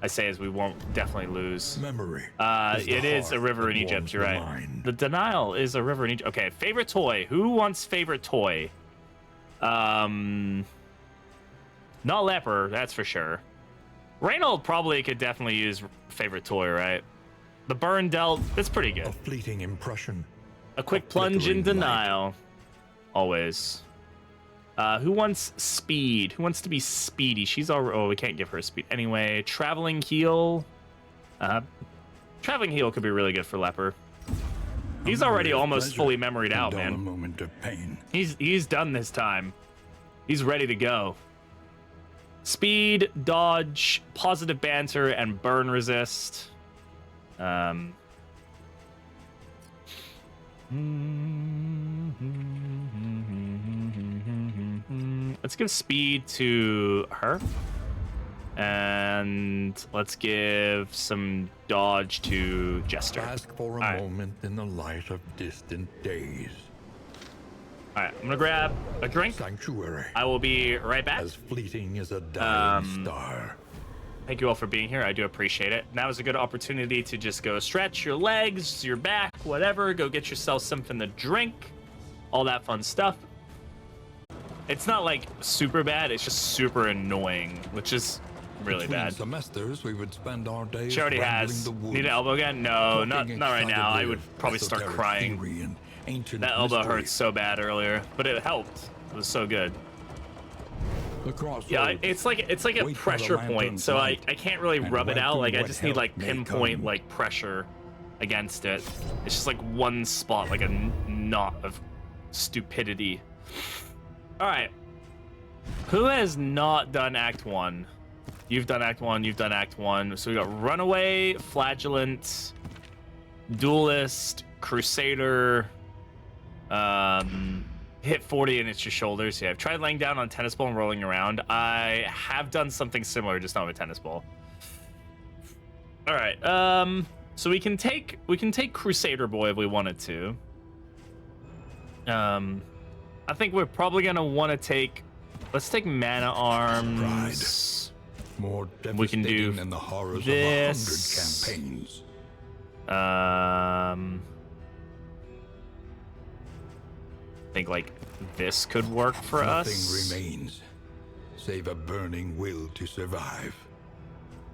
I say as we won't definitely lose. Memory. It is a river in Egypt. You're right. Mind. The denial is a river in Egypt. Okay, favorite toy. Who wants favorite toy? Not Leper, that's for sure. Reynold probably could definitely use favorite toy, right? The burn dealt, that's pretty good. A fleeting impression. A quick plunge in denial. Always. Who wants speed? Who wants to be speedy? She's already... Oh, we can't give her a speed. Anyway, traveling heal. Traveling heal could be really good for Leper. He's already almost fully memoried out, man. A moment of pain. He's done this time. He's ready to go. Speed, dodge, positive banter, and burn resist. Let's give speed to her. And let's give some dodge to Jester. Ask for a moment in the light of distant days. All right, I'm gonna grab a drink. Sanctuary. I will be right back. As fleeting as a dying star. Thank you all for being here. I do appreciate it. Now is a good opportunity to just go stretch your legs, your back, whatever. Go get yourself something to drink. All that fun stuff. It's not like super bad. It's just super annoying, which is really Between bad. semesters, we would spend our days She already has. the woods, Need an elbow again? No, not right now. I excitedly would probably start esoteric crying. theory and ancient That elbow mystery. hurt so bad earlier, but it helped. It was so good. The crossroads. Yeah, it's like a Wait for the pressure point, lantern's so I light, can't really and rub it out. welcome Like I what just need like help may pinpoint come. like pressure against it. It's just like one spot, like a knot of stupidity. All right, who has not done Act 1? You've done Act 1. You've done Act 1. So we got Runaway, Flagellant, Duelist, Crusader. Hit 40 and it's your shoulders. Yeah, I've tried laying down on a tennis ball and rolling around. I have done something similar, just not with a tennis ball. All right. So we can take Crusader Boy if we wanted to. I think we're probably gonna want to take. Let's take Mana Arms. More We can do devastating than the horrors this. of 100 campaigns. I think like this could work for Nothing us. remains, save a burning will to survive.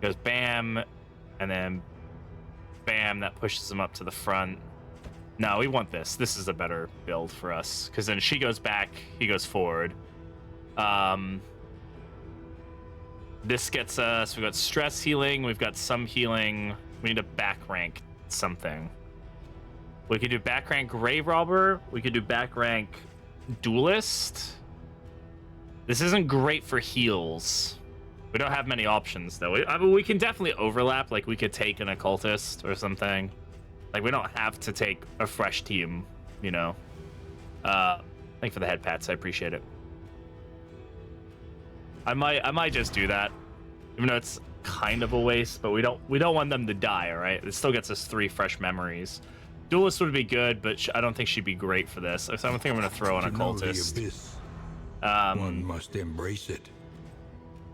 Goes bam, and then bam. That pushes him up to the front. No, we want this. This is a better build for us because then she goes back, he goes forward. This gets us. We got stress healing. We've got some healing. We need to back rank something. We could do back rank Grave Robber. We could do back rank Duelist. This isn't great for heals. We don't have many options though. I mean, we can definitely overlap. Like we could take an Occultist or something. Like we don't have to take a fresh team, you know. Thank you for the head pats. I appreciate it. I might just do that, even though it's kind of a waste. But we don't want them to die. All right, it still gets us 3 fresh memories. Duelist would be good, but I don't think she'd be great for this. So I don't think I'm gonna throw an To know the Occultist. abyss, one Um, must embrace it.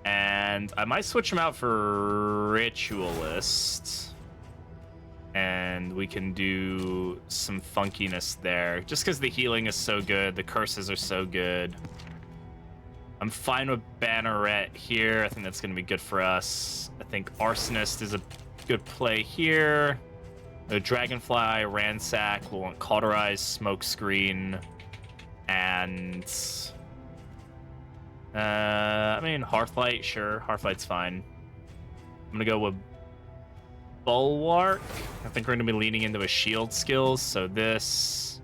and I might switch him out for Ritualist, and we can do some funkiness there. Just because the healing is so good, the curses are so good. I'm fine with Banneret here. I think that's going to be good for us. I think Arsonist is a good play here. Dragonfly, Ransack, we'll want Cauterize, Smokescreen, and and I mean Hearthlight, sure, Hearthlight's fine. I'm gonna go with Bulwark. I think we're gonna be leaning into a shield skills, so this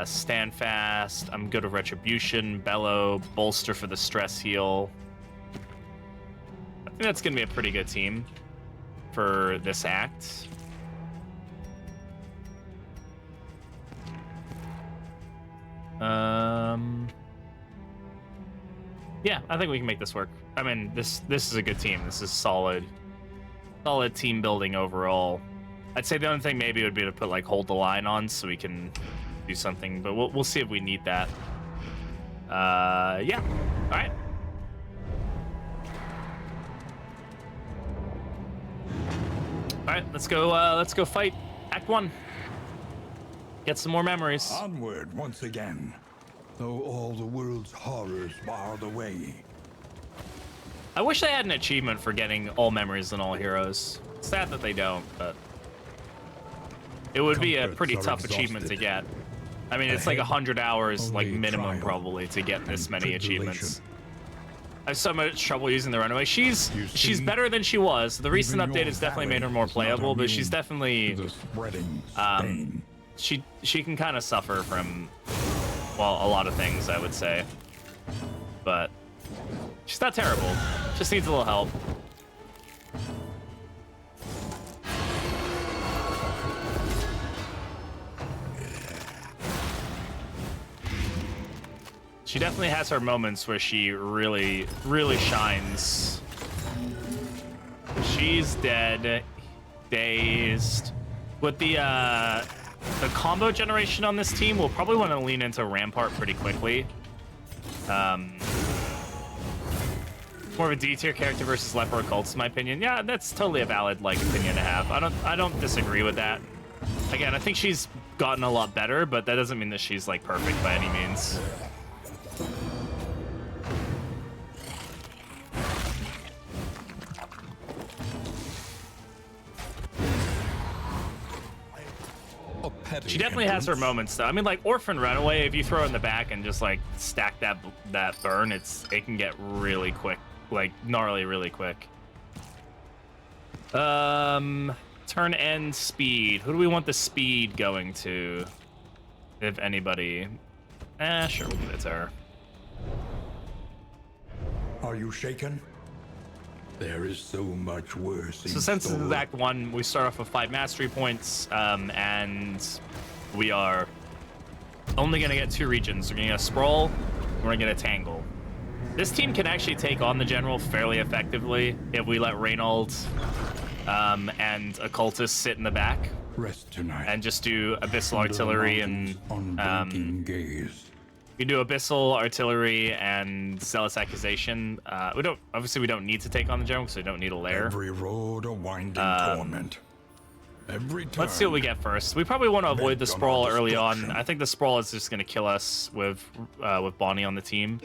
stand fast. I'm good with Retribution, Bellow, Bolster for the stress heal. I think that's gonna be a pretty good team for this act. Yeah, I think we can make this work. I mean, this is a good team. This is solid team building overall. I'd say the only thing maybe would be to put like hold the line on so we can do something, but we'll see if we need that. Yeah. All right. All right, let's go fight Act 1. Get some more memories. Onward once again, though all the world's horrors bar the way. I wish they had an achievement for getting all memories and all heroes. Sad that they don't, but it would be a pretty tough achievement to get. I mean, it's like 100 hours, like minimum probably, to get this many achievements. I have so much trouble using the Runaway. She's better than she was. The recent update has definitely made her more playable, but she's definitely she can kind of suffer from, well, a lot of things, I would say. But she's not terrible. Just needs a little help. She definitely has her moments where she really, really shines. She's dead, dazed. With the combo generation on this team, we'll probably want to lean into Rampart pretty quickly. More of a D tier character versus Leper Occultist, in my opinion. Yeah, that's totally a valid opinion to have. I don't disagree with that. Again, I think she's gotten a lot better, but that doesn't mean that she's perfect by any means. She definitely has her moments, though. I mean, Orphan Runaway, if you throw it in the back and just stack that burn, it can get really quick, gnarly really quick. Turn end speed. Who do we want the speed going to? If anybody. Sure, we'll give it to her. Are you shaken? There is so much worse. So since this is Act 1, we start off with 5 mastery points, and we are only going to get 2 regions. We're going to get a Sprawl, we're going to get a Tangle. This team can actually take on the General fairly effectively if we let Reynold and Occultist sit in the back. Rest tonight. And just do Abyssal Artillery and gaze. we do Abyssal Artillery and Zealous Accusation. We don't need to take on the General because we don't need a lair. Every road a winding torment. Every turn. Let's see what we get first. We probably want to avoid the Sprawl early on. I think the Sprawl is just going to kill us with Bonnie on the team.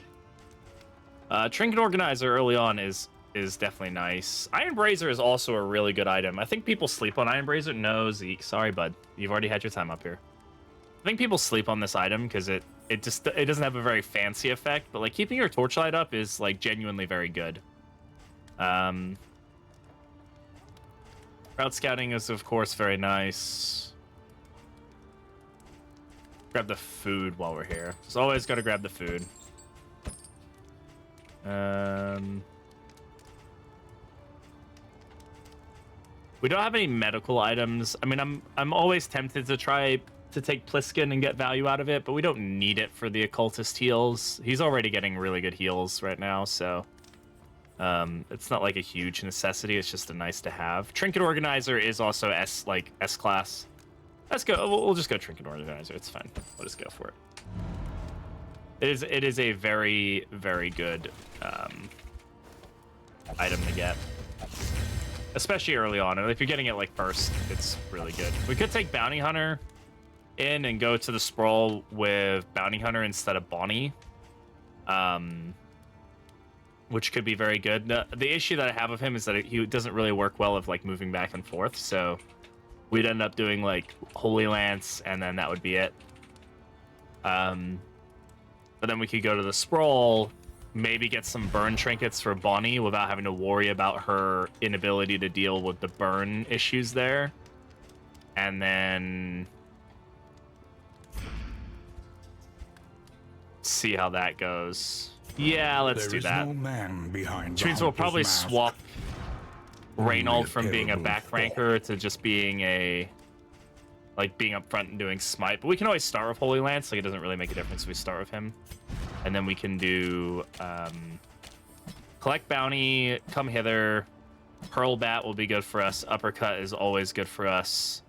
Trinket Organizer early on is definitely nice. Iron Brazier is also a really good item. I think people sleep on Iron Brazier. No, Zeke. Sorry, bud. You've already had your time up here. I think people sleep on this item because it doesn't have a very fancy effect, but keeping your torchlight up is genuinely very good. Route scouting is of course very nice. Grab the food while we're here. Just always got to grab the food. We don't have any medical items. I mean, I'm always tempted to try to take Pliskin and get value out of it, but we don't need it for the Occultist heals. He's already getting really good heals right now, so it's not a huge necessity. It's just a nice to have. Trinket Organizer is also S class. Let's go. We'll just go Trinket Organizer. It's fine. We'll just go for it. It is a very, very good item to get, especially early on. And if you're getting it first, it's really good. We could take Bounty Hunter in and go to the Sprawl with Bounty Hunter instead of Bonnie, which could be very good. The issue that I have with him is that he doesn't really work well with moving back and forth, so we'd end up doing Holy Lance and then that would be it. But then we could go to the Sprawl, maybe get some burn trinkets for Bonnie without having to worry about her inability to deal with the burn issues there. And then see how that goes. Yeah, let's do that. No man behind Which means we'll probably swap Reynold from being a back ranker to just being a, like, being up front and doing smite. But we can always start with Holy Lance, like it doesn't really make a difference if we start with him. And then we can do collect bounty, come hither, Hurl Bat will be good for us, Uppercut is always good for us,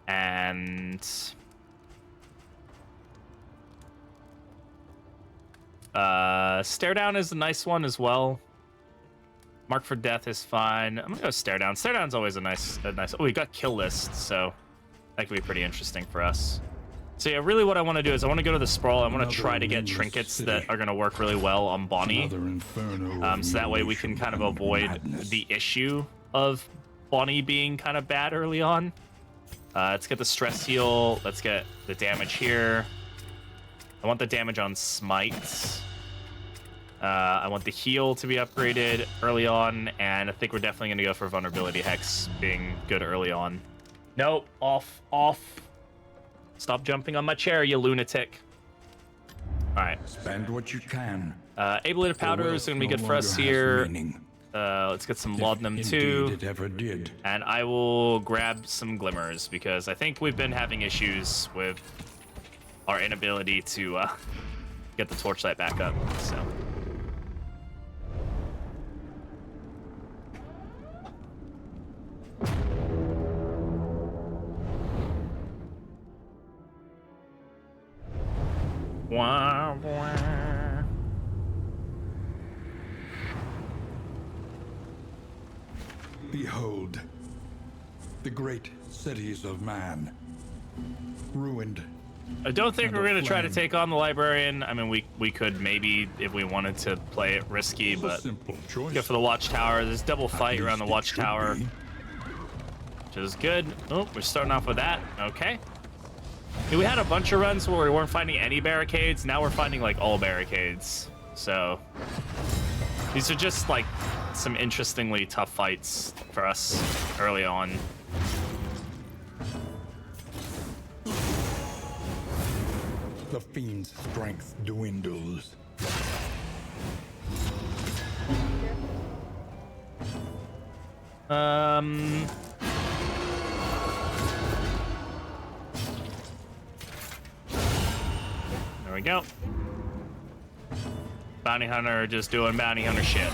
and Stare Down is a nice one as well. Mark for Death is fine. I'm gonna go Stare Down. Stare Down's always a nice. Oh, we got Kill List, so that could be pretty interesting for us. So yeah, really what I want to do is I want to go to the Sprawl. I want to try to get trinkets that are going to work really well on Bonnie. So that way we can kind of avoid the issue of Bonnie being kind of bad early on. Let's get the stress heal. Let's get the damage here. I want the damage on Smite. I want the heal to be upgraded early on, and I think we're definitely going to go for Vulnerability Hex being good early on. Nope, off. Stop jumping on my chair, you lunatic. All right. Spend what you can. Ablative Powder is going to be good for us here. Let's get some Laudanum too. It ever did. And I will grab some Glimmers because I think we've been having issues with our inability to get the Torchlight back up. So. Wah, wah. Behold, the great cities of man, ruined. I don't think we're going to try to take on the Librarian. I mean, we could maybe if we wanted to play it risky, but go for the Watchtower. There's double fight around the Watchtower, which is good. Oh, we're starting off with that. Okay. We had a bunch of runs where we weren't finding any barricades. Now we're finding like all barricades. So these are just like some interestingly tough fights for us early on. The fiend's strength dwindles. There we go. Bounty Hunter just doing Bounty Hunter shit.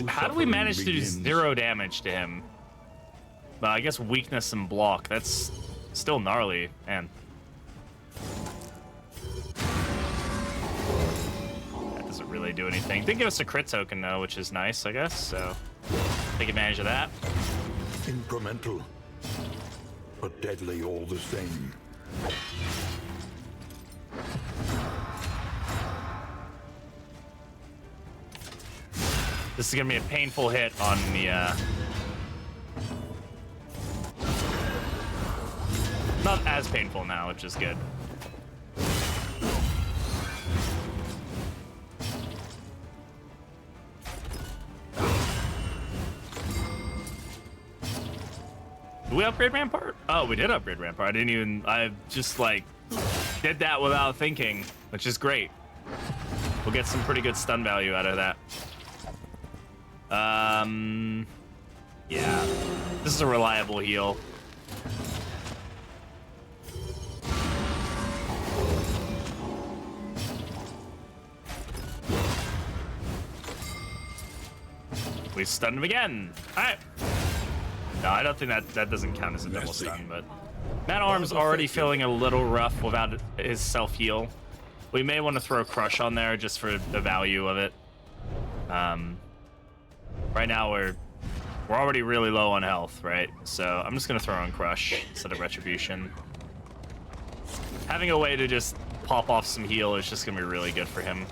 How do we manage to do 0 damage to him? Well, I guess weakness and block. That's still gnarly, man. That doesn't really do anything. Did give us a crit token though, which is nice, I guess. So take advantage of that. Incremental, but deadly all the same. This is gonna be a painful hit on the not as painful now, which is good. Did we upgrade Rampart? Oh, we did upgrade Rampart. I just like did that without thinking, which is great. We'll get some pretty good stun value out of that. Yeah, this is a reliable heal. We stunned him again. All right. No, I don't think that doesn't count as a double stun, but Man Arm's already feeling a little rough without his self heal. We may want to throw Crush on there just for the value of it. Right now we're already really low on health, right? So I'm just gonna throw on Crush instead of Retribution. Having a way to just pop off some heal is just gonna be really good for him.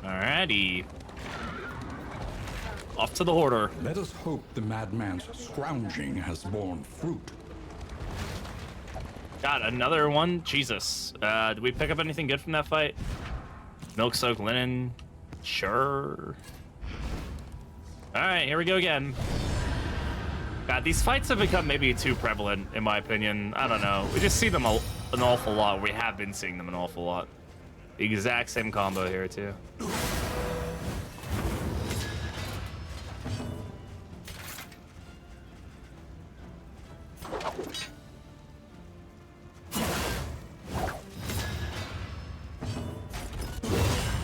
Alrighty. Off to the hoarder. Let us hope the madman's scrounging has borne fruit. Got another one. Jesus. Did we pick up anything good from that fight? Milk soaked linen. Sure. Alright, here we go again. God, these fights have become maybe too prevalent, in my opinion. I don't know. We just see them an awful lot. We have been seeing them an awful lot. The exact same combo here, too.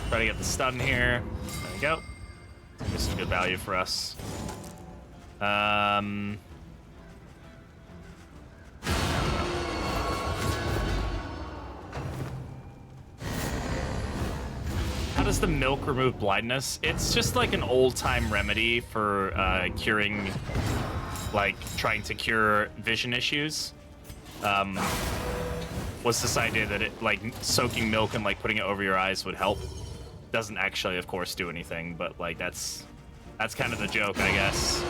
Try to get the stun here. There we go. This is good value for us. How does the milk remove blindness? It's just like an old-time remedy for curing, like trying to cure vision issues. Was this idea that it, like, soaking milk and like putting it over your eyes would help? Doesn't actually, of course, do anything, but like that's kind of the joke, I guess.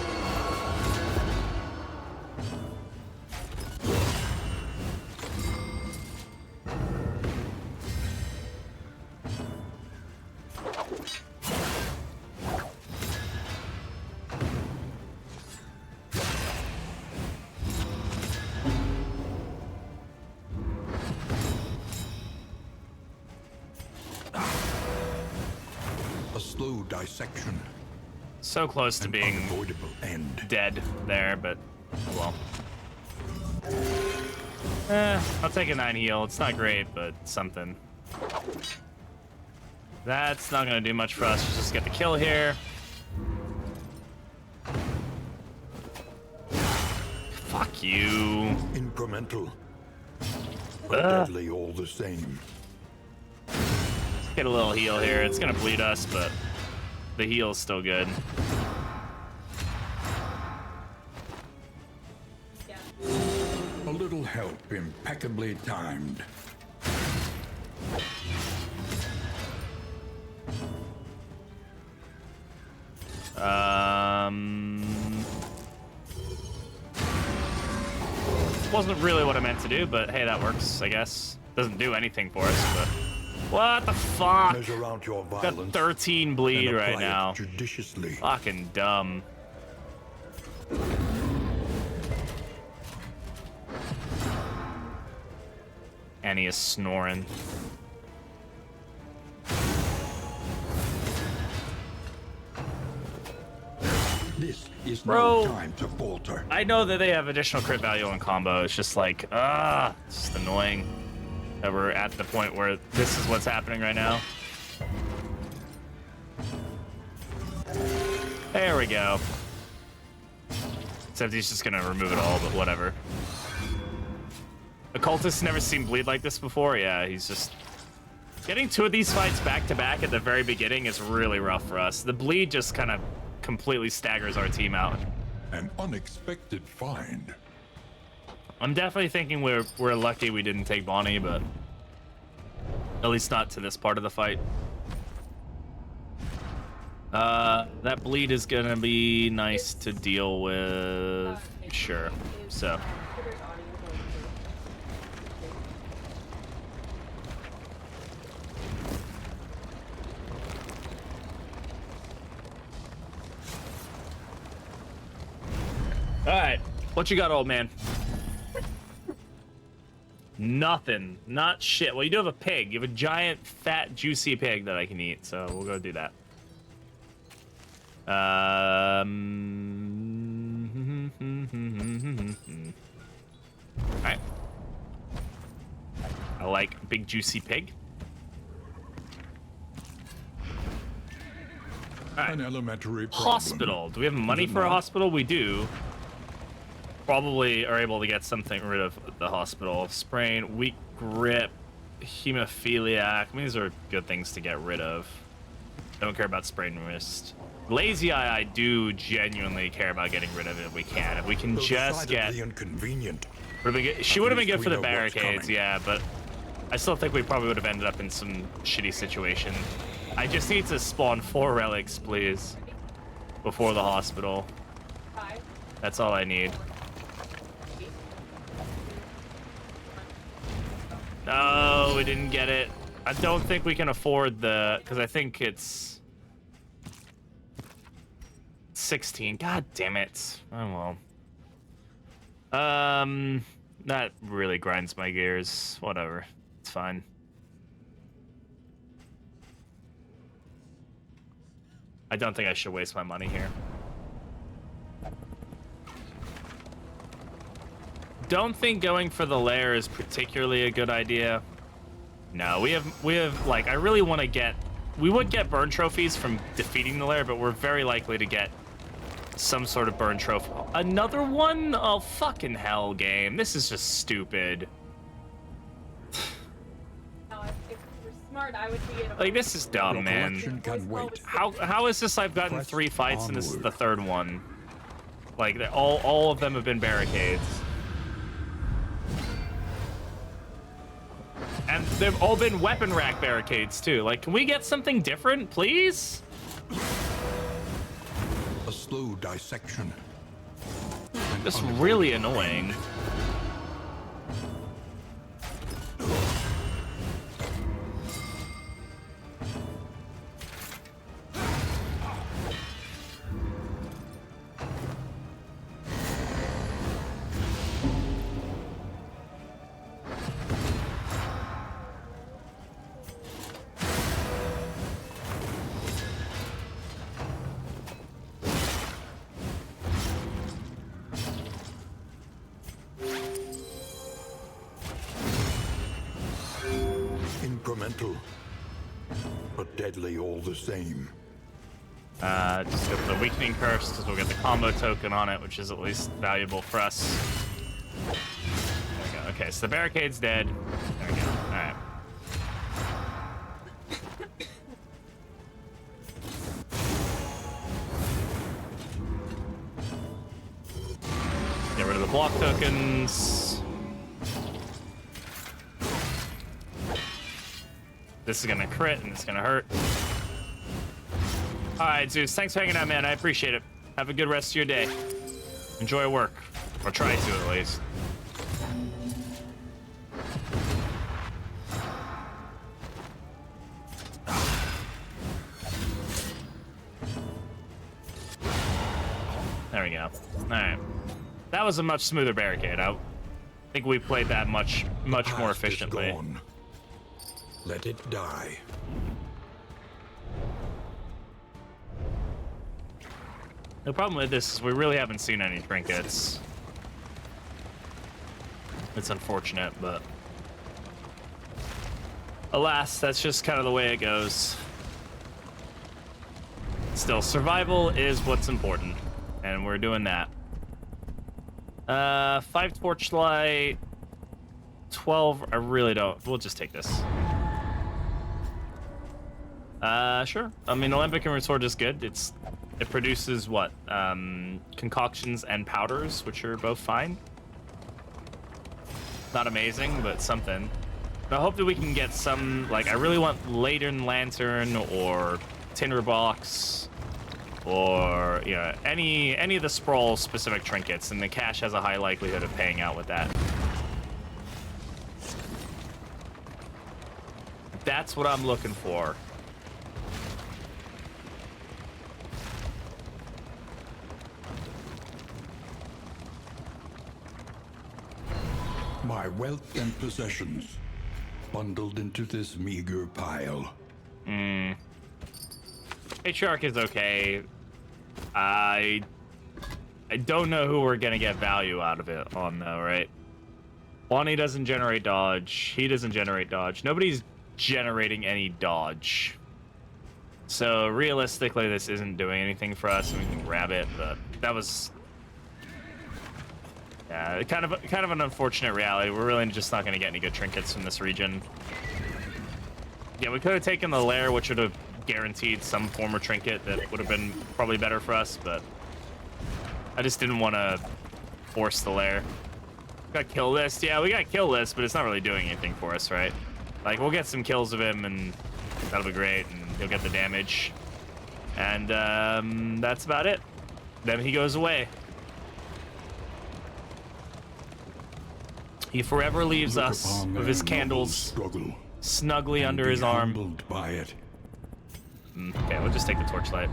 A slow dissection. So close to being Unavoidable end. dead there, but oh well. I'll take a 9 heal. It's not great, but something. That's not gonna do much for us. Let's just get the kill here. Fuck you. Incremental. But deadly all the same. Get a little heal here. It's gonna bleed us, but the heal's still good. A little help impeccably timed. Wasn't really what I meant to do, but hey, that works, I guess. Doesn't do anything for us, but what the fuck? Measure out your Got violence 13 bleed and right apply it now. judiciously. Fucking dumb. Annie is snoring. This is Bro. no time to falter. I know that they have additional crit value on combo. It's just like, it's just annoying that we're at the point where this is what's happening right now. There we go. Except he's just gonna remove it all, but whatever. Occultist never seen bleed like this before. Yeah, he's just getting 2 of these fights back to back at the very beginning is really rough for us. The bleed just kind of completely staggers our team out. An unexpected find. I'm definitely thinking we're lucky we didn't take Bonnie, but at least not to this part of the fight. That bleed is gonna be nice to deal with. Sure. So. All right, what you got, old man? Nothing. Not shit. Well, you do have a pig. You have a giant, fat, juicy pig that I can eat, so we'll go do that. All right. I like big, juicy pig. All right. An elementary problem. Hospital. Do we have money for a hospital? We do. probably are able to get something rid of the hospital. Sprain, weak grip, hemophiliac. I mean, these are good things to get rid of. Don't care about sprained wrist. Lazy eye, I do genuinely care about getting rid of it if we can. If we can just get... inconvenient. She would have been good for the barricades, yeah, but I still think we probably would have ended up in some shitty situation. I just need to spawn 4 relics, please, before the hospital. That's all I need. No, we didn't get it. I don't think we can afford the... Because I think it's... 16. God damn it. Oh, well. That really grinds my gears. Whatever. It's fine. I don't think I should waste my money here. Don't think going for the lair is particularly a good idea. No, we have like, I really want to get... We would get burn trophies from defeating the lair, but we're very likely to get some sort of burn trophy. Another one? Oh, fucking hell, game. This is just stupid. No, if you're smart, I would be in a... Like, this is dumb, man. Can wait. How is this I've gotten 3 fights and this is the 3rd one? Like, all of them have been barricades. And they've all been weapon rack barricades, too. Like, can we get something different, please? A slow dissection. This is really annoying. Incremental, but deadly all the same. Just go for the weakening curse because we'll get the combo token on it, which is at least valuable for us. There we go. Okay, so the barricade's dead. There we go. All right. Get rid of the block tokens. This is gonna crit and it's gonna hurt. All right, Zeus, thanks for hanging out, man. I appreciate it. Have a good rest of your day. Enjoy work, or try to at least. There we go. All right. That was a much smoother barricade. I think we played that much more efficiently. Let it die. The problem with this is we really haven't seen any trinkets. It's unfortunate, but alas, that's just kind of the way it goes. Still, survival is what's important, and we're doing that. 5 torchlight, 12. I really don't. We'll just take this. Sure. I mean, Olympic and Resort is good. It produces what? Concoctions and powders, which are both fine. Not amazing, but something. But I hope that we can get some, like, I really want Laden Lantern or Tinderbox or, you know, any of the Sprawl specific trinkets, and the cash has a high likelihood of paying out with that. That's what I'm looking for. My wealth and possessions bundled into this meager pile. Patriarch is okay. I don't know who we're gonna get value out of it on though, right? Bonnie doesn't generate dodge. He doesn't generate dodge. Nobody's generating any dodge. So realistically, this isn't doing anything for us, and we can grab it. But that was Yeah, kind of an unfortunate reality. We're really just not going to get any good trinkets from this region. Yeah, we could have taken the lair, which would have guaranteed some form of trinket that would have been probably better for us, but I just didn't want to force the lair. Got kill list. Yeah, we got kill list, but it's not really doing anything for us, right? Like, we'll get some kills of him, and that'll be great, and he'll get the damage. And that's about it. Then he goes away. He forever leaves us with his candles snugly under his arm. By it. Okay, we'll just take the torchlight.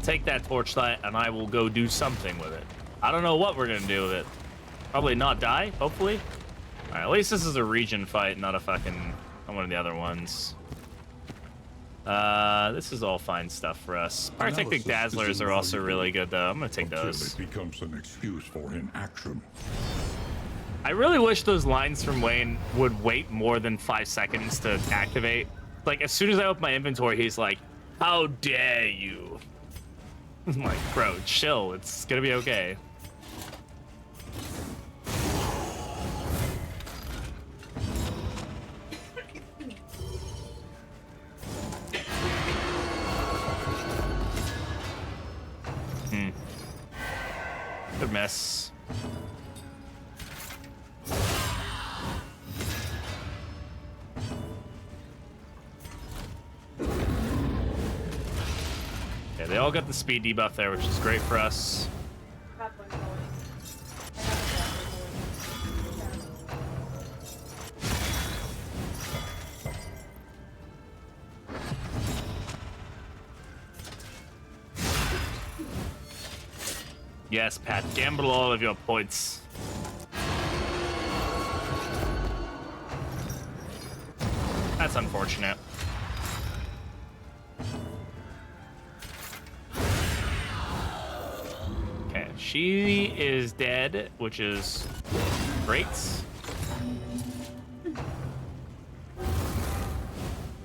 Take that torchlight, and I will go do something with it. I don't know what we're gonna do with it. Probably not die, hopefully. All right, at least this is a region fight, not a fucking one of the other ones. This is all fine stuff for us. Pyrotechnic Dazzlers are also really good, though. I'm gonna take those. It becomes an excuse for inaction. I really wish those lines from Wayne would wait more than 5 seconds to activate. Like, as soon as I open my inventory, he's like, "How dare you?" I'm like, bro, chill. It's gonna be okay. Good mess. Yeah, they all got the speed debuff there, which is great for us. Yes, Pat, gamble all of your points. That's unfortunate. Okay, she is dead, which is great.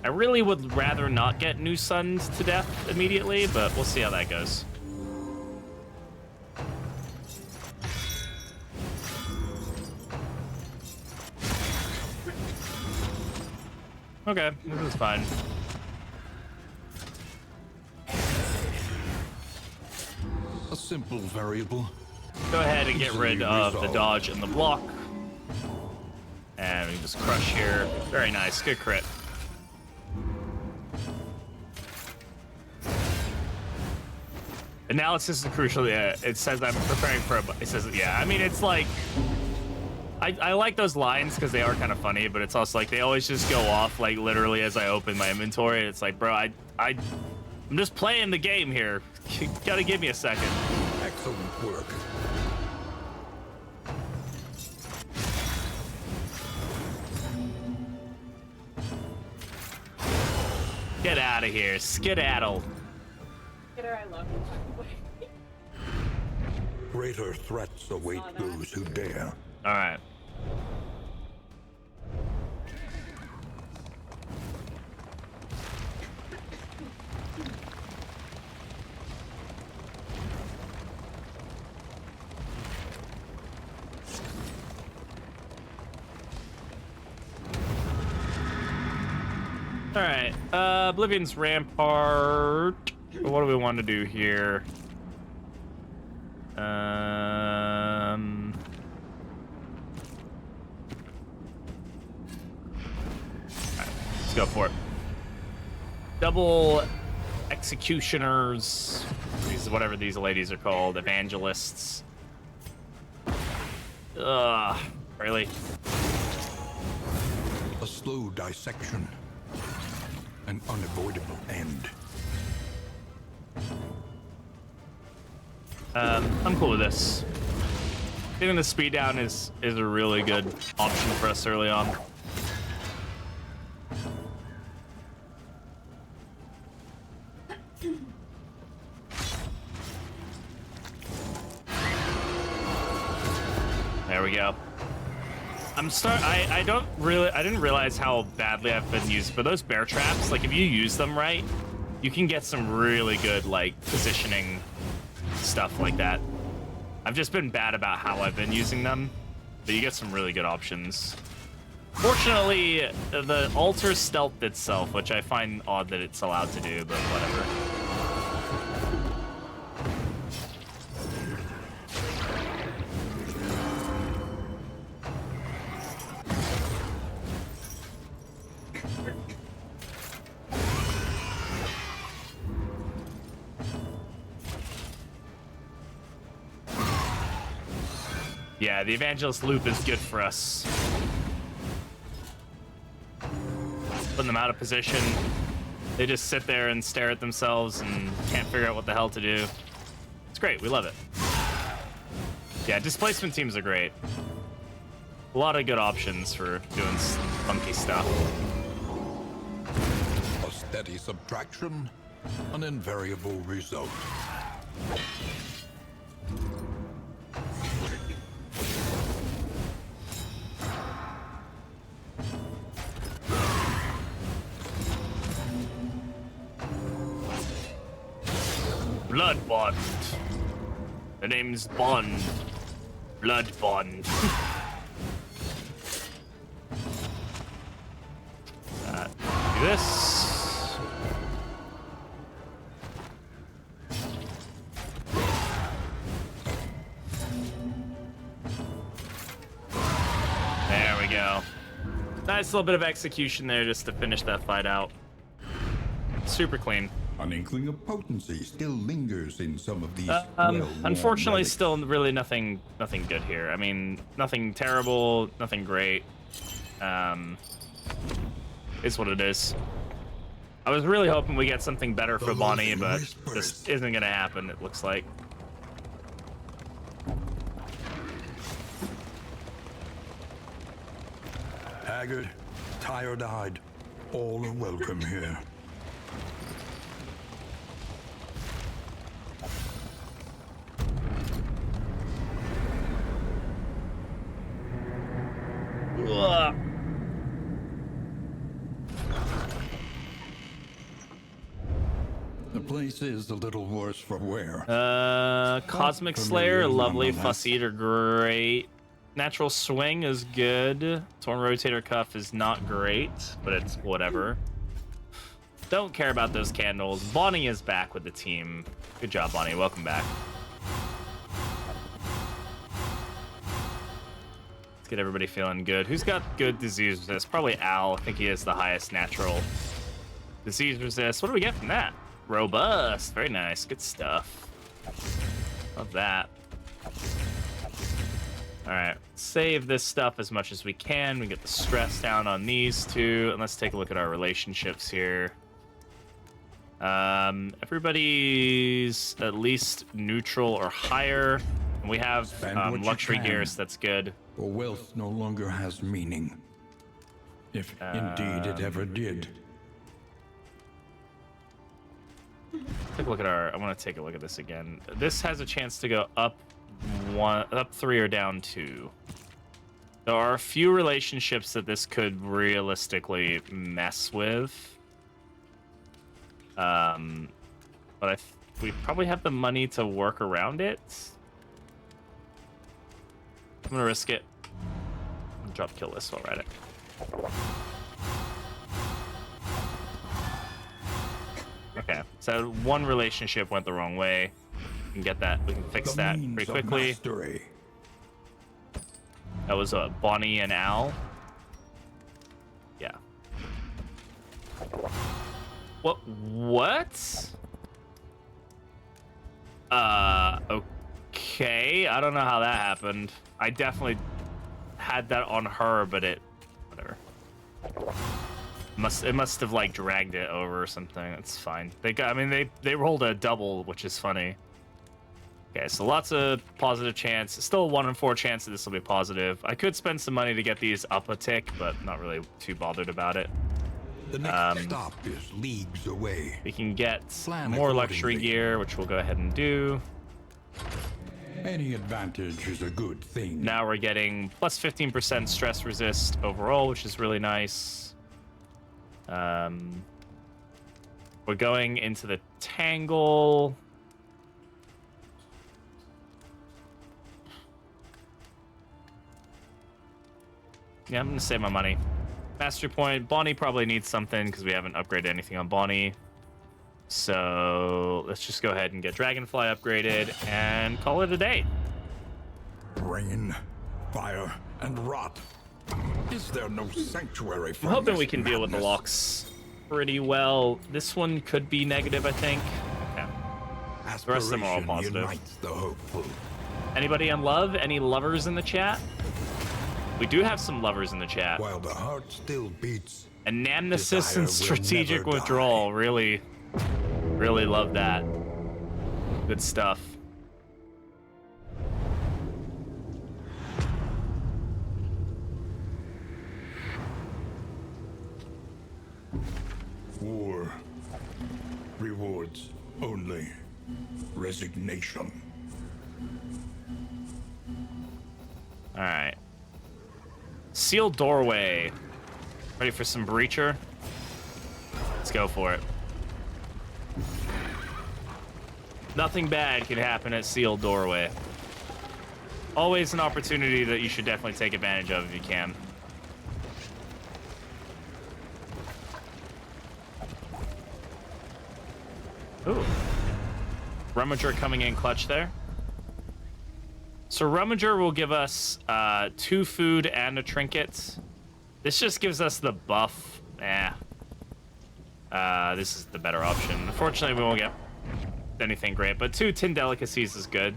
I really would rather not get New Sunned to death immediately, but we'll see how that goes. Okay, this is fine. A simple variable. Go ahead and get rid of the dodge and the block. And we can just crush here. Very nice, good crit. Analysis is crucial. Yeah, it says I'm preparing for a... It says, yeah, I mean, it's like... I like those lines because they are kind of funny, but it's also like they always just go off like literally as I open my inventory. It's like, bro, I'm just playing the game here. You gotta give me a second. Excellent work. Get out of here, skedaddle. Skitter, I love you. Greater threats await those who dare. All right. All right. Oblivion's Rampart. What do we want to do here? Let's go for it. Double executioners. These, whatever these ladies are called, evangelists. Ugh, really? A slow dissection. An unavoidable end. I'm cool with this. Getting the speed down is a really good option for us early on. There we go. I didn't realize how badly I've been used for those bear traps. Like if you use them right, you can get some really good like positioning stuff like that. I've just been bad about how I've been using them, but you get some really good options. Fortunately, the altar stealth itself, which I find odd that it's allowed to do, but whatever. Yeah, the Evangelist loop is good for us. Putting them out of position. They just sit there and stare at themselves and can't figure out what the hell to do. It's great, we love it. Yeah, displacement teams are great. A lot of good options for doing funky stuff. A steady subtraction, an invariable result. Blood Bond. The name's Bond. Blood Bond. Do this. There we go. Nice little bit of execution there just to finish that fight out. Super clean. An inkling of potency still lingers in some of these. Unfortunately, still really nothing good here. I mean, nothing terrible, nothing great. It's what it is. I was really hoping we get something better for Bonnie, but this isn't gonna happen, it looks like. Haggard, tired-eyed, all are welcome here. Ugh. The place is a little worse for wear. Cosmic Slayer, lovely. Fuss Eater, great. Natural Swing is good. Torn Rotator Cuff is not great, but it's whatever. Don't care about those candles. Bonnie is back with the team. Good job, Bonnie. Welcome back. Let's get everybody feeling good. Who's got good disease resist? Probably Al. I think he is the highest natural disease resist. What do we get from that? Robust. Very nice. Good stuff. Love that. All right. Save this stuff as much as we can. We get the stress down on these two. And let's take a look at our relationships here. Everybody's at least neutral or higher. And we have luxury gear, so that's good. For wealth no longer has meaning. If indeed it ever did. Take a look at our. I want to take a look at this again. This has a chance to go up 3 or down 2. There are a few relationships that this could realistically mess with. But we probably have the money to work around it. I'm gonna risk it. I'll drop kill list while we're at it. Okay, so one relationship went the wrong way. We can get that. We can fix that pretty quickly. That was Bonnie and Al. Yeah. What? Okay. I don't know how that happened. I definitely had that on her, but whatever. It must have like dragged it over or something. That's fine. They rolled a double, which is funny. Okay, so lots of positive chance. Still a 1 in 4 chance that this will be positive. I could spend some money to get these up a tick, but not really too bothered about it. The next stop is leagues away. We can get more luxury gear, which we'll go ahead and do. Any advantage is a good thing. Now we're getting plus 15% stress resist overall, which is really nice. We're going into the Tangle. Yeah, I'm gonna save my money. Mastery point. Bonnie probably needs something because we haven't upgraded anything on Bonnie. So let's just go ahead and get Dragonfly upgraded and call it a day. Rain, fire, and rot. Is there no sanctuary for I'm hoping this we can deal with the madness? locks pretty well. This one could be negative, I think. Yeah. The rest of them are all Aspiration positive. unites the hopeful. Anybody in love? Any lovers in the chat? We do have some lovers in the chat. While the heart still beats, Anamnesis desire and will strategic never withdrawal. Really love that. Good stuff. war rewards only resignation. All right. Sealed doorway. Ready for some breacher? Let's go for it. Nothing bad can happen at sealed doorway. Always an opportunity that you should definitely take advantage of if you can. Ooh. Rummager coming in clutch there. So Rummager will give us 2 food and a trinket. This just gives us the buff. This is the better option. Unfortunately, we won't get anything great, but 2 tin delicacies is good.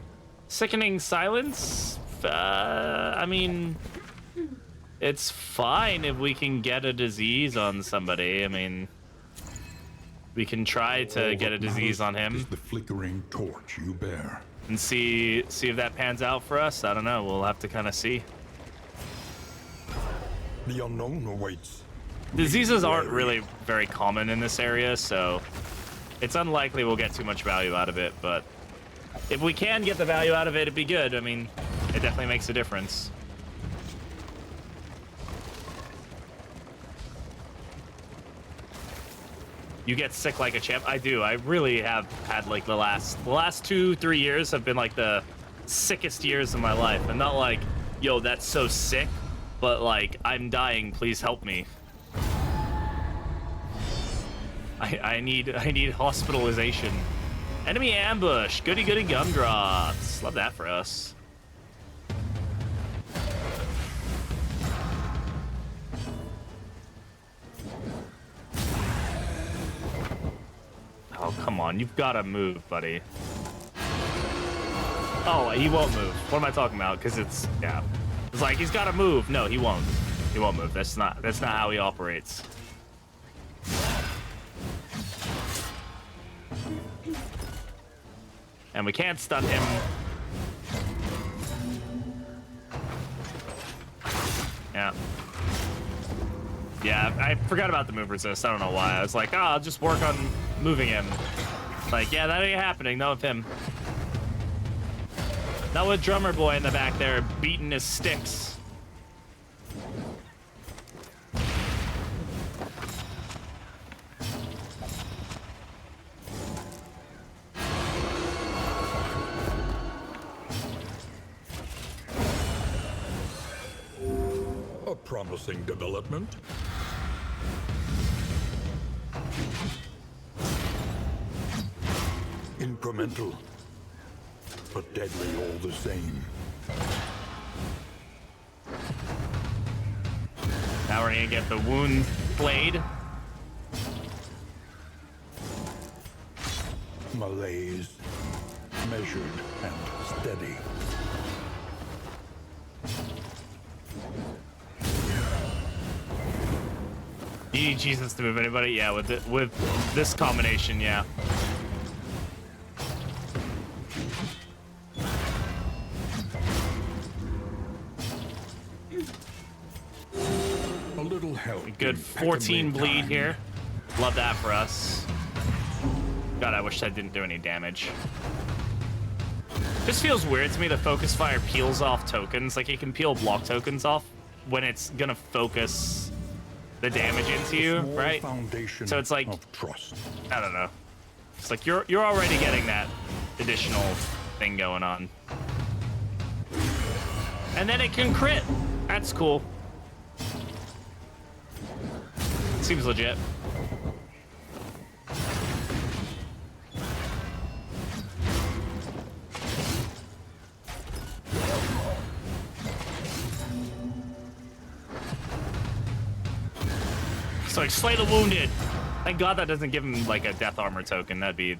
Sickening silence? I mean, it's fine if we can get a disease on somebody. I mean, we can try to get a disease on him. Is the flickering torch you bear. And see if that pans out for us. I don't know. We'll have to kind of see. The unknown awaits. Diseases aren't really very common in this area, so it's unlikely we'll get too much value out of it. But if we can get the value out of it, it'd be good. I mean, it definitely makes a difference. You get sick like a champ. I do. I really have had like the last 2-3 years have been like the sickest years of my life. And not like, yo, that's so sick, but like, I'm dying, please help me. I need hospitalization. Enemy ambush. Goody goody gumdrops. Love that for us. Oh, come on. You've got to move, buddy. Oh, he won't move. What am I talking about? Because it's, yeah. It's like, he's got to move. No, he won't. He won't move. That's not how he operates. And we can't stun him. Yeah. Yeah, I forgot about the move resist. I don't know why. I was like, oh, I'll just work on moving him. Like, yeah, that ain't happening. Not with him. Not with Drummer Boy in the back there beating his sticks. A promising development. Incremental, but deadly all the same. Now we're gonna get the wound blade. Malaise, measured and steady. You need Jesus to move anybody? Yeah, with this combination, yeah. A little help. Good 14 bleed here. Love that for us. God, I wish that didn't do any damage. This feels weird to me. The focus fire peels off tokens. Like, it can peel block tokens off when it's gonna focus the damage into you, right? So it's like, trust. I don't know. It's like you're already getting that additional thing going on. And then it can crit. That's cool. Seems legit. So like, slay the wounded. Thank God that doesn't give him like a death armor token. That'd be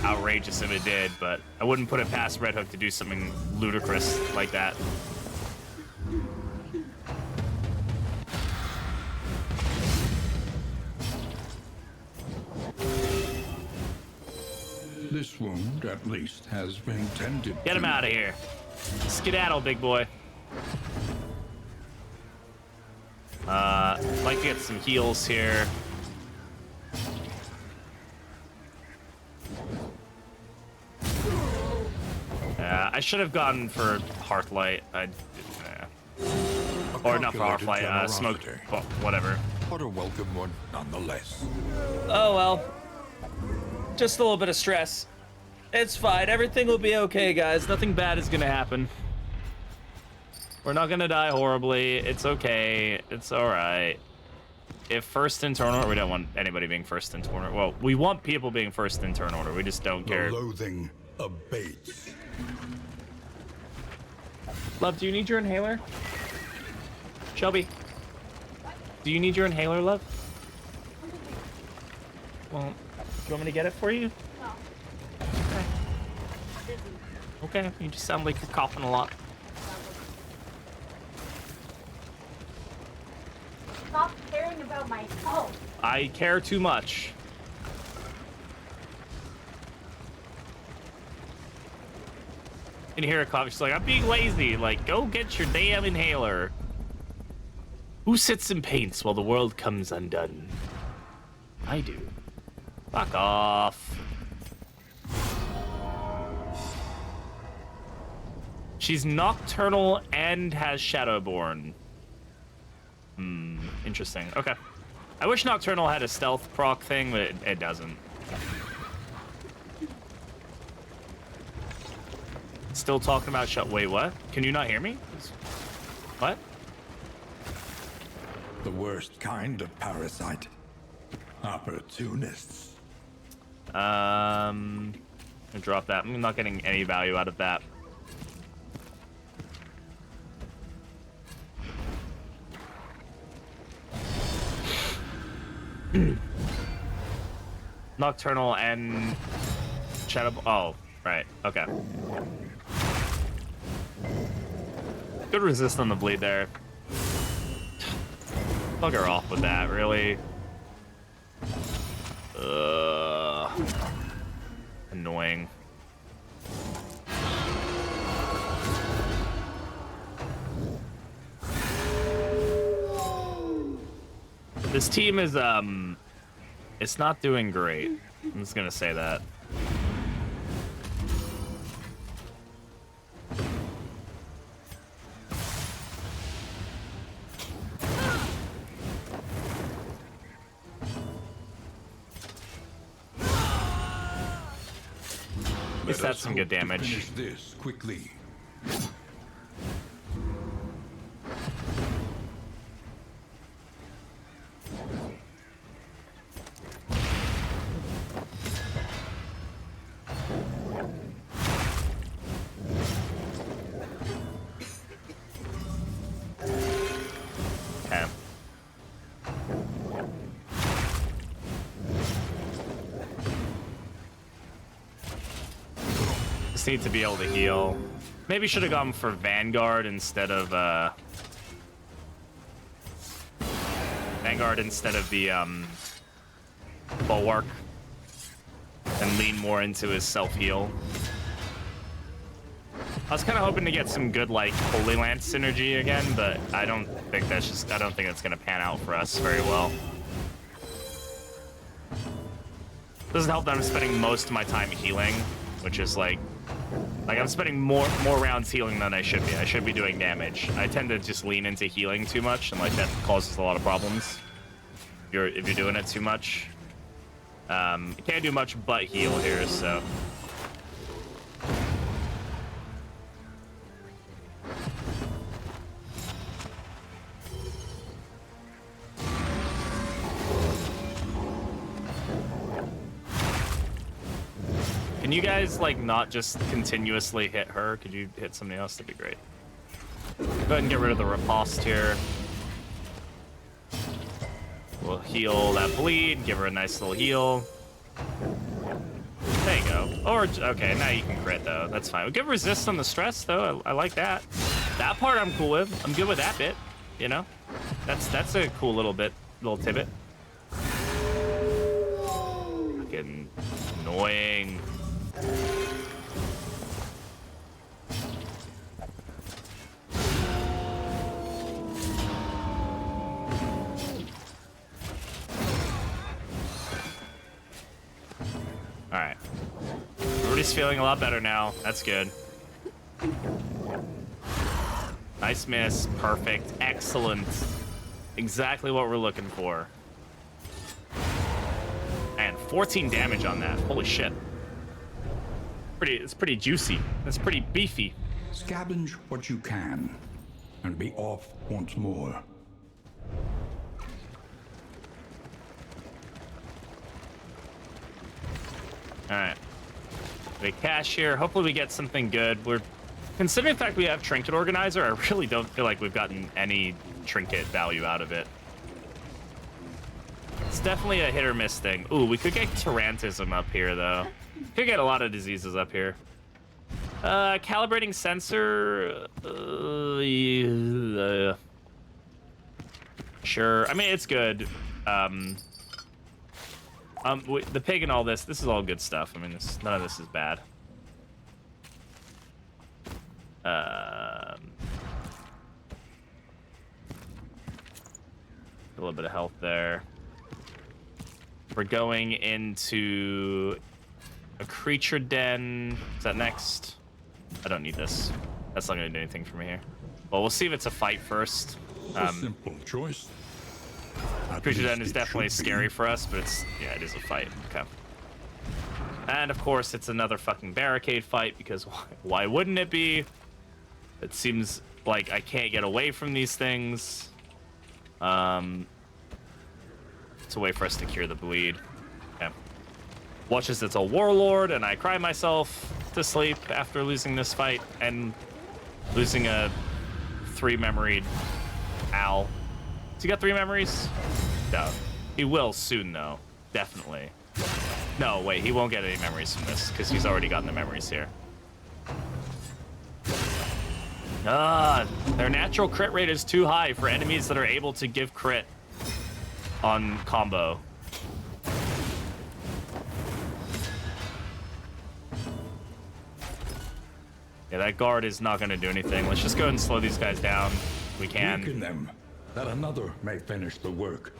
outrageous if it did, but I wouldn't put it past Red Hook to do something ludicrous like that. This wound, at least, has been tended. Get him out of here. Skedaddle, big boy. Like to get some heals here. I should have gone for Hearthlight. Or not for Hearthlight, Smoke, well, whatever. But a welcome one, nonetheless. Oh well. Just a little bit of stress. It's fine. Everything will be okay, guys. Nothing bad is gonna happen. We're not gonna die horribly. It's okay. It's alright. If first in turn order, we don't want anybody being first in turn order. Well, we want people being first in turn order. We just don't care. The loathing abates. Love, do you need your inhaler? Shelby, do you need your inhaler, love? Well, do you want me to get it for you? No. Okay. Okay, you just sound like you're coughing a lot. Stop caring about my health. I care too much. And you hear a cough, she's like, I'm being lazy. Like, go get your damn inhaler. Who sits and paints while the world comes undone? I do. Fuck off. She's nocturnal and has Shadowborn. Interesting. Okay. I wish Nocturnal had a stealth proc thing, but it doesn't. Still talking about Wait, what? Can you not hear me? What? The worst kind of parasite. Opportunists. I'm gonna drop that. I'm not getting any value out of that. Nocturnal and Shadow. Oh, right. Okay. Good resist on the bleed there. Bugger off with that, really. Annoying. This team is, it's not doing great. I'm just gonna say that. At least that's some good damage. Finish this quickly. Need to be able to heal. Maybe should have gone for Vanguard instead of the Bulwark, and lean more into his self-heal. I was kind of hoping to get some good like Holy Lance synergy again, but I don't think that's gonna pan out for us very well. Doesn't help that I'm spending most of my time healing, which is like Like, I'm spending more rounds healing than I should be. I should be doing damage. I tend to just lean into healing too much, and like that causes a lot of problems. If you're doing it too much. You can't do much but heal here, so. Can you guys, like, not just continuously hit her? Could you hit somebody else? That'd be great. Go ahead and get rid of the riposte here. We'll heal that bleed, give her a nice little heal. There you go. Or, okay, now you can crit, though. That's fine. We'll give resist on the stress, though. I like that. That part I'm cool with. I'm good with that bit, you know? That's a cool little tidbit. Fucking annoying. All right. Everybody's feeling a lot better now. That's good. Nice miss. Perfect. Excellent. Exactly what we're looking for. And 14 damage on that. Holy shit. It's pretty juicy. That's pretty beefy. Scavenge what you can, and be off once more. Alright. We cash here. Hopefully we get something good. We're considering the fact we have Trinket Organizer, I really don't feel like we've gotten any trinket value out of it. It's definitely a hit or miss thing. Ooh, we could get Tarantism up here, though. Could get a lot of diseases up here. Calibrating sensor. Sure. I mean, it's good. The pig and all this is all good stuff. I mean, none of this is bad. A little bit of health there. We're going into a creature den. Is that next? I don't need this. That's not going to do anything for me here. Well, we'll see if it's a fight first. A simple choice. Creature den is definitely scary for us, but yeah, it is a fight. Okay. And of course, it's another fucking barricade fight, because why wouldn't it be? It seems like I can't get away from these things. It's a way for us to cure the bleed. Okay. Watch as it's a warlord, and I cry myself to sleep after losing this fight and losing a 3-memoried owl. Has he got 3 memories? No. He will soon, though. Definitely. No, wait, he won't get any memories from this, because he's already gotten the memories here. Their natural crit rate is too high for enemies that are able to give crit on combo. Yeah, that guard is not going to do anything. Let's just go ahead and slow these guys down. We can. Weaken them, that another may finish the work.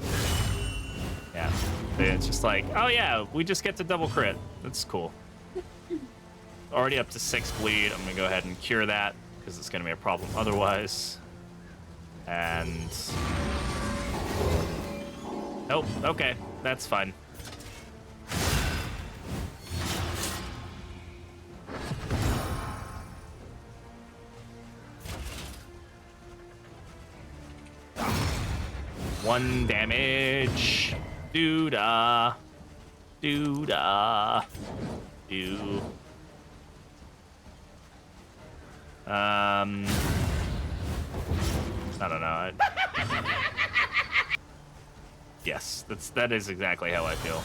Yeah, it's just like, oh yeah, we just get to double crit. That's cool. Already up to 6 bleed. I'm gonna go ahead and cure that, because it's gonna be a problem otherwise. And nope. Okay, that's fine. One damage. Doo-da. Doo-da. Do. I don't know. Yes, that is exactly how I feel.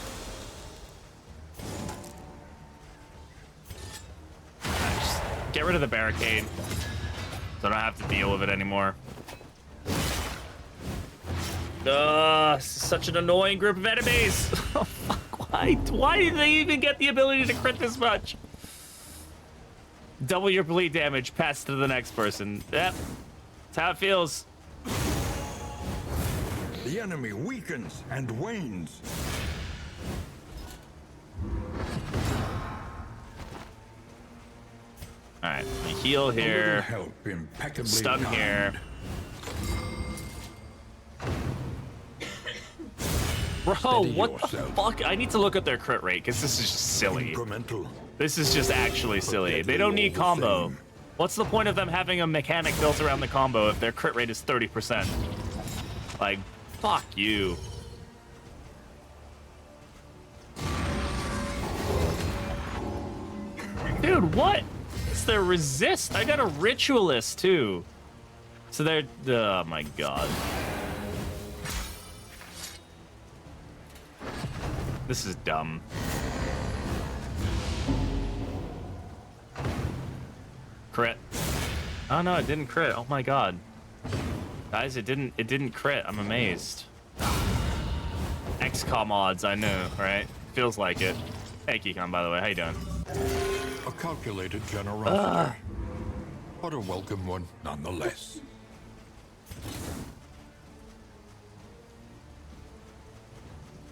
Just get rid of the barricade, so I don't have to deal with it anymore. Such an annoying group of enemies. Oh, fuck, why did they even get the ability to crit this much? Double your bleed damage, pass to the next person. Yep, that's how it feels. The enemy weakens and wanes. All right, we heal here. Help impeccably Stun timed. here. Bro, Steady what the yourself. fuck? I need to look at their crit rate because this is just silly. Incremental. This is just actually silly. They don't need combo. What's the point of them having a mechanic built around the combo if their crit rate is 30%? Like, fuck you. Dude, what is their resist? I got a ritualist too. So they're, oh my god. This is dumb. Crit. Oh no, it didn't crit. Oh my god. Guys, it didn't crit. I'm amazed. XCOM odds, I know, right? Feels like it. Hey Keycon, by the way, how you doing? A calculated generosity. But a welcome one nonetheless.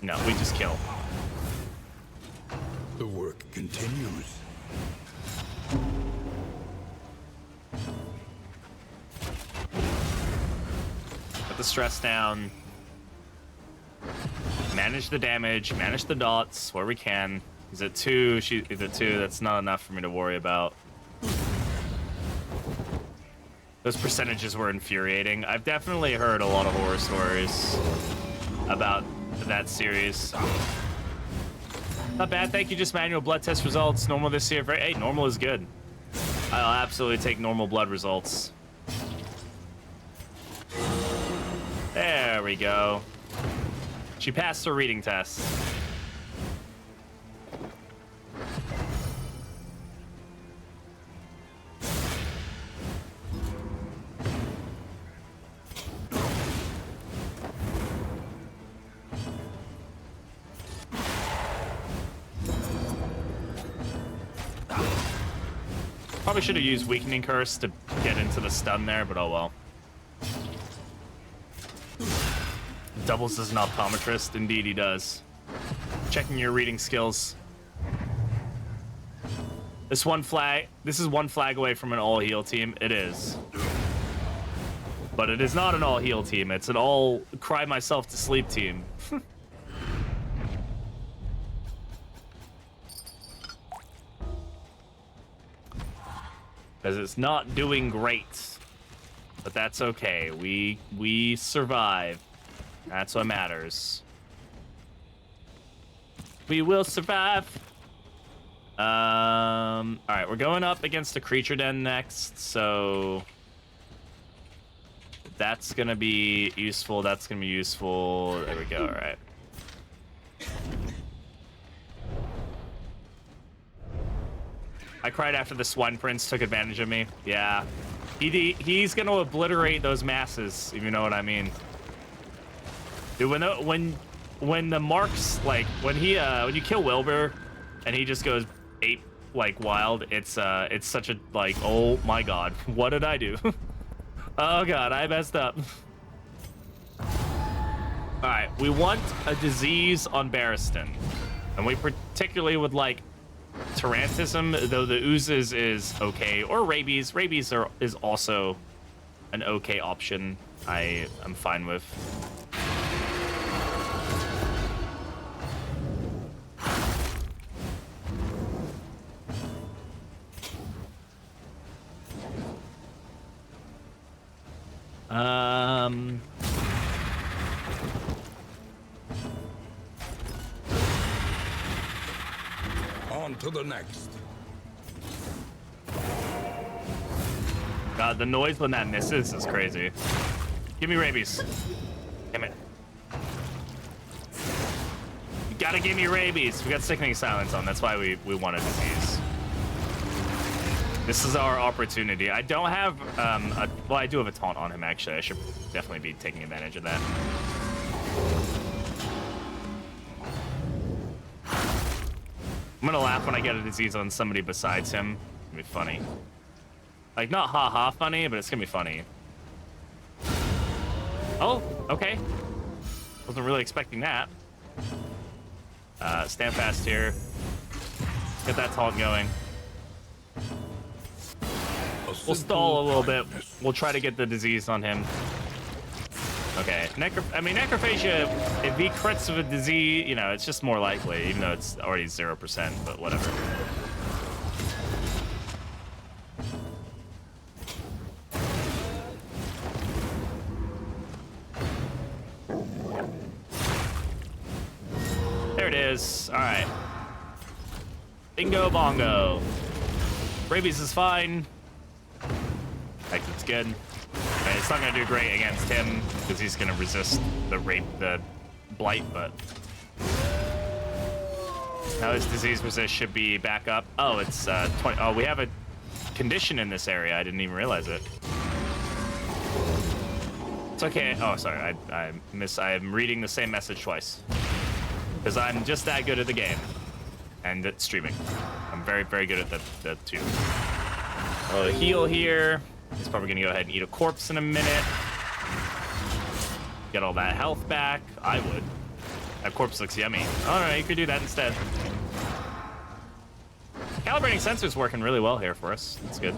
No, we just kill. The work continues. Put the stress down. Manage the damage, manage the dots where we can. Is it 2? Is it 2? That's not enough for me to worry about. Those percentages were infuriating. I've definitely heard a lot of horror stories about that series. Not bad, thank you. Just manual blood test results. Normal this year. Hey, normal is good. I'll absolutely take normal blood results. There we go. She passed her reading test. Probably should have used Weakening Curse to get into the stun there, but oh well. Doubles as an optometrist. Indeed he does. Checking your reading skills. This is one flag away from an all-heal team. It is. But it is not an all-heal team. It's an all cry myself to sleep team. Because it's not doing great. But that's okay. We survive. That's what matters. We will survive. Alright, we're going up against a creature den next, so that's gonna be useful, that's gonna be useful. There we go, alright. I cried after the Swine Prince took advantage of me. Yeah. He's gonna obliterate those masses, if you know what I mean. Dude, when the marks, like, when you kill Wilbur and he just goes ape like wild, it's such a, like, oh my god, what did I do? Oh god, I messed up. Alright, we want a disease on Barristan. And we particularly would like Tarantism, though the oozes is okay, or rabies. Rabies is also an okay option. I'm fine with. On to the next. God, the noise when that misses is crazy. Give me rabies. Damn it. You gotta give me rabies. We got Sickening Silence on. That's why we want a disease. This is our opportunity. I don't have, well, I do have a taunt on him, actually. I should definitely be taking advantage of that. I'm gonna laugh when I get a disease on somebody besides him. It's gonna be funny. Like, not ha-ha funny, but it's gonna be funny. Oh, okay. Wasn't really expecting that. Stand fast here. Get that taunt going. We'll stall a little bit. We'll try to get the disease on him. Okay, necrophagia, if he crits with a disease, you know, it's just more likely, even though it's already 0%, but whatever. There it is. All right. Bingo bongo. Rabies is fine. Like, it's good. Right, it's not gonna do great against him because he's gonna resist the blight, but now his disease resist should be back up. Oh, it's 20. Oh, we have a condition in this area. I didn't even realize it. It's okay. Oh, sorry. I'm reading the same message twice because I'm just that good at the game and at streaming. I'm very, very good at the two. Oh, the heal here. He's probably gonna go ahead and eat a corpse in a minute. Get all that health back. I would. That corpse looks yummy. All right, you could do that instead. Calibrating sensor's working really well here for us. That's good.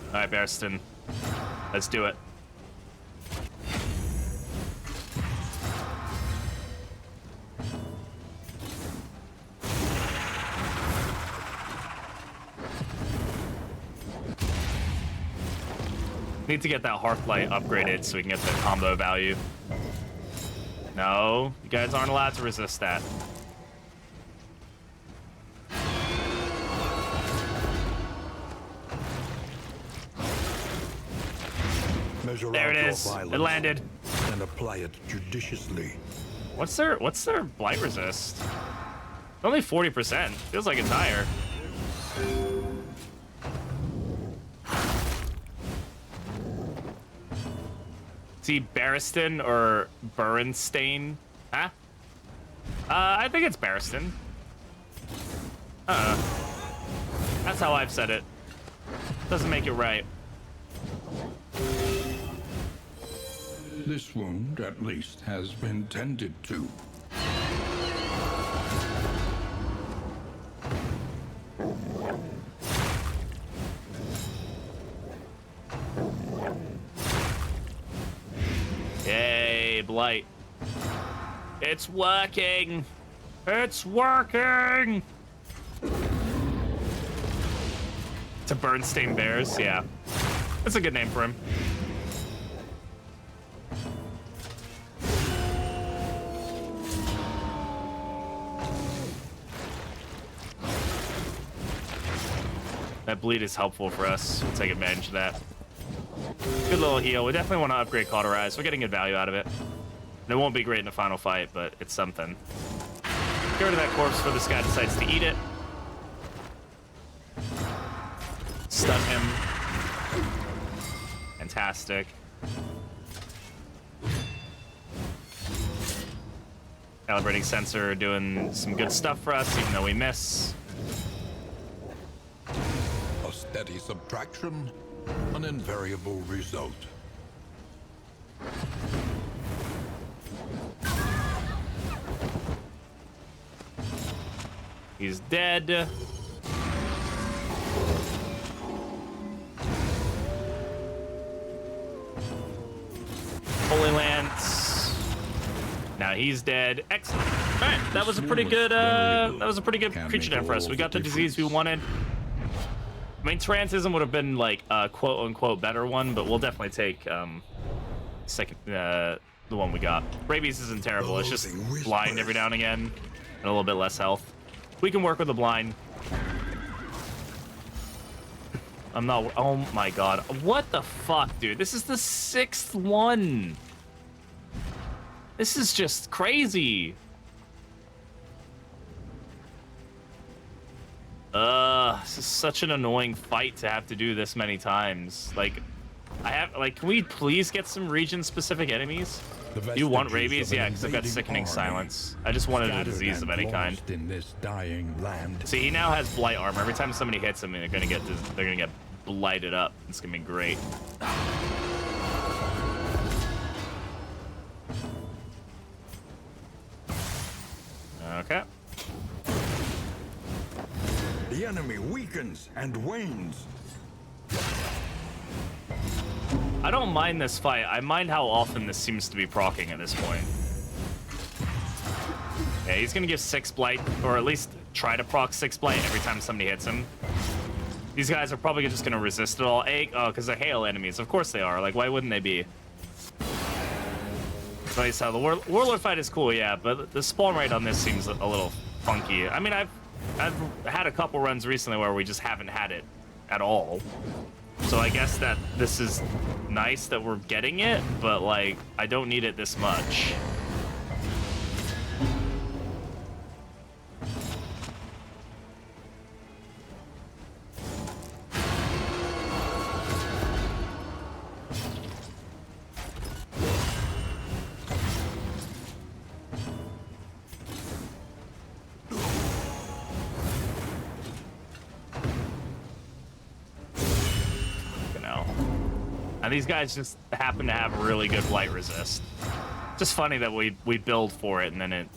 All right, Barristan. Let's do it. Need to get that Hearthlight upgraded so we can get the combo value. No, you guys aren't allowed to resist that. Measure there out it your is. violence It landed. And apply it judiciously. What's their blight resist? Only 40%. Feels like it's higher. See, Barristan or Berenstain? Huh? I think it's Barristan. That's how I've said it. Doesn't make it right. This wound, at least, has been tended to. Yay, blight. It's working. It's working. To Bernstein Bears, yeah. That's a good name for him. That bleed is helpful for us. We'll take advantage of that. Good little heal. We definitely want to upgrade Cauterize. We're getting good value out of it. And it won't be great in the final fight, but it's something. Get rid of that corpse before this guy decides to eat it. Stun him. Fantastic. Calibrating sensor doing some good stuff for us, even though we miss. A steady subtraction, an invariable result. He's dead. Holy Lance. Now he's dead. Excellent. All right, that was a pretty good. Creature den for us. We got the disease we wanted. I mean, Tarantism would have been like a quote unquote better one, but we'll definitely take the one we got. Rabies isn't terrible. It's just blind every now and again, and a little bit less health. We can work with the blind. I'm not. Oh my god. What the fuck, dude? This is the 6th one. This is just crazy. This is such an annoying fight to have to do this many times. Like, can we please get some region-specific enemies? You want rabies? Yeah, because I've got sickening silence. I just wanted a disease of any kind. In this dying land. See, he now has blight armor. Every time somebody hits him, they're gonna get blighted up. It's gonna be great. The enemy weakens and wanes. I don't mind this fight. I mind how often this seems to be proccing at this point. Yeah, he's gonna give 6 blight, or at least try to proc 6 blight every time somebody hits him. These guys are probably just gonna resist it all. Oh, because they're hail enemies. Of course they are. Like, why wouldn't they be? Nice how the Warlord fight is cool, yeah, but the spawn rate on this seems a little funky. I mean, I've had a couple runs recently where we just haven't had it at all. So I guess that this is nice that we're getting it, but like, I don't need it this much. And these guys just happen to have really good blight resist. Just funny that we build for it and then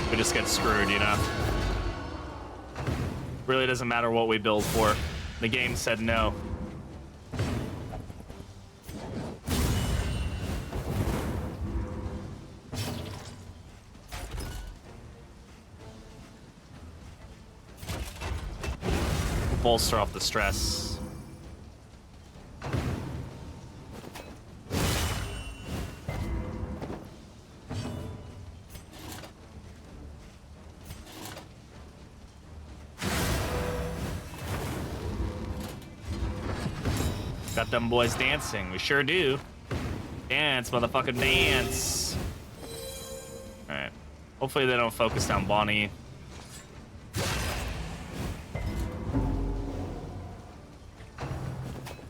we just get screwed, you know? Really doesn't matter what we build for. The game said no. Bolster off the stress. Got them boys dancing. We sure do. Dance, motherfucking dance. Alright. Hopefully they don't focus down Bonnie.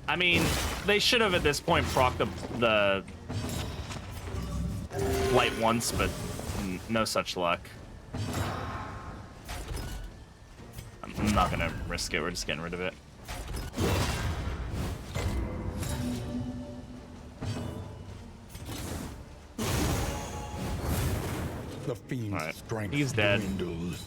I mean, they should have at this point procced the light once, but no such luck. I'm not gonna risk it. We're just getting rid of it. The fiend's strength he's dead. dwindles.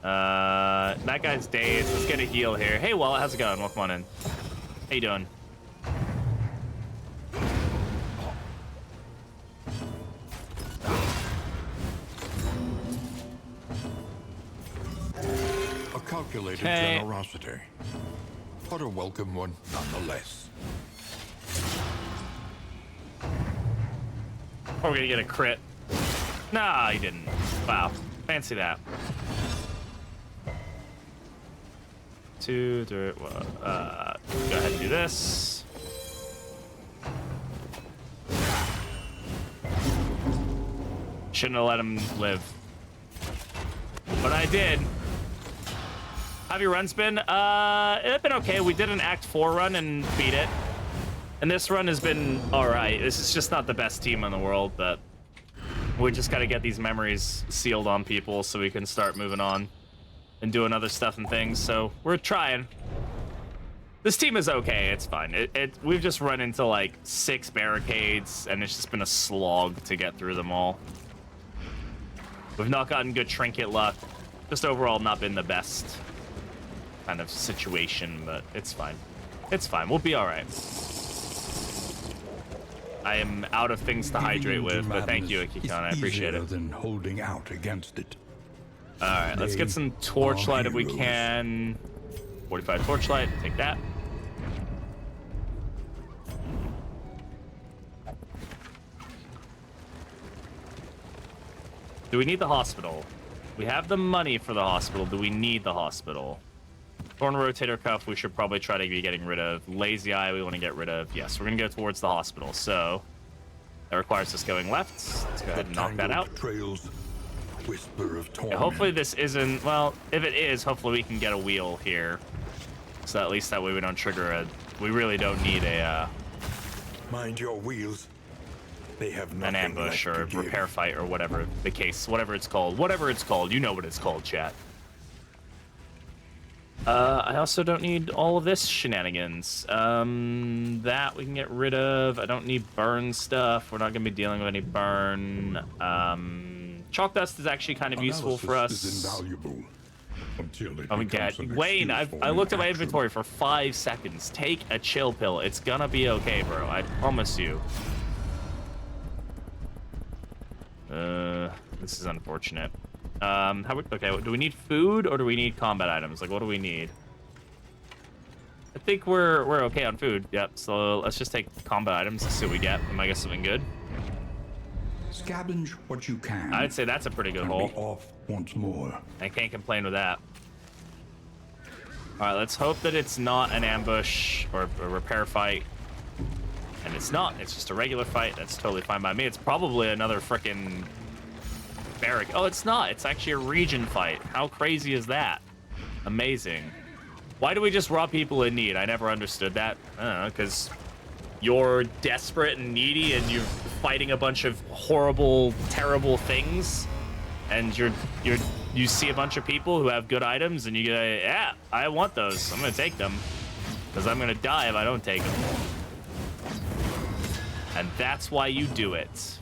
That guy's dazed. Let's get a heal here. Hey, Wallet, how's it going? Welcome on in. How you doing? A calculated generosity, but a welcome one nonetheless. Or we're gonna get a crit. Nah, he didn't. Wow. Fancy that. 2, 3, go ahead and do this. Shouldn't have let him live. But I did. How have your runs been? It's been okay. We did an Act 4 run and beat it. And this run has been alright. This is just not the best team in the world, but we just gotta get these memories sealed on people so we can start moving on and doing other stuff and things. So we're trying. This team is okay. It's fine. We've just run into like 6 barricades, and it's just been a slog to get through them all. We've not gotten good trinket luck. Just overall not been the best kind of situation, but it's fine. It's fine. We'll be all right. I am out of things to hydrate with, but thank you, Akikan. I appreciate it. Than holding out against it. All right, let's get some torchlight if we can. 45 torchlight. Take that. Do we need the hospital? We have the money for the hospital. Do we need the hospital? Thorn rotator cuff, we should probably try to be getting rid of. Lazy eye, we want to get rid of. Yes, we're going to go towards the hospital. So that requires us going left. Let's go ahead and knock that out. Trails, whisper of torment. Yeah, hopefully this isn't, well, if it is, hopefully we can get a wheel here. So at least that way we don't trigger a, we really don't need a, mind your wheels. They have an ambush or a repair fight or whatever the case, whatever it's called. Whatever it's called, you know what it's called, chat. I also don't need all of this shenanigans. That we can get rid of. I don't need burn stuff. We're not gonna be dealing with any burn. Chalk dust is actually kind of useful for us. Is invaluable until it Oh my god. becomes an Wayne, excuse I for looked at my inaction. inventory for 5 seconds. Take a chill pill. It's gonna be okay, bro. I promise you. This is unfortunate. Okay, do we need food or do we need combat items? Like, what do we need? I think we're okay on food. Yep, so let's just take combat items and see what we get. We might get something good. Scavenge what you can. I'd say that's a pretty good and haul. be off once more. I can't complain with that. All right, let's hope that it's not an ambush or a repair fight. And it's not. It's just a regular fight. That's totally fine by me. It's probably another frickin' barrack. Oh, it's not. It's actually a region fight. How crazy is that? Amazing. Why do we just rob people in need? I never understood that. I don't know, because you're desperate and needy and you're fighting a bunch of horrible, terrible things. And you see a bunch of people who have good items and you go, yeah, I want those. I'm going to take them. Because I'm going to die if I don't take them. And that's why you do it.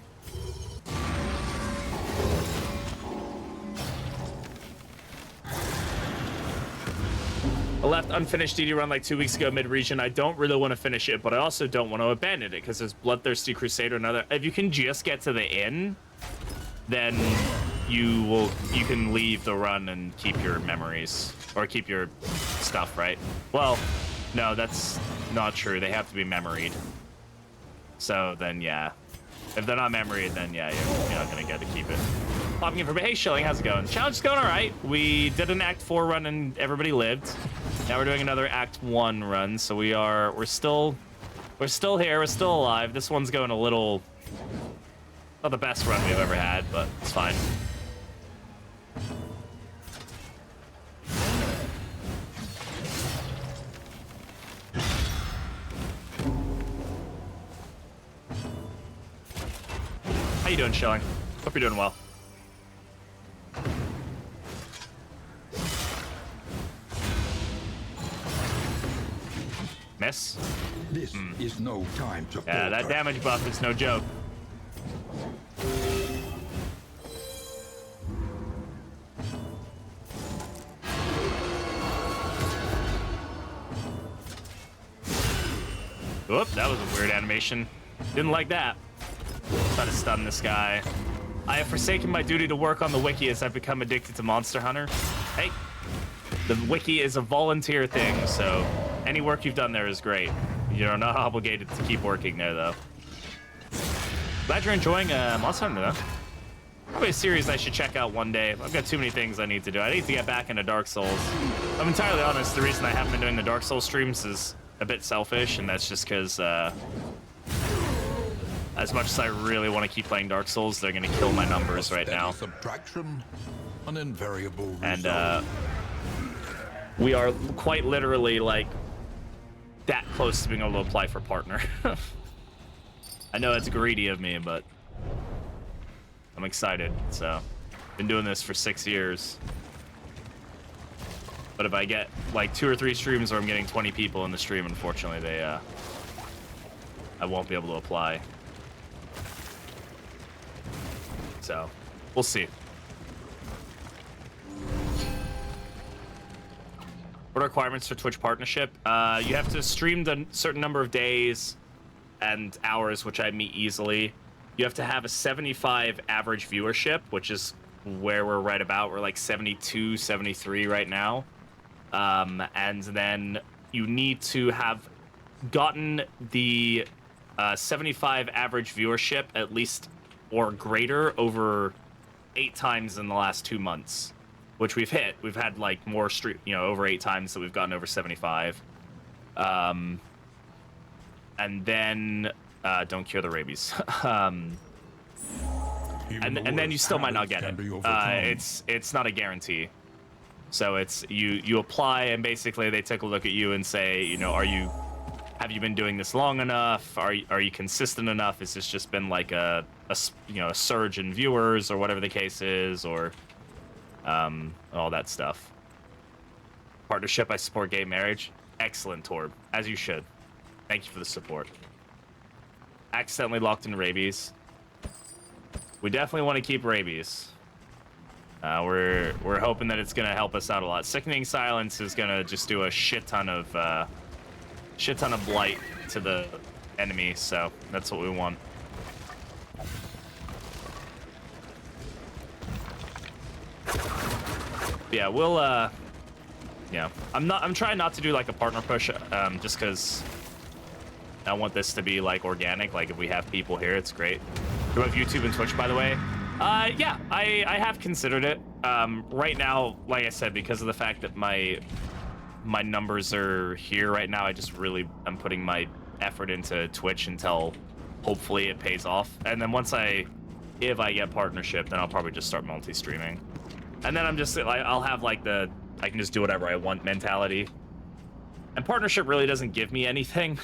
I left unfinished DD run like 2 weeks ago mid-region. I don't really want to finish it, but I also don't want to abandon it because there's Bloodthirsty Crusader and another. If you can just get to the inn, then you can leave the run and keep your memories or keep your stuff, right? Well, no, that's not true. They have to be memoried. So then, yeah. If they're not memoried, then yeah, you're not gonna get to keep it. Popping in for hey, Shilling, how's it going? Challenge is going all right. We did an Act 4 run and everybody lived. Now we're doing another Act 1 run, so we're still here, we're still alive. This one's going a little, not the best run we've ever had, but it's fine. How you doing, Shilling? Hope you're doing well. Miss? This is no time to Yeah, that falter. damage buff is no joke. Whoop, that was a weird animation. Didn't like that. Try to stun this guy. I have forsaken my duty to work on the wiki as I've become addicted to Monster Hunter. Hey, the wiki is a volunteer thing, so any work you've done there is great. You're not obligated to keep working there, though. Glad you're enjoying Monster Hunter, though. Probably a series I should check out one day. I've got too many things I need to do. I need to get back into Dark Souls. I'm entirely honest, the reason I haven't been doing the Dark Souls streams is a bit selfish, and that's just because as much as I really want to keep playing Dark Souls, they're going to kill my numbers right now. Subtraction, an invariable result. And we are quite literally like that close to being able to apply for partner. I know that's greedy of me, but I'm excited. So, been doing this for 6 years. But if I get like 2 or 3 streams where I'm getting 20 people in the stream, unfortunately, I won't be able to apply. So, we'll see. What are requirements for Twitch partnership? You have to stream the certain number of days and hours, which I meet easily. You have to have a 75 average viewership, which is where we're right about. We're like 72, 73 right now. And then you need to have gotten the 75 average viewership at least or greater over 8 times in the last 2 months, which we've hit. We've had like more over 8 times that we've gotten over 75. And then don't cure the rabies. And then you still might not get it. It's not a guarantee. So it's you apply and basically they take a look at you and say, have you been doing this long enough? Are you consistent enough? Has this just been like a surge in viewers or whatever the case is, or all that stuff. Partnership, I support gay marriage. Excellent, Torb, as you should. Thank you for the support. Accidentally locked in rabies. We definitely want to keep rabies. We're hoping that it's gonna help us out a lot. Sickening Silence is gonna just do a shit ton of blight to the enemy, so that's what we want. Yeah, we'll yeah. I'm trying not to do like a partner push, just because I want this to be like organic. Like if we have people here, it's great. Do you have YouTube and Twitch, by the way? Yeah, I have considered it. Right now, like I said, because of the fact that my numbers are here right now, I'm putting my effort into Twitch until hopefully it pays off. And then if I get partnership, then I'll probably just start multi-streaming. And then I'll have like I can just do whatever I want mentality. And partnership really doesn't give me anything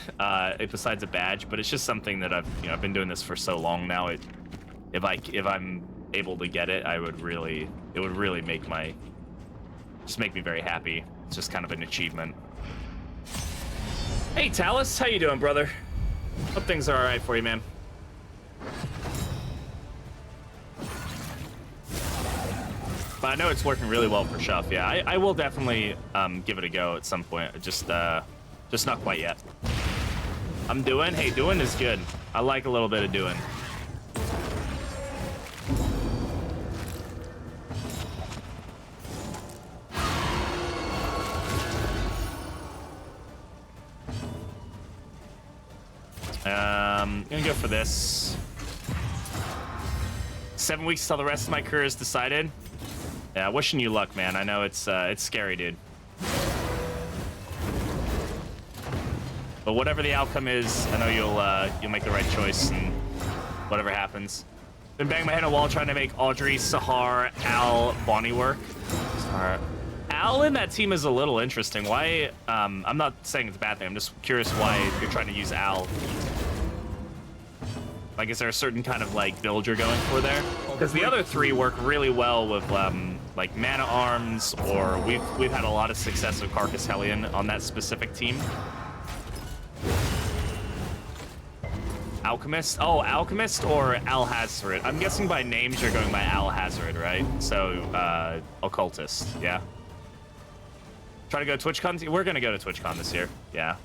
besides a badge, but it's just something that I've been doing this for so long now. If I'm able to get it, it would really make me very happy. It's just kind of an achievement. Hey Talus, how you doing, brother? Hope things are all right for you, man. But I know it's working really well for Shuff. Yeah, I will definitely give it a go at some point. Just not quite yet. I'm doing. Hey, doing is good. I like a little bit of doing. I'm gonna go for this. 7 weeks till the rest of my career is decided. Yeah, wishing you luck, man. I know it's scary, dude. But whatever the outcome is, I know you'll make the right choice, and whatever happens. Been banging my head on a wall trying to make Audrey, Sahar, Al, Bonnie work. Al in that team is a little interesting. Why? I'm not saying it's a bad thing. I'm just curious why you're trying to use Al. Like, is there a certain kind of like build you're going for there? Because the other three work really well with like mana arms, or we've had a lot of success with Carcass Hellion on that specific team. Alchemist? Oh, Alchemist or Al Hazard? I'm guessing by names you're going by Al Hazard, right? So Occultist, yeah. Try to go to TwitchCon. We're gonna go to TwitchCon this year. Yeah,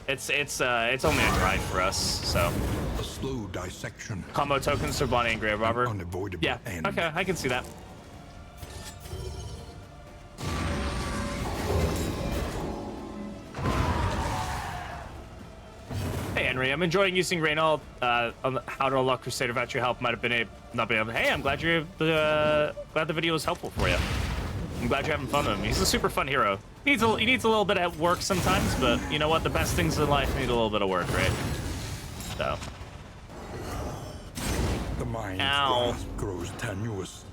it's only a drive for us, so. A slow dissection. Combo tokens for Bonnie and Grave Robber. Unavoidable. Yeah. End. Okay, I can see that. Hey Henry, I'm enjoying using Reynald on how to unlock Crusader without your help. Might have been not been able. Hey, I'm glad glad the video was helpful for you. I'm glad you're having fun with him. He's a super fun hero. He needs a little bit of work sometimes, but you know what? The best things in life need a little bit of work, right? So. The mind's Ow. grasp grows tenuous.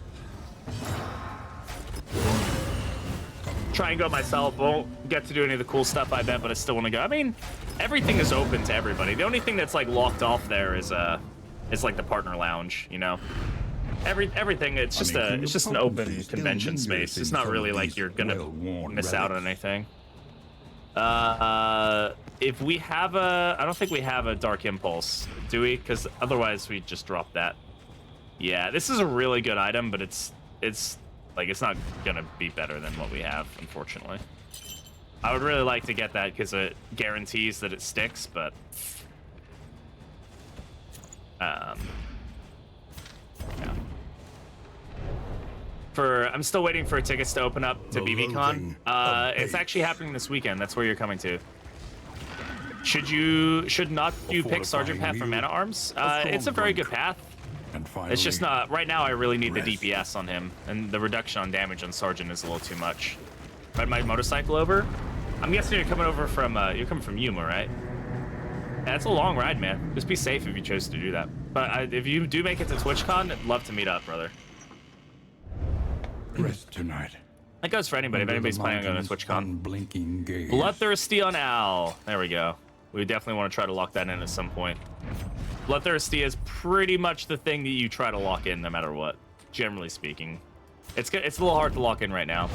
Try and go myself. Won't get to do any of the cool stuff, I bet, but I still want to go. I mean, everything is open to everybody. The only thing that's like locked off there is like the partner lounge, you know. Everything. It's just an open convention space. It's not really like you're gonna miss out on anything. If we have I don't think we have a Dark Impulse, do we? Because otherwise we just drop that. Yeah, this is a really good item, but it's not gonna be better than what we have, unfortunately. I would really like to get that because it guarantees that it sticks, but yeah. I'm still waiting for tickets to open up to BBCon. It's actually happening this weekend. That's where you're coming to. Should not you pick Sergeant Path for Mana Arms? It's a very good path. It's just not right now. I really need the DPS on him, and the reduction on damage on Sergeant is a little too much. Ride my motorcycle over. I'm guessing you're coming over from Yuma, right? Yeah, it's a long ride, man. Just be safe if you chose to do that. But if you do make it to TwitchCon, I'd love to meet up, brother. Rest tonight. That goes for anybody. If anybody's planning on going to TwitchCon. Bloodthirsty on Al. There we go. We definitely want to try to lock that in at some point. Bloodthirsty is pretty much the thing that you try to lock in no matter what, generally speaking. It's a little hard to lock in right now.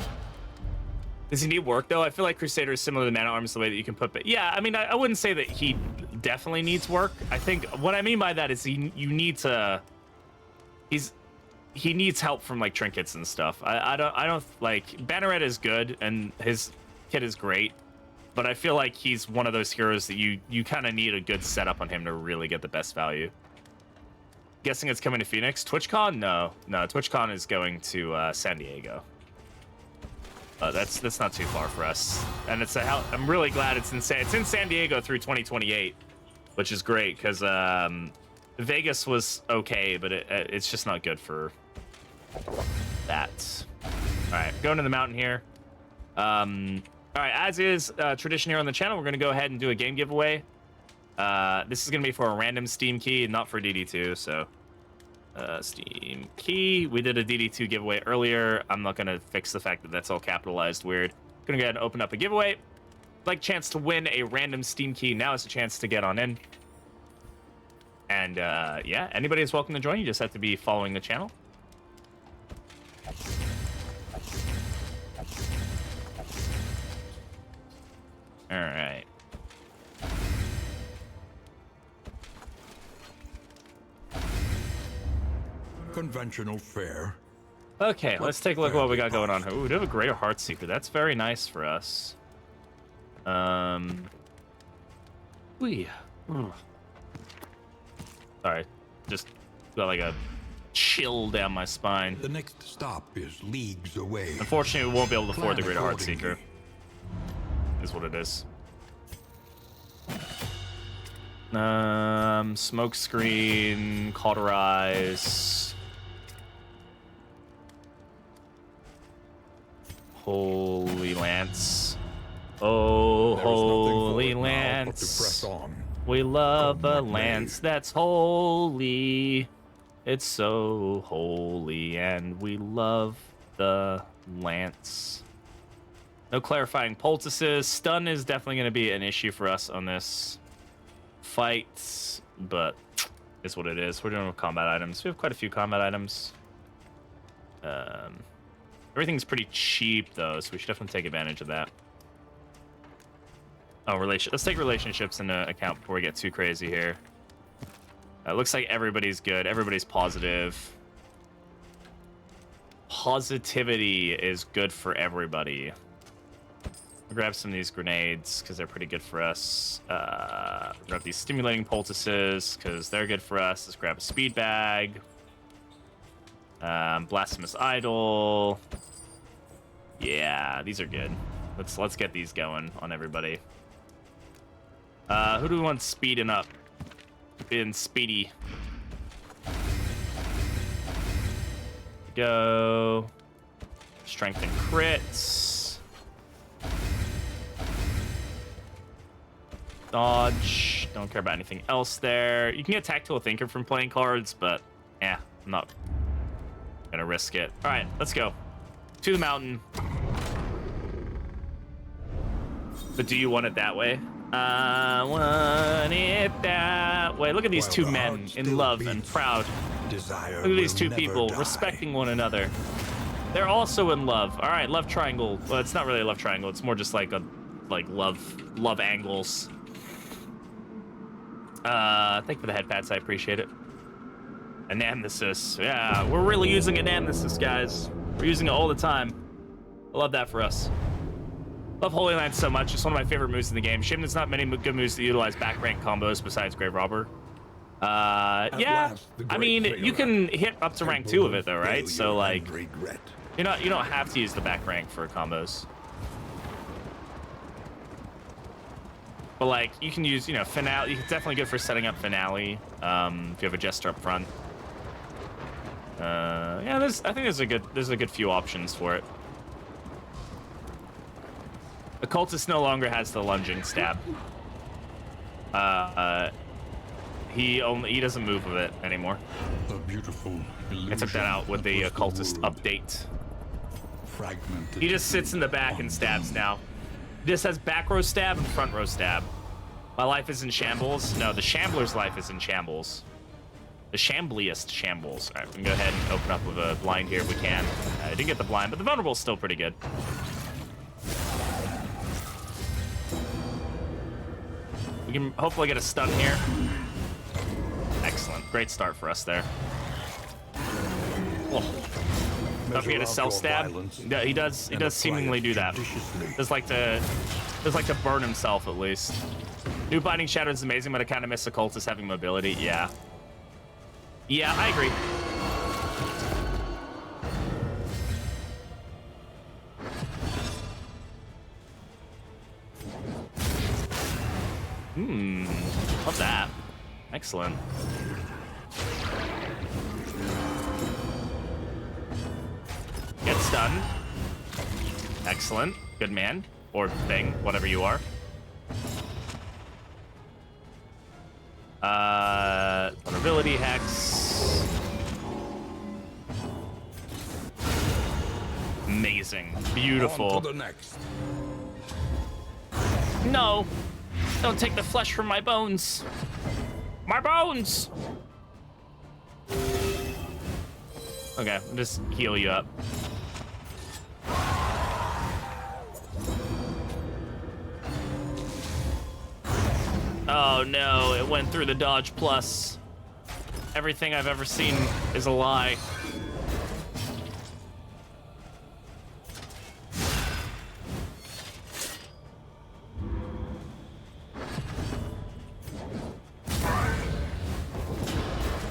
Does he need work, though? I feel like Crusader is similar to Mana Arms the way that you can put... But yeah, I mean, I wouldn't say that he definitely needs work. I think what I mean by that is you need to... he needs help from like trinkets and stuff. I don't like Banneret is good and his kit is great, but I feel like he's one of those heroes that you kind of need a good setup on him to really get the best value. Guessing it's coming to Phoenix. TwitchCon? No, TwitchCon is going to San Diego. That's not too far for us, and I'm really glad it's in San Diego through 2028, which is great because Vegas was okay, but it's just not good for that. All right, going to the mountain here. All right, as is tradition here on the channel, we're going to go ahead and do a game giveaway. This is going to be for a random Steam key, not for DD2, so Steam key. We did a DD2 giveaway earlier. I'm not going to fix the fact that that's all capitalized weird. Going to go ahead and open up a giveaway. Like chance to win a random Steam key. Now is a chance to get on in. And yeah, anybody is welcome to join. You just have to be following the channel. All right. Conventional fare. Okay, let's take a look at what we got going on here. Ooh, we do have a Greater Heartseeker. That's very nice for us. Sorry, just got like a chill down my spine. The next stop is leagues away. Unfortunately, we won't be able to afford the Greater Heartseeker. Is what it is. Smoke screen, cauterize. Holy Lance. Oh, holy Lance. We love a lance that's holy. It's so holy, and we love the lance. No clarifying poultices. Stun is definitely going to be an issue for us on this fight, but it's what it is. We're doing with combat items. We have quite a few combat items. Everything's pretty cheap, though, so we should definitely take advantage of that. Oh, let's take relationships into account before we get too crazy here. Looks like everybody's good. Everybody's positive. Positivity is good for everybody. I'll grab some of these grenades because they're pretty good for us. Grab these stimulating poultices because they're good for us. Let's grab a speed bag. Blasphemous idol. Yeah, these are good. Let's get these going on everybody. Who do we want speeding up? Being speedy. Go. Strength and crits. Dodge. Don't care about anything else there. You can get Tactile Thinker from playing cards, but yeah, I'm not gonna risk it. All right, let's go to the mountain. But do you want it that way? I want it that way. Look at these two men in love and proud. Look at these two people respecting one another. They're also in love. All right, love triangle. Well, it's not really a love triangle. It's more just like love angles. Thank you for the head pats. I appreciate it. Anamnesis. Yeah, we're really using Anamnesis, guys. We're using it all the time. I love that for us. Love Holy Lance so much. It's one of my favorite moves in the game. Shame there's not many good moves that utilize back rank combos besides Grave Robber. Yeah, I mean, you can hit up to rank 2 of it though, right? So like, you don't have to use the back rank for combos. But like, you can use, Finale. It's definitely good for setting up Finale. If you have a Jester up front. Yeah, I think there's a good few options for it. Occultist no longer has the lunging stab. He doesn't move with it anymore. A beautiful I took that out with the Occultist update. He just sits in the back and stabs now. This has back row stab and front row stab. My life is in shambles. No, the Shambler's life is in shambles. The shambliest shambles. All right, we can go ahead and open up with a blind here if we can. I didn't get the blind, but the vulnerable's still pretty good. We can hopefully get a stun here. Excellent. Great start for us there. Don't forget to self stab. He does seemingly do that. Does like to burn himself at least. New Binding Shadow is amazing, but I kind of miss the cultist having mobility. Yeah. Yeah, I agree. Love that. Excellent. Get stunned. Excellent. Good man. Or thing, whatever you are. Vulnerability hex. Amazing. Beautiful. On to the next. No! Don't take the flesh from my bones! My bones! Okay, I'll just heal you up. Oh no, it went through the dodge plus. Everything I've ever seen is a lie.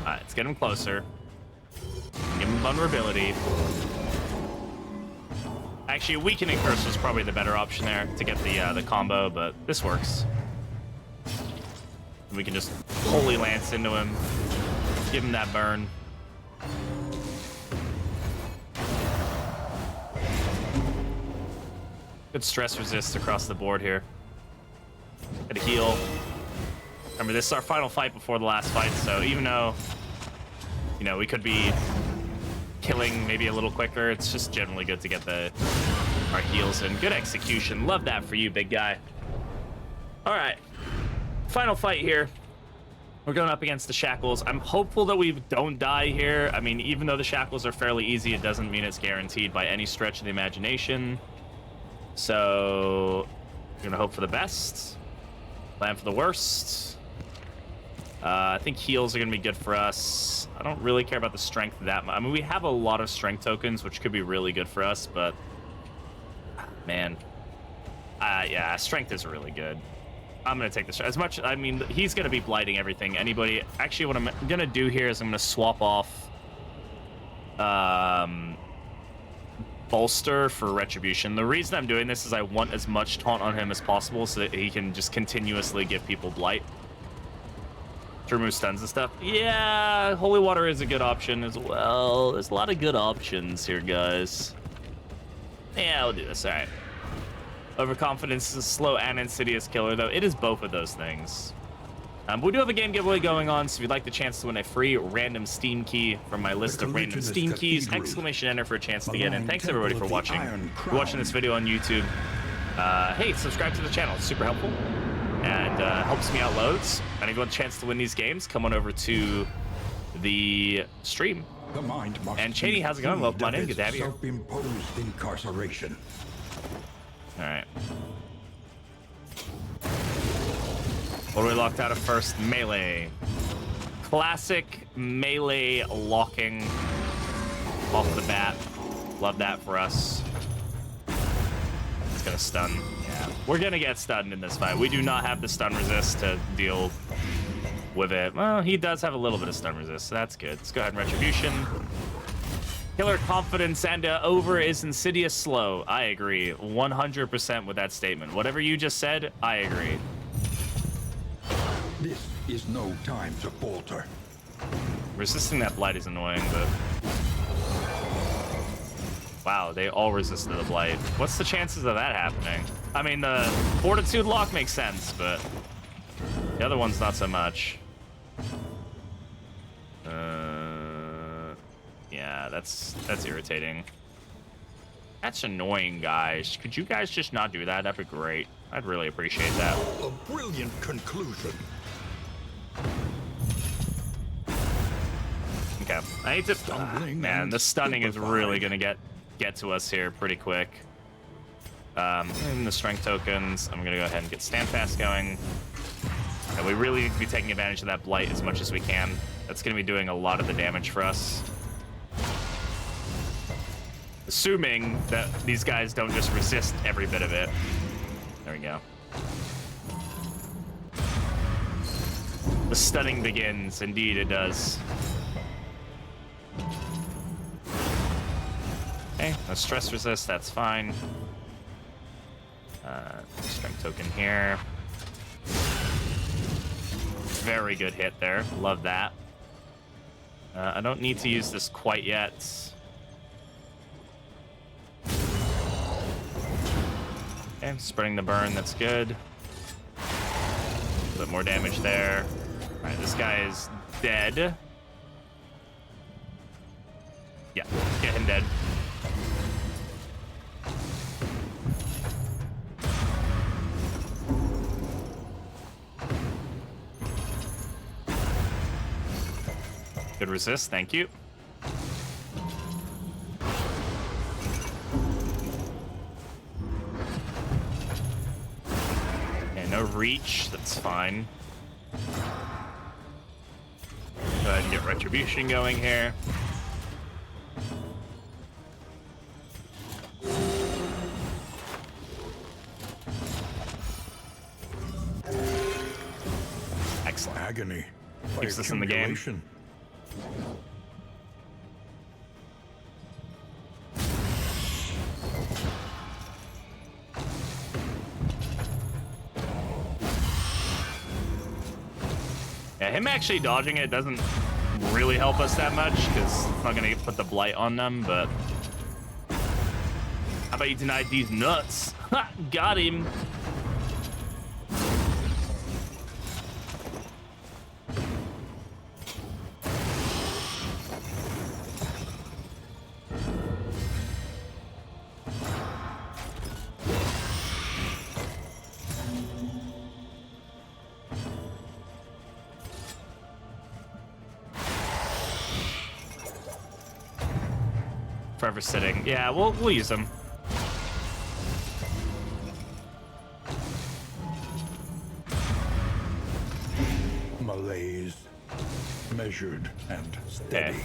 Alright, let's get him closer. Give him vulnerability. Actually, a weakening curse was probably the better option there to get the combo, but this works. We can just Holy Lance into him, give him that burn. Good stress resist across the board here. Gotta heal. Remember, this is our final fight before the last fight, so even though, you know, we could be killing maybe a little quicker, it's just generally good to get our heals in. Good execution. Love that for you, big guy. All right. Final fight here. We're going up against the Shackles. I'm hopeful that we don't die here. I mean, even though the Shackles are fairly easy, it doesn't mean it's guaranteed by any stretch of the imagination. So, we're going to hope for the best. Plan for the worst. I think heals are going to be good for us. I don't really care about the strength that much. I mean, we have a lot of strength tokens, which could be really good for us, but... Man. Yeah, strength is really good. I'm going to take this. As much, I mean, he's going to be blighting everything. Anybody. Actually, what I'm going to do here is I'm going to swap off Bolster for Retribution. The reason I'm doing this is I want as much taunt on him as possible so that he can just continuously give people blight to remove stuns and stuff. Yeah, Holy Water is a good option as well. There's a lot of good options here, guys. Yeah, I'll do this. All right. Overconfidence is a slow and insidious killer, though. It is both of those things. But we do have a game giveaway going on, so if you'd like the chance to win a free random Steam key from my list of random Steam keys, exclamation enter for a chance to get in. Thanks, everybody, for watching. If you're watching this video on YouTube, hey, subscribe to the channel. It's super helpful and helps me out loads. And if you want a chance to win these games, come on over to the stream. The mind must and Cheney, how's it going? Welcome on in. Good to have you here. Self-imposed incarceration. All right. What do we locked out of first? Melee. Classic melee locking off the bat. Love that for us. It's gonna stun. Yeah. We're gonna get stunned in this fight. We do not have the stun resist to deal with it. Well, he does have a little bit of stun resist, so that's good. Let's go ahead and Retribution. Killer confidence and over is insidious slow. I agree 100% with that statement. Whatever you just said, I agree. This is no time to falter. Resisting that blight is annoying, but... Wow, they all resisted the blight. What's the chances of that happening? I mean, the Fortitude lock makes sense, but... The other one's not so much. Yeah, that's irritating. That's annoying, guys. Could you guys just not do that? That'd be great. I'd really appreciate that. A brilliant conclusion. Okay, I need to... man, the stunning is really gonna get to us here pretty quick. And the strength tokens, I'm gonna go ahead and get Standfast going. And we really need to be taking advantage of that blight as much as we can. That's gonna be doing a lot of the damage for us. Assuming that these guys don't just resist every bit of it. There we go. The stunning begins. Indeed, it does. Okay, no stress resist. That's fine. Strength token here. Very good hit there. Love that. I don't need to use this quite yet. Okay, spreading the burn. That's good. A bit more damage there. All right, this guy is dead. Yeah, get him dead. Good resist, thank you. Okay, no reach, that's fine. Go ahead and get retribution going here. Excellent. Agony. Keeps us in the game. Yeah, him actually dodging it doesn't really help us that much because it's not gonna put the blight on them, but how about you denied these nuts? Ha! Got him. Forever sitting. Yeah, we'll use them. Malaise. Measured and steady. Okay.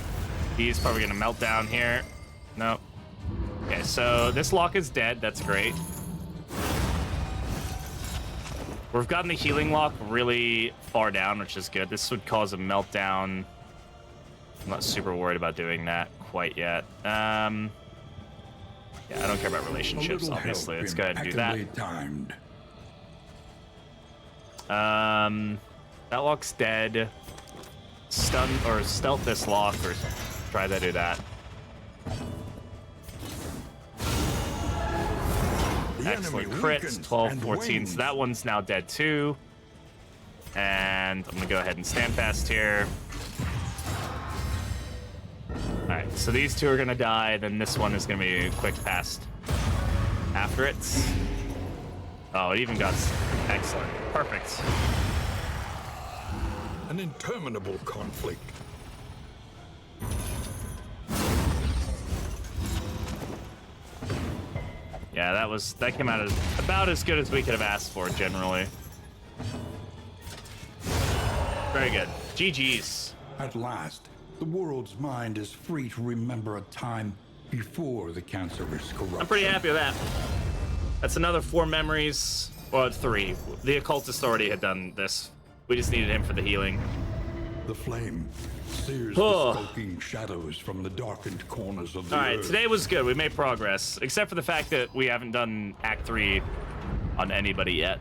He's probably gonna melt down here. Nope. Okay, so this lock is dead. That's great. We've gotten the healing lock really far down, which is good. This would cause a meltdown. I'm not super worried about doing that quite yet. Yeah, I don't care about relationships, obviously. Let's go ahead and do that. Timed. That lock's dead. Stun or stealth this lock, or try to do that. Excellent crits, 12, 14. So that one's now dead too. And I'm gonna go ahead and stand fast here. Alright, so these two are gonna die, then this one is gonna be a quick past after it. Oh, it even got excellent. Perfect. An interminable conflict. Yeah, that came out as about as good as we could have asked for generally. Very good. GG's. At last, the world's mind is free to remember a time before the cancerous corruption. I'm pretty happy with that. That's another 4 memories. Well, 3. The occultist already had done this. We just needed him for the healing. The flame sears the skulking shadows from the darkened corners of the earth. Alright, today was good. We made progress. Except for the fact that we haven't done Act 3 on anybody yet.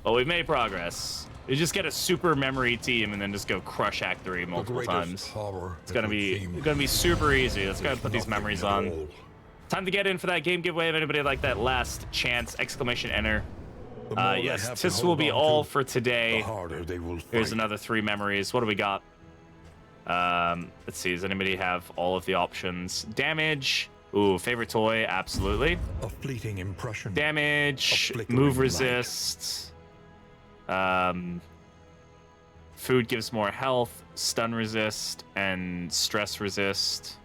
But we made progress. You just get a super memory team and then just go crush Act 3 multiple times. It's gonna be super easy. Let's go ahead and put these memories on. Time to get in for that game giveaway. If anybody like that last chance, exclamation enter. Yes, this will be all for today. Here's another 3 memories. What do we got? Let's see. Does anybody have all of the options? Damage. Ooh, favorite toy. Absolutely. A fleeting impression. Damage. Move resist. Food gives more health. Stun resist and stress resist.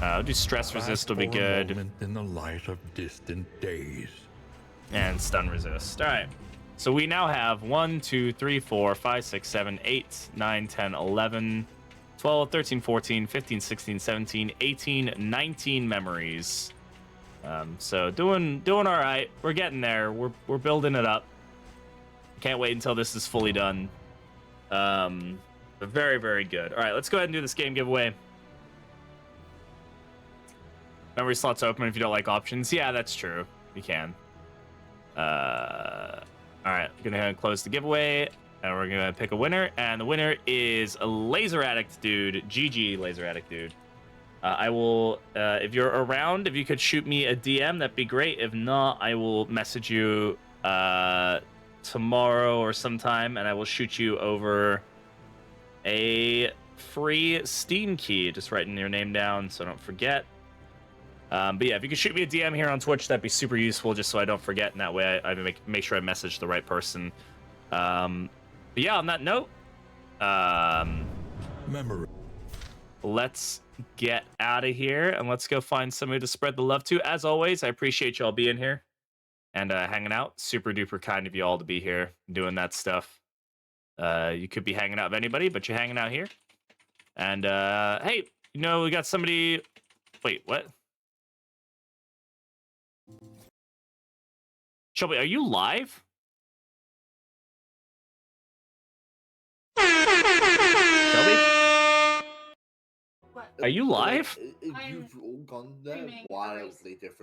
I'll do stress resist. Will be good. In the light of distant days. And stun resist. All right. So we now have 1, 2, 3, 4, 5, 6, 7, 8, 9, 10, 11, 12, 13, 14, 15, 16, 17, 18, 19 memories. So doing all right. We're getting there. We're building it up. Can't wait until this is fully done. But very, very good. All right, let's go ahead and do this game giveaway. Memory slots open if you don't like options. Yeah, that's true. You can. All right, we're gonna close the giveaway, and we're gonna pick a winner. And the winner is a Laser Addict Dude. GG, Laser Addict Dude. I will, if you're around, if you could shoot me a DM, that'd be great. If not, I will message you tomorrow or sometime, and I will shoot you over a free Steam key. Just writing your name down so I don't forget. But yeah, if you could shoot me a DM here on Twitch, that'd be super useful, just so I don't forget, and that way I make sure I message the right person. But yeah, on that note, let's get out of here, and let's go find somebody to spread the love to. As always, I appreciate y'all being here and hanging out. Super duper kind of y'all to be here doing that stuff. You could be hanging out with anybody, but you're hanging out here. And hey, you know, we got somebody. Wait, what? Shelby, are you live? Shelby? What? Are you live? I'm You've all gone there wildly different.